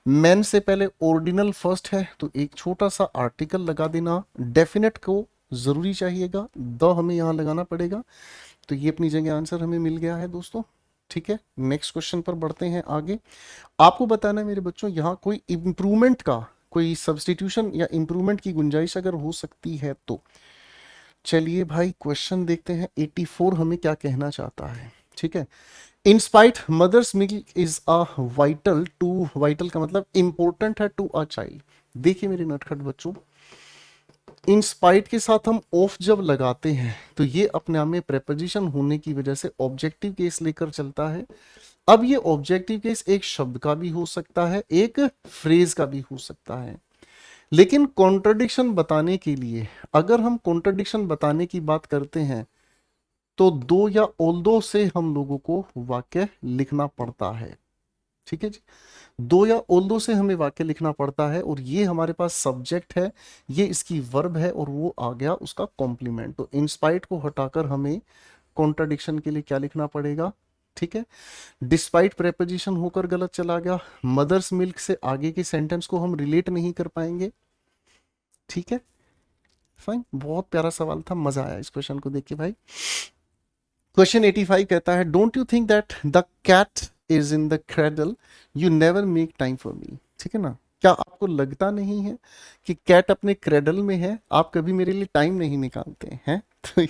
मैन से पहले ऑर्डिनल फर्स्ट है तो एक छोटा सा आर्टिकल लगा देना, डेफिनेट को जरूरी चाहिएगा, द हमें यहां लगाना पड़ेगा। तो ये अपनी जगह आंसर हमें मिल गया है दोस्तों। ठीक है, नेक्स्ट क्वेश्चन पर बढ़ते हैं आगे। आपको बताना है मेरे बच्चों, यहाँ कोई इंप्रूवमेंट का, कोई सब्सटीट्यूशन या इंप्रूवमेंट की गुंजाइश अगर हो सकती है तो। चलिए भाई क्वेश्चन देखते हैं 84 हमें क्या कहना चाहता है। ठीक है, in spite mother's milk is a vital to, vital का मतलब इंपॉर्टेंट है टू अ चाइल्ड। देखिए मेरे नटखट बच्चों, इन स्पाइट के साथ हम ऑफ जब लगाते हैं तो ये अपने आप में प्रेपोजिशन होने की वजह से ऑब्जेक्टिव केस लेकर चलता है। अब ये ऑब्जेक्टिव केस एक शब्द का भी हो सकता है, एक फ्रेज का भी हो सकता है, लेकिन कॉन्ट्रडिक्शन बताने के लिए, अगर हम कॉन्ट्रडिक्शन बताने की बात करते हैं तो दो या ऑल्दो से हम लोगों को वाक्य लिखना पड़ता है। ठीक है जी, दो या ऑल्दो से हमें वाक्य लिखना पड़ता है, और ये हमारे पास सब्जेक्ट है, ये इसकी वर्ब है, और वो आ गया उसका कॉम्प्लीमेंट। तो इंस्पाइट को हटाकर हमें कॉन्ट्रडिक्शन के लिए क्या लिखना पड़ेगा? ठीक है, डिस्पाइट प्रेपोजिशन होकर गलत चला गया, मदर्स मिल्क से आगे के सेंटेंस को हम रिलेट नहीं कर पाएंगे। ठीक है, फाइन, बहुत प्यारा सवाल था, मजा आया इस क्वेश्चन को देख के भाई। क्वेश्चन 85 कहता है, don't you think that the cat is in the cradle, you never make time for me. ठीक है ना, क्या आपको लगता नहीं है कि कैट अपने क्रेडल में है, आप कभी मेरे लिए टाइम नहीं निकालते हैं? तो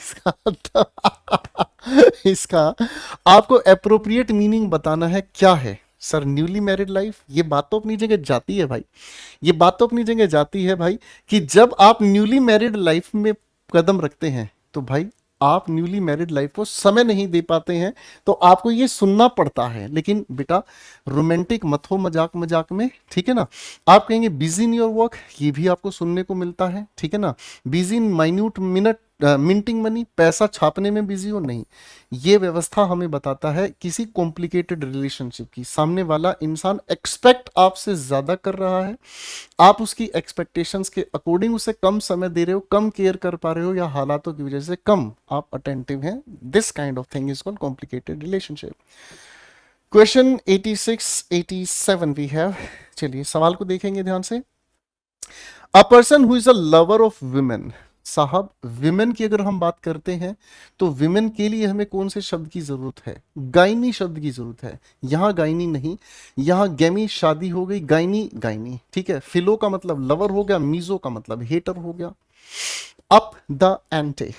इसका आपको अप्रोप्रिएट मीनिंग बताना है, क्या है सर? Newly married life. ये बात तो अपनी जगह जाती है भाई, ये बात तो अपनी जगह जाती है भाई, कि जब आप न्यूली मैरिड लाइफ में कदम रखते हैं तो भाई आप न्यूली मैरिड लाइफ को समय नहीं दे पाते हैं, तो आपको ये सुनना पड़ता है। लेकिन बेटा रोमांटिक मत हो मजाक मजाक में, ठीक है ना। आप कहेंगे बिजी इन योर वर्क, ये भी आपको सुनने को मिलता है, ठीक है ना। Busy in minute minute minting money, पैसा छापने में बिजी हो, नहीं। ये व्यवस्था हमें बताता है किसी कॉम्प्लिकेटेड रिलेशनशिप की, सामने वाला इंसान एक्सपेक्ट आपसे ज्यादा कर रहा है, आप उसकी एक्सपेक्टेशंस के अकॉर्डिंग उसे कम समय दे रहे हो, कम केयर कर पा रहे हो, या हालातों की वजह से कम आप अटेंटिव हैं। This kind of thing is called complicated relationship. Question 86 87 we have. चलिए सवाल को देखेंगे ध्यान से। A person who is a lover of women. साहब विमेन की अगर हम बात करते हैं तो विमेन के लिए हमें कौन से शब्द की जरूरत है? गायनी शब्द की जरूरत है। यहां गायनी नहीं, यहां गेमी शादी हो गई, गायनी गायनी, ठीक है। फिलो का मतलब लवर हो गया, मीजो का मतलब हेटर हो गया। अप द एंटे,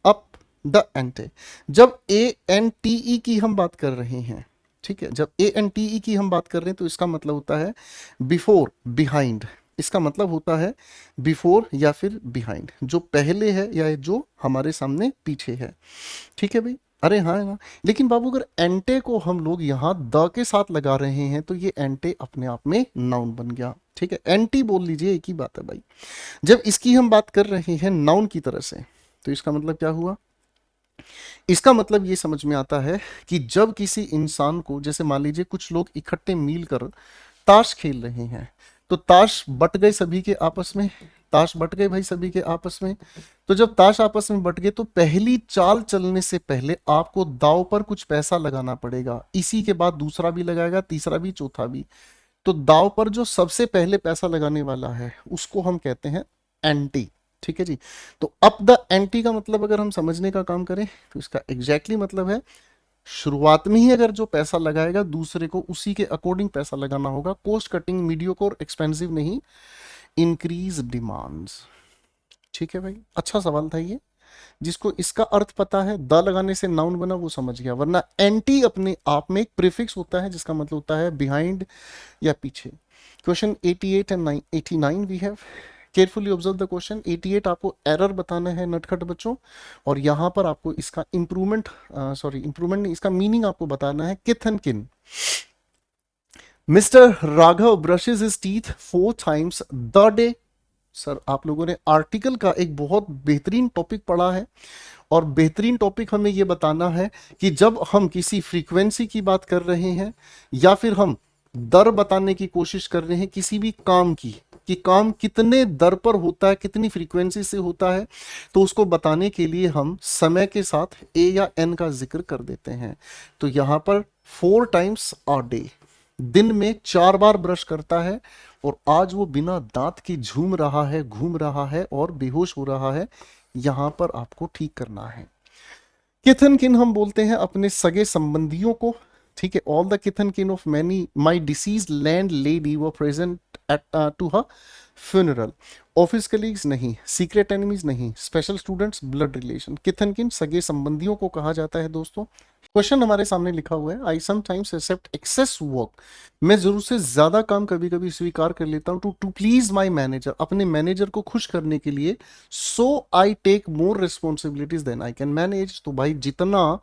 अप द एंटे, जब ए एन टी ई की हम बात कर रहे हैं, ठीक है, जब ए एन टी ई की हम बात कर रहे हैं तो इसका मतलब होता है बिफोर, बिहाइंड। इसका मतलब होता है बिफोर या फिर बिहाइंड, जो पहले है या जो हमारे सामने पीछे है। ठीक है भाई, अरे हाँ है ना। लेकिन बाबू अगर एंटे को हम लोग यहाँ द के साथ लगा रहे हैं तो ये एंटे अपने आप में नाउन बन गया। ठीक है, एंटी बोल लीजिए, एक ही बात है भाई। जब इसकी हम बात कर रहे हैं नाउन की तरह से तो इसका मतलब क्या हुआ? इसका मतलब ये समझ में आता है कि जब किसी इंसान को, जैसे मान लीजिए कुछ लोग इकट्ठे मिलकर ताश खेल रहे हैं, तो ताश बट गए सभी के आपस में, ताश बट गए भाई सभी के आपस में। तो जब ताश आपस में बट गए तो पहली चाल चलने से पहले आपको दांव पर कुछ पैसा लगाना पड़ेगा, इसी के बाद दूसरा भी लगाएगा, तीसरा भी, चौथा भी। तो दांव पर जो सबसे पहले पैसा लगाने वाला है उसको हम कहते हैं एंटी। ठीक है जी। तो अप द एंटी का मतलब अगर हम समझने का काम करें तो इसका एग्जैक्टली मतलब है शुरुआत में ही अगर जो पैसा लगाएगा दूसरे को उसी के अकॉर्डिंग पैसा लगाना होगा। कॉस्ट कटिंग, मीडियोकर, एक्सपेंसिव नहीं, इंक्रीज डिमांड्स। ठीक है भाई, अच्छा सवाल था ये।
जिसको इसका अर्थ पता है, द लगाने से नाउन बना, वो समझ गया, वरना एंटी अपने आप में एक प्रीफिक्स होता है जिसका मतलब होता है बिहाइंड या पीछे। Question 88 and 89 we have, carefully observe the question. 88 आपको एरर बताना है नटखट बच्चों, और यहाँ पर आपको इसका इंप्रूवमेंट नहीं, इसका मीनिंग आपको बताना है। किथ एंड किन। Mister Raghav brushes his teeth 4 times the day. Sir आप लोगों ने आर्टिकल का एक बहुत बेहतरीन टॉपिक पढ़ा है, और बेहतरीन टॉपिक हमें यह बताना है कि जब हम किसी फ्रीक्वेंसी की बात कर रहे हैं या फिर हम दर बताने की कोशिश कर रहे हैं किसी भी काम की, कि काम कितने दर पर होता है, कितनी फ्रीक्वेंसी से होता है, तो उसको बताने के लिए हम समय के साथ ए या एन का जिक्र कर देते हैं। तो यहां पर 4 times a day, दिन में 4 बार ब्रश करता है, और आज वो बिना दांत के झूम रहा है, घूम रहा है और बेहोश हो रहा है। यहां पर आपको ठीक करना है। किथन किन हम बोलते हैं अपने सगे संबंधियों को, ठीक है। All the kith and kin of many my deceased landlady were present at to her funeral. Office colleagues नहीं, सीक्रेट एनिमीज नहीं, special students, blood relation. Kith and kin सगे संबंधियों को कहा जाता है दोस्तों। क्वेश्चन हमारे सामने लिखा हुआ है, I sometimes accept excess work. मैं जरूर से ज्यादा काम कभी कभी स्वीकार कर लेता हूं to to please my manager, अपने मैनेजर को खुश करने के लिए। So I take more responsibilities than I can manage. तो भाई जितना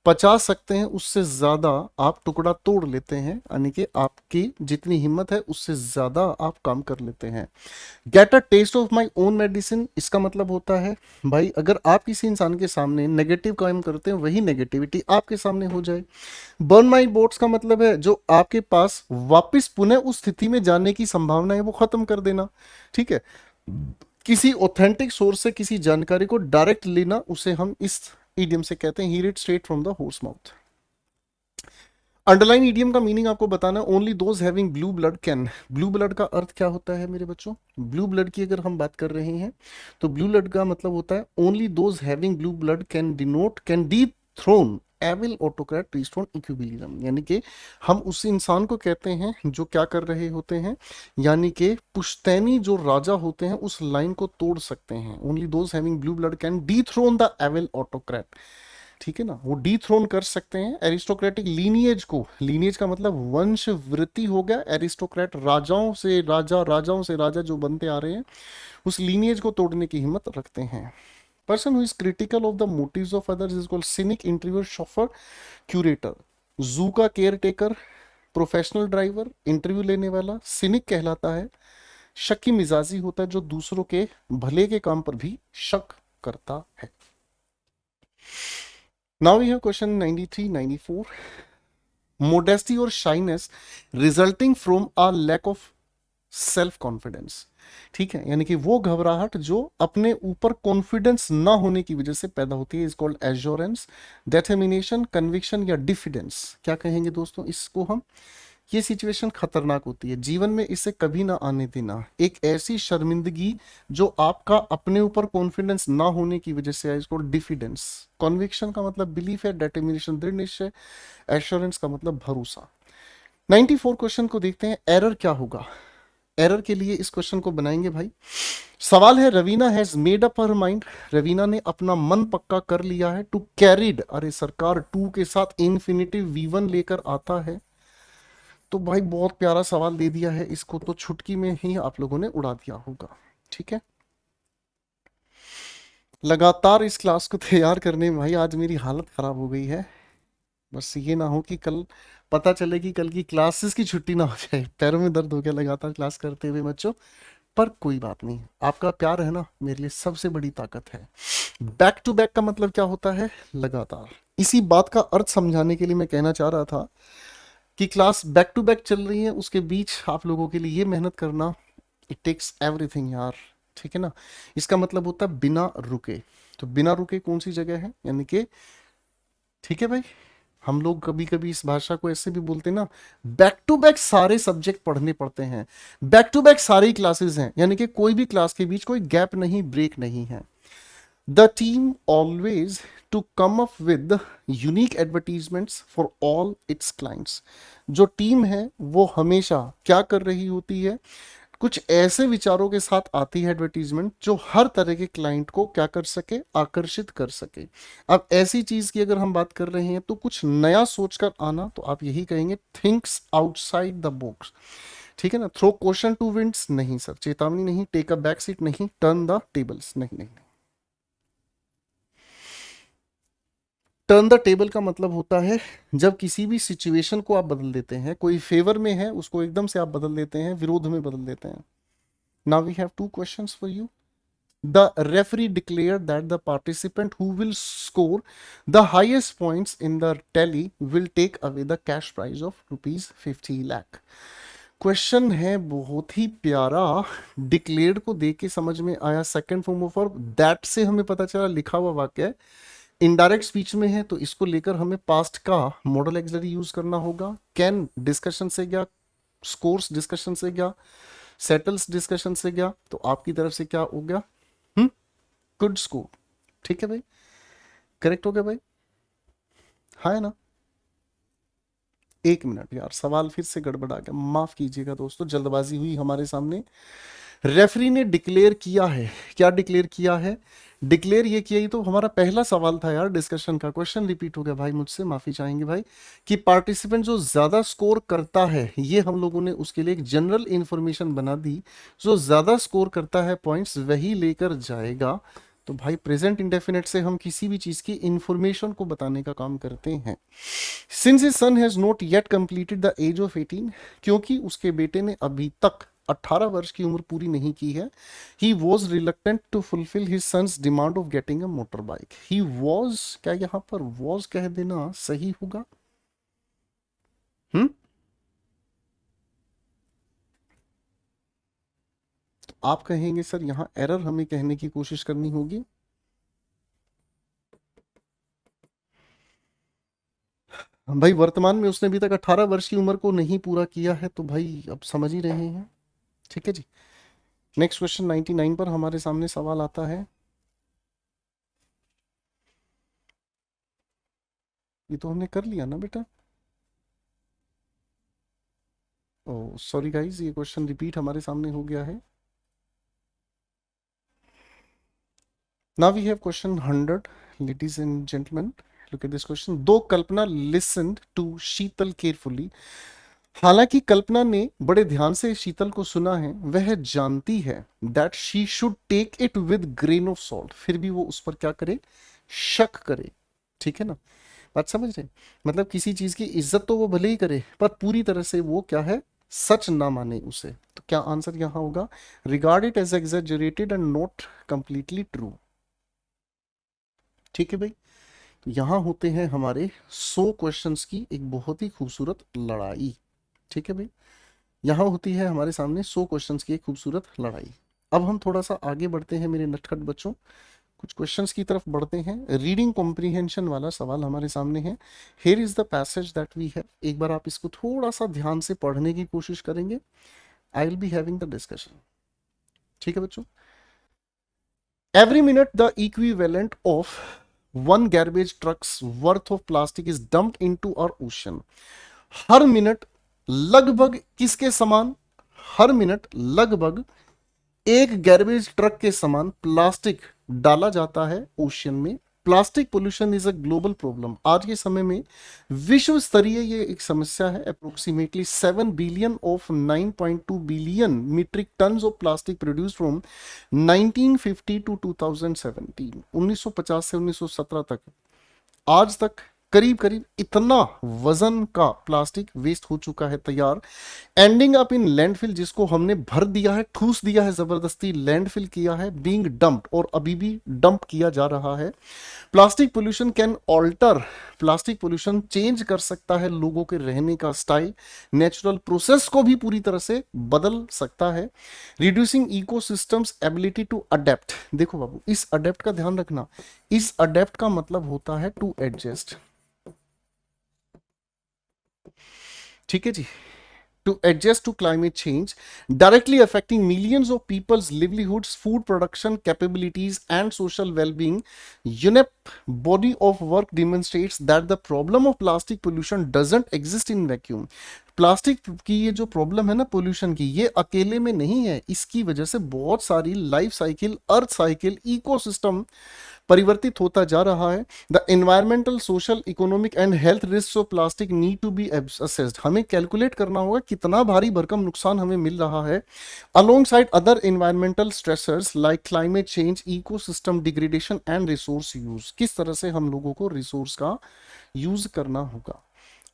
पचा सकते हैं उससे ज्यादा आप टुकड़ा तोड़ लेते हैं, यानी कि आपकी जितनी हिम्मत है उससे ज्यादा आप काम कर लेते हैं। Get a taste of my own medicine, इसका मतलब होता है भाई अगर आप किसी इंसान के सामने नेगेटिव काम करते हैं, वही नेगेटिविटी आपके सामने हो जाए। बर्न माई बोट्स का मतलब है जो आपके पास वापस पुनः उस स्थिति में जाने की संभावना है वो खत्म कर देना, ठीक है। किसी ऑथेंटिक सोर्स से किसी जानकारी को डायरेक्ट लेना, उसे हम इस ईडियम से कहते हैं hear it straight from the horse mouth. Underline idiom का मीनिंग आपको बताना है, only those having blue blood can. Blue blood का अर्थ क्या होता है मेरे बच्चों। ब्लू ब्लड की अगर हम बात कर रहे हैं तो ब्लू ब्लड का मतलब होता है only those having blue blood can denote can dethrone evil autocrat restore equilibrium, यानी कि हम उस इंसान को कहते हैं जो क्या कर रहे होते हैं, यानी कि पुश्तैनी जो राजा होते हैं उस लाइन को तोड़ सकते हैं। Only those having blue blood can dethrone the evil autocrat, ठीक है ना, वो डी थ्रोन कर सकते हैं एरिस्टोक्रेटिक लीनिएज को। लीनिएज का मतलब वंश वृत्ति हो गया, एरिस्टोक्रेट राजाओं से राजा, राजाओं से राजा जो बनते आ रहे हैं, उस लीनिएज को तोड़ने की हिम्मत रखते हैं। Person who is critical of the motives of others is called cynic, interviewer, chauffeur, curator. Zoo का caretaker, professional driver, interview लेने वाला सिनिक कहलाता है। शक्की मिजाजी होता है जो दूसरों के भले के काम पर भी शक करता है। Now we have question 93, 94. Modesty or shyness resulting from a lack of self confidence, ठीक है, यानी कि वो घबराहट जो अपने ऊपर कॉन्फिडेंस ना होने की वजह से पैदा होती है, is called assurance, determination, conviction या डिफिडेंस। क्या कहेंगे दोस्तों इसको हम। ये सिचुएशन खतरनाक होती है, जीवन में इसे कभी ना आने देना। एक ऐसी शर्मिंदगी जो आपका अपने ऊपर कॉन्फिडेंस ना होने की वजह से है, इसको डिफिडेंस। कन्विक्शन का मतलब बिलीफ है, डिटर्मिनेशन दृढ़ निश्चय, एश्योरेंस का मतलब भरोसा। 94 क्वेश्चन को देखते हैं, एरर क्या होगा। एरर के लिए इस क्वेश्चन को बनाएंगे भाई। सवाल है, Raveena has made up her mind, Raveena ने अपना मन पक्का कर लिया है, टू कैरिड, अरे सरकार टू के साथ इन्फिनिटिव V1 लेकर आता है। तो भाई बहुत प्यारा सवाल दे दिया है, इसको तो छुटकी में ही आप लोगों ने उड़ा दिया होगा, ठीक है। लगातार इस क्लास को तैयार करने में भाई आज मेरी हालत खराब हो गई है। बस ये ना हो कि कल पता चले कि कल की क्लासेस की छुट्टी ना हो जाए, पैरों में दर्द हो गया लगातार क्लास करते हुए बच्चों। पर कोई बात नहीं, आपका प्यार है ना मेरे लिए सबसे बड़ी ताकत है। बैक टू बैक का मतलब क्या होता है, लगातार। इसी बात का अर्थ समझाने के लिए मैं कहना चाह रहा था कि क्लास बैक टू बैक चल रही है, उसके बीच आप लोगों के लिए ये मेहनत करना, इट टेक्स एवरीथिंग यार, ठीक है ना। इसका मतलब होता है बिना रुके। तो बिना रुके कौन सी जगह है, यानी कि, ठीक है भाई, हम लोग कभी कभी इस भाषा को ऐसे भी बोलते हैं ना, बैक टू बैक सारे सब्जेक्ट पढ़ने पड़ते हैं, बैक टू बैक सारी क्लासेस हैं, यानी कि कोई भी क्लास के बीच कोई गैप नहीं, ब्रेक नहीं है। The team always to come up with unique advertisements for all its clients. जो टीम है वो हमेशा क्या कर रही होती है, कुछ ऐसे विचारों के साथ आती है एडवर्टीजमेंट जो हर तरह के क्लाइंट को क्या कर सके, आकर्षित कर सके। अब ऐसी चीज की अगर हम बात कर रहे हैं तो कुछ नया सोचकर आना, तो आप यही कहेंगे थिंक्स आउटसाइड द बॉक्स। ठीक है ना। थ्रो क्वेश्चन टू विंड्स नहीं सर, चेतावनी नहीं, टेक अ बैक सीट नहीं, टर्न द टेबल्स नहीं नहीं। टर्न द टेबल का मतलब होता है जब किसी भी सिचुएशन को आप बदल देते हैं, कोई फेवर में है उसको एकदम से आप बदल देते हैं, विरोध में बदल देते हैं। Now we have two questions for you. The referee declared that the participant who will score the highest points in the tally will take away the cash prize of rupees 50 lakh। Question है बहुत ही प्यारा, declared को देख के समझ में आया, second form of verb that से हमें पता चला लिखा हुआ वाक्य है, इनडायरेक्ट स्पीच में है, तो इसको लेकर हमें पास्ट का मॉडल एक्सिलरी यूज करना होगा। कैन डिस्कशन से गया, स्कोर्स डिस्कशन से गया, सेटल्स डिस्कशन से गया, तो आपकी तरफ से क्या हो गया, गुड स्कोर। ठीक है भाई, करेक्ट हो गया भाई, हाँ है ना। एक मिनट यार, सवाल फिर से गड़बड़ा गया, माफ कीजिएगा दोस्तों, जल्दबाजी हुई हमारे सामने। रेफरी ने डिक्लेयर किया है, क्या डिक्लेयर किया है, डिक्लेयर ये किया, ही तो हमारा पहला सवाल था यार डिस्कशन का, क्वेश्चन रिपीट हो गया भाई मुझसे, माफी चाहेंगे भाई, कि पार्टिसिपेंट जो ज्यादा स्कोर करता है, ये हम लोगों ने उसके लिए एक जनरल इंफॉर्मेशन बना दी, जो ज्यादा स्कोर करता है पॉइंट्स वही लेकर जाएगा। तो भाई प्रेजेंट इंडेफिनेट से हम किसी भी चीज की इंफॉर्मेशन को बताने का काम करते हैं। Since his son has not yet completed the age of 18, क्योंकि उसके बेटे ने अभी तक 18 वर्ष की उम्र पूरी नहीं की है, he was reluctant to fulfil his son's demand of getting a motorbike. He was, क्या यहां पर वॉज कह देना सही होगा? हम्म, तो आप कहेंगे सर यहां एरर हमें कहने की कोशिश करनी होगी। भाई वर्तमान में उसने अभी तक 18 वर्ष की उम्र को नहीं पूरा किया है, तो भाई अब समझ ही रहे हैं। ठीक है जी, नेक्स्ट क्वेश्चन 99 पर हमारे सामने सवाल आता है। ये तो हमने कर लिया ना बेटा, ओ सॉरी गाइस, ये क्वेश्चन रिपीट हमारे सामने हो गया है। Now we have question 100, ladies and gentlemen, look at this question. दो Kalpana listened to Sheetal carefully, हालांकि कल्पना ने बड़े ध्यान से शीतल को सुना है, वह जानती है that she should take it with grain of salt, फिर भी वो उस पर क्या करे, शक करे। ठीक है ना, बात समझ रहे? मतलब किसी चीज की इज्जत तो वो भले ही करे, पर पूरी तरह से वो क्या है, सच ना माने उसे। तो क्या आंसर यहां होगा, regard it as exaggerated and not completely true. ठीक है भाई, तो यहां होते हैं हमारे 100 क्वेश्चंस की एक बहुत ही खूबसूरत लड़ाई। ठीक है भाई, यहां होती है हमारे सामने 100 क्वेश्चंस की एक खूबसूरत लड़ाई। अब हम थोड़ा सा आगे बढ़ते हैं मेरे नटखट बच्चों, कुछ क्वेश्चंस की तरफ बढ़ते हैं। रीडिंग कॉम्प्रीहेंशन वाला सवाल हमारे सामने है। Here is the passage that we have, एक बार आप इसको थोड़ा सा ध्यान से पढ़ने की कोशिश करेंगे, I will be having the discussion. ठीक है बच्चों, every minute the equivalent of one garbage trucks worth of plastic is dumped into our ocean. हर मिनट लगभग किसके समान, हर मिनट लगभग एक गार्बेज ट्रक के समान प्लास्टिक डाला जाता है ओशियन में। Plastic pollution is a global problem, आज के समय में विश्व स्तरीय ये एक समस्या है। Approximately 7 billion of 9.2 billion metric tons of plastic produce from 1950 to 2017, 1950 से 1917 तक, आज तक करीब करीब इतना वजन का प्लास्टिक वेस्ट हो चुका है तैयार, एंडिंग अप इन लैंडफिल, जिसको हमने भर दिया है, ठूस दिया है, जबरदस्ती लैंडफिल किया है, बीइंग डंप्ड, और अभी भी डंप किया जा रहा है। Plastic pollution can alter, plastic pollution change कर सकता है लोगों के रहने का स्टाइल, नेचुरल प्रोसेस को भी पूरी तरह से बदल सकता है। Reducing ecosystems ability to adapt, देखो बाबू इस अडेप्ट का ध्यान रखना, इस अडेप्ट का मतलब होता है टू एडजस्ट। ठीक है जी, to adjust to climate change, directly affecting millions of people's livelihoods, food production capabilities, and social well-being. UNEP body of work demonstrates that the problem of plastic pollution doesn't exist in vacuum. Plastic की ये जो problem है ना pollution की, ये अकेले में नहीं है, इसकी वजह से बहुत सारी life cycle, earth cycle, ecosystem परिवर्तित होता जा रहा है. The environmental, social, economic and health risk of plastic need to be assessed. हमें कैलकुलेट करना होगा कितना भारी भरकम नुकसान हमें मिल रहा है, along side other environmental stressors like climate change, ecosystem degradation and resource use. किस तरह से हम लोगों को रिसोर्स का यूज करना होगा.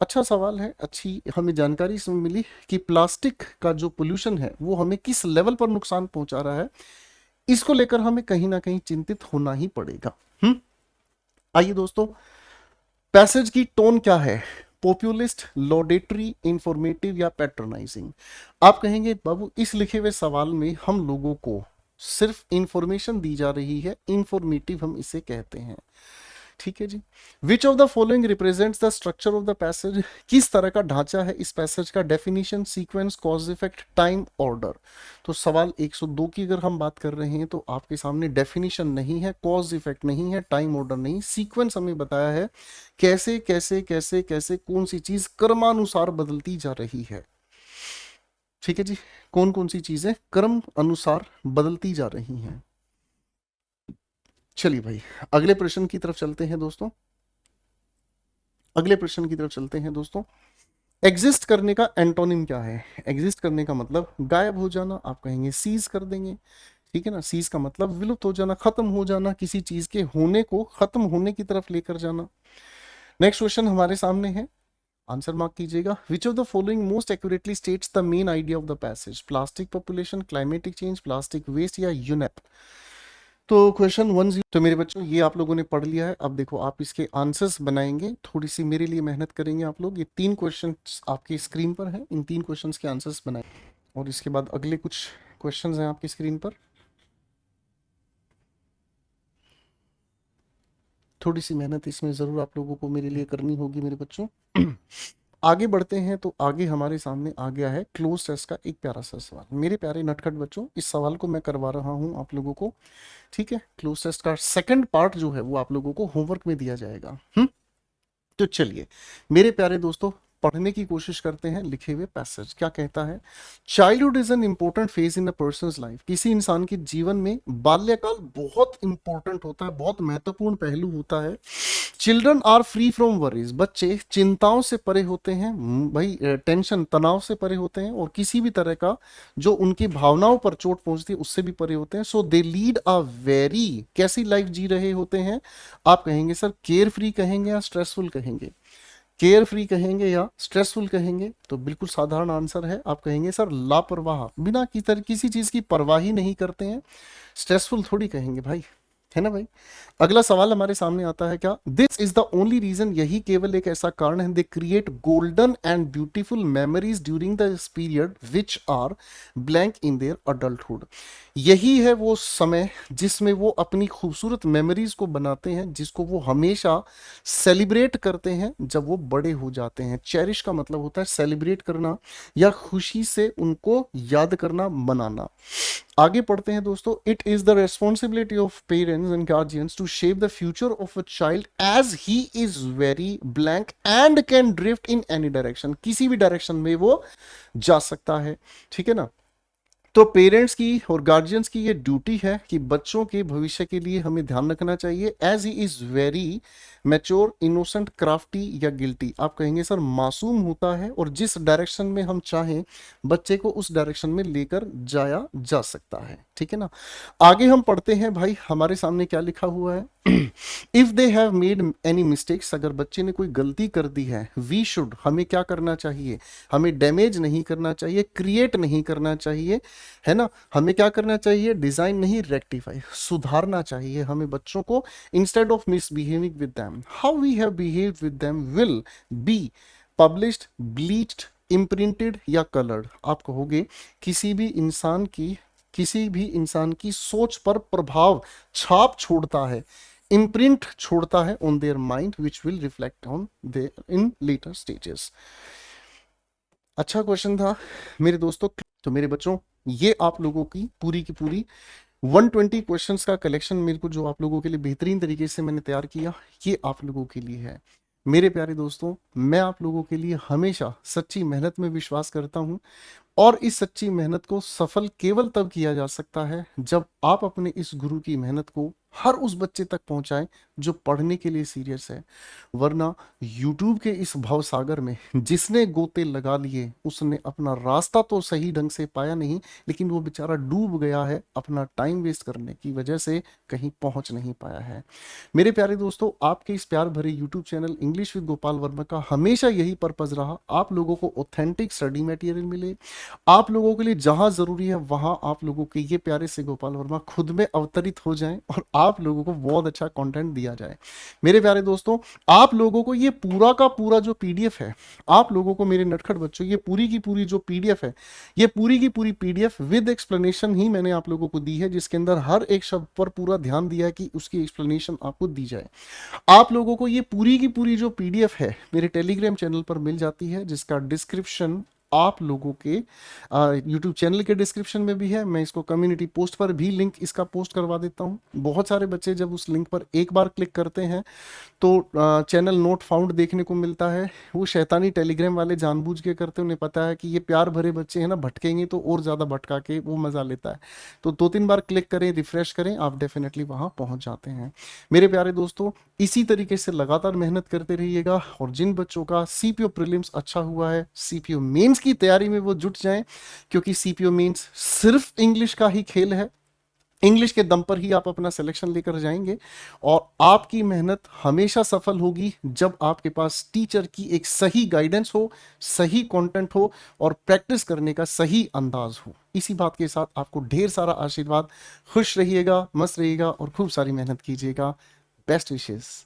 अच्छा सवाल है, अच्छी हमें जानकारी इसमें मिली कि प्लास्टिक का जो पोल्यूशन है वो हमें किस लेवल पर नुकसान पहुंचा रहा है. इसको लेकर हमें कहीं ना कहीं चिंतित होना ही पड़ेगा. आइए दोस्तों, पैसेज की टोन क्या है? पॉपुलिस्ट, लॉडेटरी, इंफॉर्मेटिव या पैट्रोनाइजिंग? आप कहेंगे बाबू इस लिखे हुए सवाल में हम लोगों को सिर्फ इंफॉर्मेशन दी जा रही है, इंफॉर्मेटिव हम इसे कहते हैं. ठीक है जी. Which of the following represents the structure of the passage? किस तरह का ढांचा है इस पैसेज का? Definition, sequence, cause effect, time, order. तो सवाल 102 की अगर हम बात कर रहे हैं तो आपके सामने डेफिनेशन नहीं है, कॉज इफेक्ट नहीं है, टाइम ऑर्डर नहीं, सीक्वेंस हमें बताया है कैसे कैसे कैसे कैसे कौन सी चीज क्रमानुसार बदलती जा रही है. ठीक है जी, कौन कौन सी चीजें क्रम अनुसार बदलती जा रही हैं. चलिए भाई अगले प्रश्न की तरफ चलते हैं दोस्तों. अगले प्रश्न की तरफ चलते हैं दोस्तों. एग्जिस्ट करने का एंटोनिम क्या है? एग्जिस्ट करने का मतलब गायब हो जाना, आप कहेंगे सीज कर देंगे. ठीक है ना, सीज का मतलब विलुप्त हो जाना, खत्म हो जाना, किसी चीज के होने को खत्म होने की तरफ लेकर जाना. नेक्स्ट क्वेश्चन हमारे सामने है, आंसर मार्क कीजिएगा. Which of the following most accurately states the main idea of the passage? Plastic population, climatic change, plastic waste या यूनेप? तो क्वेश्चन 10. तो मेरे बच्चों ये आप लोगों ने पढ़ लिया है. अब देखो आप इसके आंसर्स बनाएंगे, थोड़ी सी मेरे लिए मेहनत करेंगे आप लोग. ये 3 क्वेश्चन आपकी स्क्रीन पर है, इन 3 क्वेश्चंस के आंसर्स बनाएं और इसके बाद अगले कुछ क्वेश्चंस हैं आपकी स्क्रीन पर. थोड़ी सी मेहनत इसमें जरूर आप लोगों को मेरे लिए करनी होगी मेरे बच्चों. आगे बढ़ते हैं तो आगे हमारे सामने आ गया है क्लोज टेस्ट का एक प्यारा सा सवाल. मेरे प्यारे नटखट बच्चों, इस सवाल को मैं करवा रहा हूं आप लोगों को. ठीक है, क्लोज टेस्ट का सेकंड पार्ट जो है वो आप लोगों को होमवर्क में दिया जाएगा. तो चलिए मेरे प्यारे दोस्तों पढ़ने की कोशिश करते हैं. लिखे हुए पैसेज क्या कहता है? Childhood is an important phase in a person's life. किसी इंसान के जीवन में बाल्यकाल बहुत इंपॉर्टेंट होता है, बहुत महत्वपूर्ण पहलू होता है. Children are free from worries. बच्चे चिंताओं से परे होते हैं, भाई टेंशन, तनाव से परे होते हैं और किसी भी तरह का जो उनकी भावनाओं पर चोट पहुंचती है उससे भी परे होते हैं. सो दे लीड अ वेरी, कैसी लाइफ जी रहे होते हैं? आप कहेंगे सर केयर फ्री कहेंगे या स्ट्रेसफुल कहेंगे? केयर फ्री कहेंगे या स्ट्रेसफुल कहेंगे? तो बिल्कुल साधारण आंसर है, आप कहेंगे सर लापरवाह, बिना किसी चीज की परवाह ही नहीं करते हैं. स्ट्रेसफुल थोड़ी कहेंगे भाई, है ना भाई. अगला सवाल हमारे सामने आता है क्या? This is the only reason, यही केवल एक ऐसा कारण है, they create golden and beautiful memories during this period which are blank in their adulthood. यही है वो समय जिसमें वो अपनी खूबसूरत मेमोरीज को बनाते हैं, जिसको वो हमेशा सेलिब्रेट करते हैं जब वो बड़े हो जाते हैं. चेरिश का मतलब होता है सेलिब्रेट करना या खुशी से उनको याद करना, मनाना. आगे पढ़ते हैं दोस्तों. It is the responsibility of parents and guardians to shape the future of a child as he is very blank and can drift in any direction. किसी भी डायरेक्शन में वो जा सकता है. ठीक है ना. तो पेरेंट्स की और गार्जियंस की ये ड्यूटी है कि बच्चों के भविष्य के लिए हमें ध्यान रखना चाहिए. As he is very mature, innocent, crafty या गिल्टी. आप कहेंगे सर मासूम होता है और जिस डायरेक्शन में हम चाहें बच्चे को उस डायरेक्शन में लेकर जाया जा सकता है. ठीक है ना. आगे हम पढ़ते हैं भाई, हमारे सामने क्या लिखा हुआ है. If they have made any mistakes, अगर बच्चे ने कोई गलती कर दी है, वी शुड, हमें क्या करना चाहिए? हमें डैमेज नहीं करना चाहिए, क्रिएट नहीं करना चाहिए, है ना. हमें क्या करना चाहिए? डिजाइन नहीं, रेक्टिफाई, सुधारना चाहिए हमें बच्चों को, instead of misbehaving with them. How we have behaved with them will be published, bleached, imprinted या कलर्ड. आप कहोगे किसी भी इंसान की सोच पर प्रभाव, छाप छोड़ता है, इम्प्रिंट छोड़ता है on their mind which will reflect on their in later stages. अच्छा क्वेश्चन था मेरे दोस्तों। तो मेरे बच्चों, ये आप लोगों की पूरी 120 क्वेश्चंस का कलेक्शन मेरे को जो आप लोगों के लिए बेहतरीन तरीके से मैंने तैयार किया, ये आप लोगों के लिए है। मेरे प्यारे दोस्तों, मैं आप लोगों के लिए हमेशा सच्ची मेहनत में विश्वास करता हूं, और इस सच्ची मेहनत को सफल केवल तब किया जा सकता है जब आप अपने इस गुरु की मेहनत को हर उस बच्चे तक पहुंचाएं जो पढ़ने के लिए सीरियस है। वरना YouTube के इस भवसागर में जिसने गोते लगा लिए उसने अपना रास्ता तो सही ढंग से पाया नहीं, लेकिन वो बेचारा डूब गया है अपना टाइम वेस्ट करने की वजह से, कहीं पहुंच नहीं पाया है। मेरे प्यारे दोस्तों, आपके इस प्यार भरे YouTube channel English with Gopal Verma का हमेशा यही पर्पज रहा, आप लोगों को ऑथेंटिक स्टडी मटेरियल मिले, आप लोगों के लिए जहां जरूरी है वहां आप लोगों के ये प्यारे से गोपाल वर्मा खुद में अवतरित हो जाएं और आप लोगों को बहुत अच्छा कंटेंट दिया जाए। मेरे प्यारे दोस्तों, आप लोगों को ये पूरा का पूरा जो पीडीएफ है, आप लोगों को मेरे नटखट बच्चों, ये पूरी की पूरी जो पीडीएफ है, ये पूरी की पूरी पीडीएफ विद एक्सप्लेनेशन ही मैंने आप लोगों को दी है, जिसके अंदर हर एक शब्द पर पूरा ध्यान दिया है कि उसकी एक्सप्लेनेशन आपको दी जाए। आप लोगों को ये पूरी की पूरी जो पीडीएफ है मेरे टेलीग्राम चैनल पर मिल जाती है, जिसका डिस्क्रिप्शन आप लोगों के यूट्यूब चैनल के डिस्क्रिप्शन में भी है। मैं इसको कम्युनिटी पोस्ट पर भी लिंक इसका पोस्ट करवा देता हूं। बहुत सारे बच्चे जब उस लिंक पर एक बार क्लिक करते हैं तो चैनल नोट फाउंड देखने को मिलता है। वो शैतानी टेलीग्राम वाले जानबूझ के करते, उन्हें पता है कि ये प्यार भरे बच्चे हैं ना, भटकेंगे तो और ज़्यादा भटका के वो मज़ा लेता है। तो 2-3 बार क्लिक करें, रिफ्रेश करें, आप डेफिनेटली वहाँ पहुँच जाते हैं। मेरे प्यारे दोस्तों, इसी तरीके से लगातार मेहनत करते रहिएगा, और जिन बच्चों का सीपीओ प्रीलिम्स अच्छा हुआ है, सीपीओ मेंस की तैयारी में वो जुट जाएं, क्योंकि सीपीओ मेंस सिर्फ इंग्लिश का ही खेल है। इंग्लिश के दम पर ही आप अपना सिलेक्शन लेकर जाएंगे, और आपकी मेहनत हमेशा सफल होगी जब आपके पास टीचर की एक सही गाइडेंस हो, सही कंटेंट हो, और प्रैक्टिस करने का सही अंदाज हो। इसी बात के साथ आपको ढेर सारा आशीर्वाद। खुश रहिएगा, मस्त रहिएगा और खूब सारी मेहनत कीजिएगा। Best wishes.